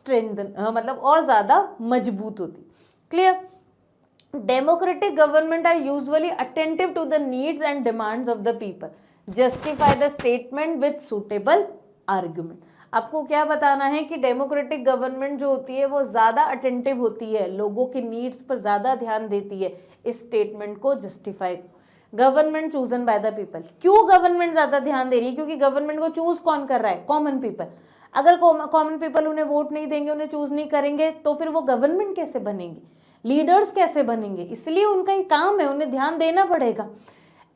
मतलब और ज़्यादा मजबूत होती। Clear? Democratic government are usually attentive to the needs and demands of the people, justify the statement with suitable argument. आपको क्या बताना है कि डेमोक्रेटिक गवर्नमेंट जो होती है वो ज़्यादा अटेंटिव होती है, लोगों की नीड्स पर ज़्यादा ध्यान देती है, इस स्टेटमेंट को justify. Government chosen by the people, क्यों गवर्नमेंट ज़्यादा ध्यान दे रही है? क्योंकि गवर्नमेंट को चूज कौन कर रहा है? Common people. अगर कॉमन पीपल उन्हें वोट नहीं देंगे, उन्हें चूज नहीं करेंगे, तो फिर वो गवर्नमेंट कैसे बनेंगे, लीडर्स कैसे बनेंगे? इसलिए उनका ही काम है, उन्हें ध्यान देना पड़ेगा।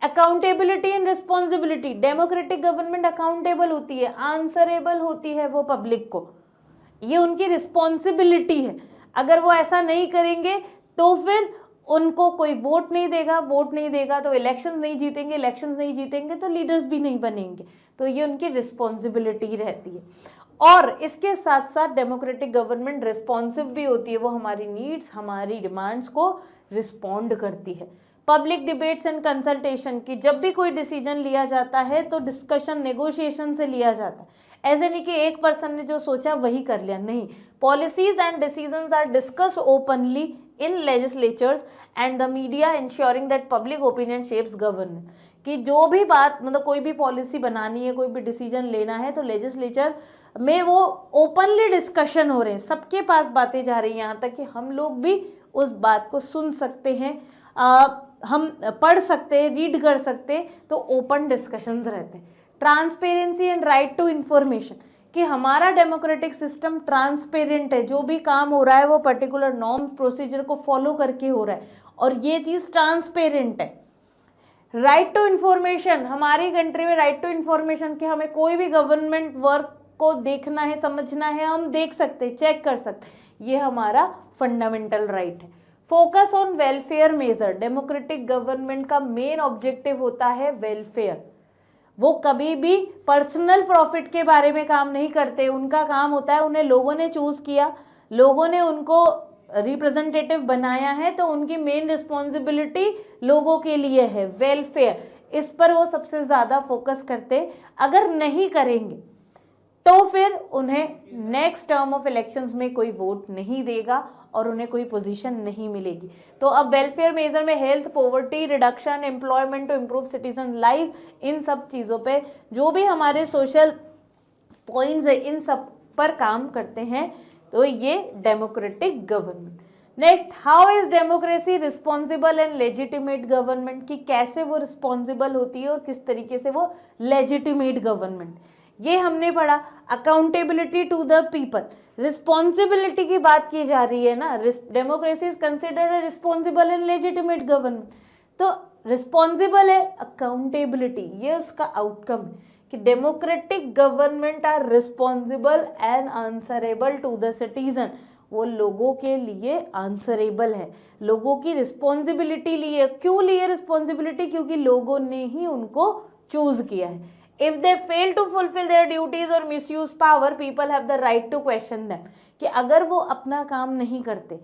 Accountability and responsibility, democratic government accountable होती है, आंसरेबल होती है वो पब्लिक को, ये उनकी रिस्पॉन्सिबिलिटी है। अगर वो ऐसा नहीं करेंगे तो फिर उनको कोई वोट नहीं देगा तो इलेक्शंस नहीं जीतेंगे तो लीडर्स भी नहीं बनेंगे, तो ये उनकी रिस्पॉन्सिबिलिटी रहती है। और इसके साथ साथ डेमोक्रेटिक गवर्नमेंट रिस्पॉन्सिव भी होती है, वो हमारी नीड्स, हमारी डिमांड्स को रिस्पॉन्ड करती है। पब्लिक डिबेट्स एंड कंसल्टेशन, की जब भी कोई डिसीजन लिया जाता है तो डिस्कशन, नेगोशिएशन से लिया जाता है, ऐसे नहीं कि एक पर्सन ने जो सोचा वही कर लिया, नहीं। Policies and decisions are discussed openly in legislatures and the media, ensuring that public opinion shapes governance, कि जो भी बात मतलब कोई भी पॉलिसी बनानी है, कोई भी डिसीजन लेना है तो लेजिस्लेचर में वो ओपनली डिस्कशन हो रहे हैं, सबके पास बातें जा रही हैं, यहाँ तक कि हम लोग भी उस बात को सुन सकते हैं, हम पढ़ सकते हैं, रीड कर सकते हैं, तो ओपन डिस्कशंस रहते हैं। Transparency and right to information, कि हमारा डेमोक्रेटिक सिस्टम ट्रांसपेरेंट है, जो भी काम हो रहा है वो पर्टिकुलर नॉर्म प्रोसीजर को फॉलो करके हो रहा है, और ये चीज़ ट्रांसपेरेंट है। राइट टू इंफॉर्मेशन, हमारी कंट्री में राइट टू इंफॉर्मेशन, कि हमें कोई भी गवर्नमेंट वर्क को देखना है, समझना है, हम देख सकते, चेक कर सकते, ये हमारा फंडामेंटल राइट है। Focus on welfare measure, democratic government का मेन ऑब्जेक्टिव होता है वेलफेयर। वो कभी भी पर्सनल प्रॉफिट के बारे में काम नहीं करते, उनका काम होता है, उन्हें लोगों ने चूज किया, लोगों ने उनको रिप्रेजेंटेटिव बनाया है, तो उनकी मेन रिस्पॉन्सिबिलिटी लोगों के लिए है, वेलफेयर, इस पर वो सबसे ज़्यादा फोकस करते। अगर नहीं करेंगे तो फिर उन्हें नेक्स्ट टर्म ऑफ इलेक्शंस में कोई वोट नहीं देगा और उन्हें कोई पोजीशन नहीं मिलेगी। तो अब वेलफेयर मेजर में health, poverty reduction, employment to improve citizen life, इन सब चीज़ों पे जो भी हमारे सोशल पॉइंट्स है, इन सब पर काम करते हैं। तो ये democratic government. Next, how is democracy responsible and legitimate government, कि कैसे वो रिस्पॉन्सिबल होती है और किस तरीके से वो लेजिटिमेट गवर्नमेंट, ये हमने पढ़ा। Accountability to the people, responsibility की बात की जा रही है ना, democracy is considered a responsible and legitimate government. तो रिस्पॉन्सिबल है, अकाउंटेबिलिटी, ये उसका आउटकम है कि democratic government are responsible and answerable to the citizen, वो लोगों के लिए आंसरेबल है, लोगों की रिस्पॉन्सिबिलिटी लिए। क्यों लिए रिस्पॉन्सिबिलिटी? क्योंकि लोगों ने ही उनको चूज किया है। If they fail to fulfill their duties or misuse power, people have the right to question them, कि अगर वो अपना काम नहीं करते,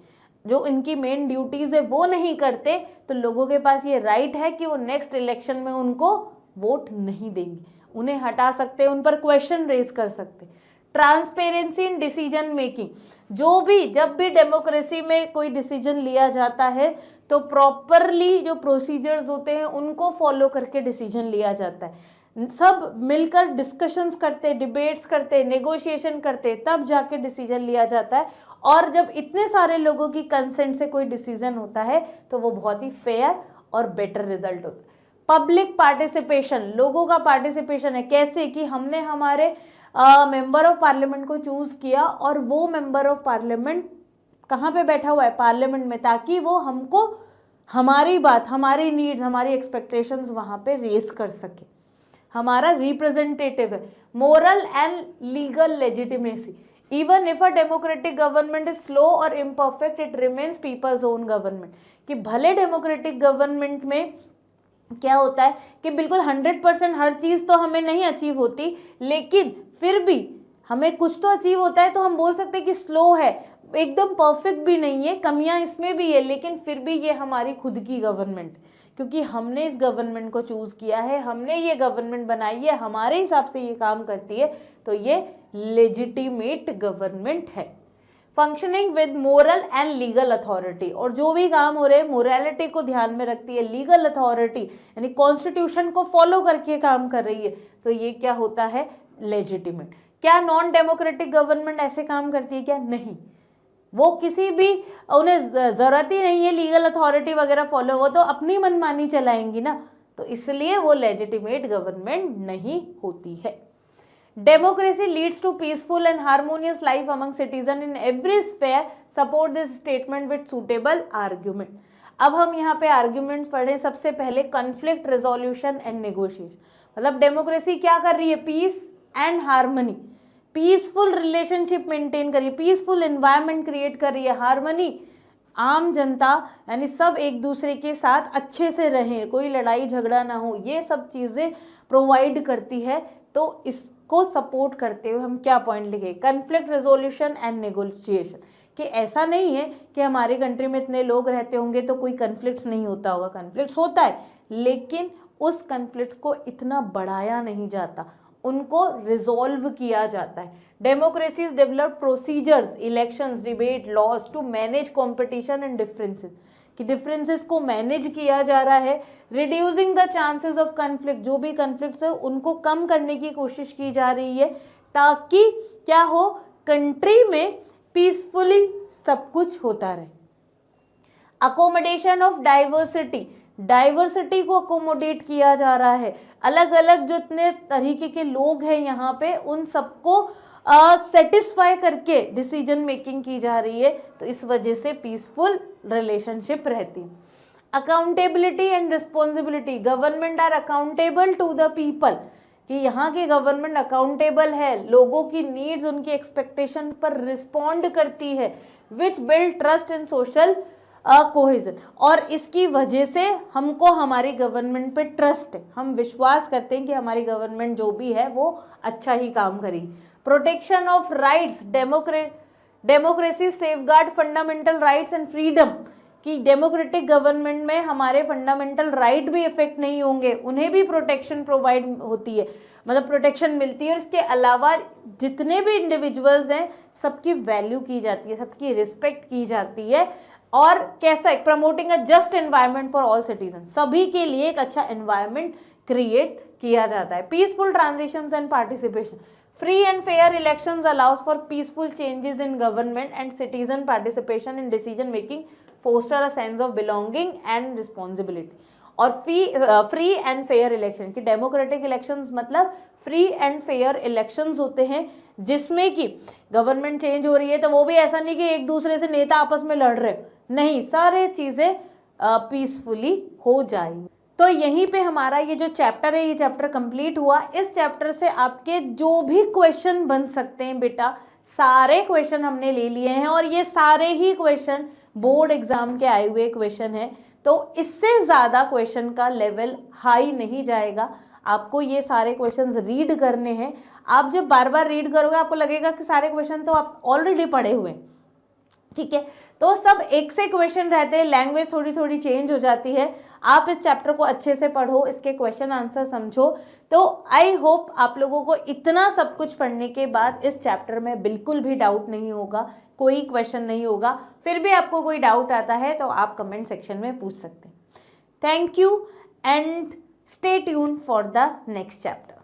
जो इनकी मेन ड्यूटीज है वो नहीं करते, तो लोगों के पास ये राइट है कि वो नेक्स्ट इलेक्शन में उनको वोट नहीं देंगे, उन्हें हटा सकते, उन पर क्वेश्चन रेज कर सकते। ट्रांसपेरेंसी इन डिसीजन मेकिंग, जो भी जब भी डेमोक्रेसी में कोई डिसीजन लिया जाता है तो प्रॉपरली जो प्रोसीजर्स होते हैं उनको फॉलो करके डिसीजन लिया जाता है। सब मिलकर डिस्कशंस करते, डिबेट्स करते, नेगोशिएशन करते, तब जाके डिसीजन लिया जाता है। और जब इतने सारे लोगों की कंसेंट से कोई डिसीजन होता है तो वो बहुत ही फेयर और बेटर रिजल्ट होता है। पब्लिक पार्टिसिपेशन, लोगों का पार्टिसिपेशन है, कैसे कि हमने हमारे मेंबर ऑफ पार्लियामेंट को चूज किया और वो मेंबर ऑफ पार्लियामेंट कहाँ पे बैठा हुआ है? पार्लियामेंट में, ताकि वो हमको हमारी बात, हमारी नीड्स, हमारी एक्सपेक्टेशंस वहाँ पे रेज कर सके, हमारा रिप्रेजेंटेटिव है। Moral and legal legitimacy, even if a democratic government is slow और imperfect, it remains people's own government, कि भले डेमोक्रेटिक गवर्नमेंट में क्या होता है कि बिल्कुल 100% हर चीज़ तो हमें नहीं अचीव होती, लेकिन फिर भी हमें कुछ तो अचीव होता है, तो हम बोल सकते हैं कि स्लो है, एकदम परफेक्ट भी नहीं है, कमियां इसमें भी है, लेकिन फिर भी ये हमारी खुद की गवर्नमेंट, क्योंकि हमने इस गवर्नमेंट को चूज किया है, हमने ये गवर्नमेंट बनाई है, हमारे हिसाब से ये काम करती है, तो ये लेजिटिमेट गवर्नमेंट है। Functioning with moral and legal authority, और जो भी काम हो रहे हैं मोरालिटी को ध्यान में रखती है, लीगल अथॉरिटी यानी कॉन्स्टिट्यूशन को फॉलो करके काम कर रही है, तो ये क्या होता है? लेजिटिमेट। क्या नॉन डेमोक्रेटिक गवर्नमेंट ऐसे काम करती है क्या? नहीं, वो किसी भी, उन्हें ज़रूरत ही नहीं है लीगल अथॉरिटी वगैरह फॉलो, वो तो अपनी मनमानी चलाएंगी ना, तो इसलिए वो लेजिटिमेट गवर्नमेंट नहीं होती है। Democracy leads to peaceful and harmonious life among citizen in every sphere, support this statement with suitable argument. अब हम यहाँ पे आर्ग्यूमेंट्स पढ़े। सबसे पहले कॉन्फ्लिक्ट रेजोल्यूशन एंड नेगोशिएशन, मतलब डेमोक्रेसी क्या कर रही है? Peace and harmony, peaceful relationship maintain करिए, पीसफुल एनवायरनमेंट क्रिएट कर रही है, हार्मनी, आम जनता यानी सब एक दूसरे के साथ अच्छे से रहें, कोई लड़ाई झगड़ा ना हो, ये सब चीज़ें प्रोवाइड करती है। तो इसको सपोर्ट करते हुए हम क्या पॉइंट लिखे? कन्फ्लिक्ट रेजोल्यूशन एंड नेगोशिएशन, कि ऐसा नहीं है कि हमारी कंट्री में इतने लोग रहते होंगे तो कोई कन्फ्लिक्ट्स नहीं होता होगा, कन्फ्लिक्ट्स होता है, लेकिन उस कन्फ्लिक्ट्स को इतना बढ़ाया नहीं जाता, उनको रिजॉल्व किया जाता है। Democracies develop procedures, elections, debate, laws to manage competition and differences, कि डिफरेंसेस को मैनेज किया जा रहा है। Reducing the chances of conflict, जो भी कन्फ्लिक्ट्स है उनको कम करने की कोशिश की जा रही है, ताकि क्या हो? कंट्री में पीसफुली सब कुछ होता रहे। अकोमोडेशन ऑफ डाइवर्सिटी, डाइवर्सिटी को अकोमोडेट किया जा रहा है, अलग अलग जो इतने तरीके के लोग हैं यहाँ पे उन सबको सेटिस्फाई करके डिसीजन मेकिंग की जा रही है, तो इस वजह से पीसफुल रिलेशनशिप रहती है। Accountability and responsibility, government are accountable to the people, कि यहाँ की गवर्नमेंट अकाउंटेबल है, लोगों की नीड्स, उनकी एक्सपेक्टेशन पर रिस्पॉन्ड करती है, which build trust in social cohesion. और इसकी वजह से हमको हमारी गवर्नमेंट पे ट्रस्ट है, हम विश्वास करते हैं कि हमारी गवर्नमेंट जो भी है वो अच्छा ही काम करेगी। Protection of rights, democracy safeguard fundamental rights and freedom, कि डेमोक्रेटिक गवर्नमेंट में हमारे फंडामेंटल राइट भी इफेक्ट नहीं होंगे, उन्हें भी प्रोटेक्शन प्रोवाइड होती है, मतलब प्रोटेक्शन मिलती है। और इसके अलावा जितने भी इंडिविजुअल्स हैं सबकी वैल्यू की जाती है, सबकी रिस्पेक्ट की जाती है। और कैसा, promoting a just environment for all citizen, सभी के लिए एक अच्छा एनवायरनमेंट क्रिएट किया जाता है। Peaceful transitions and participation, free and fair elections allows for peaceful changes in government and citizen participation in decision making, foster a sense of belonging and responsibility. और फ्री एंड फेयर इलेक्शन, कि डेमोक्रेटिक इलेक्शंस मतलब फ्री एंड फेयर इलेक्शंस होते हैं जिसमें कि गवर्नमेंट चेंज हो रही है तो वो भी ऐसा नहीं कि एक दूसरे से नेता आपस में लड़ रहे, नहीं, सारे चीज़ें पीसफुली हो जाएंगी। तो यहीं पे हमारा ये जो चैप्टर है, ये चैप्टर कंप्लीट हुआ। इस चैप्टर से आपके जो भी क्वेश्चन बन सकते हैं बेटा, सारे क्वेश्चन हमने ले लिए हैं, और ये सारे ही क्वेश्चन बोर्ड एग्जाम के आए हुए क्वेश्चन हैं, तो इससे ज़्यादा क्वेश्चन का लेवल हाई नहीं जाएगा। आपको ये सारे क्वेश्चंस रीड करने हैं। आप जब बार बार रीड करोगे आपको लगेगा कि सारे क्वेश्चन तो आप ऑलरेडी पढ़े हुए हैं, ठीक है। तो सब एक से क्वेश्चन रहते हैं, लैंग्वेज थोड़ी थोड़ी चेंज हो जाती है। आप इस चैप्टर को अच्छे से पढ़ो, इसके क्वेश्चन आंसर समझो। तो आई होप आप लोगों को इतना सब कुछ पढ़ने के बाद इस चैप्टर में बिल्कुल भी डाउट नहीं होगा, कोई क्वेश्चन नहीं होगा। फिर भी आपको कोई डाउट आता है तो आप कमेंट सेक्शन में पूछ सकते हैं। Thank you and stay tuned for the next chapter.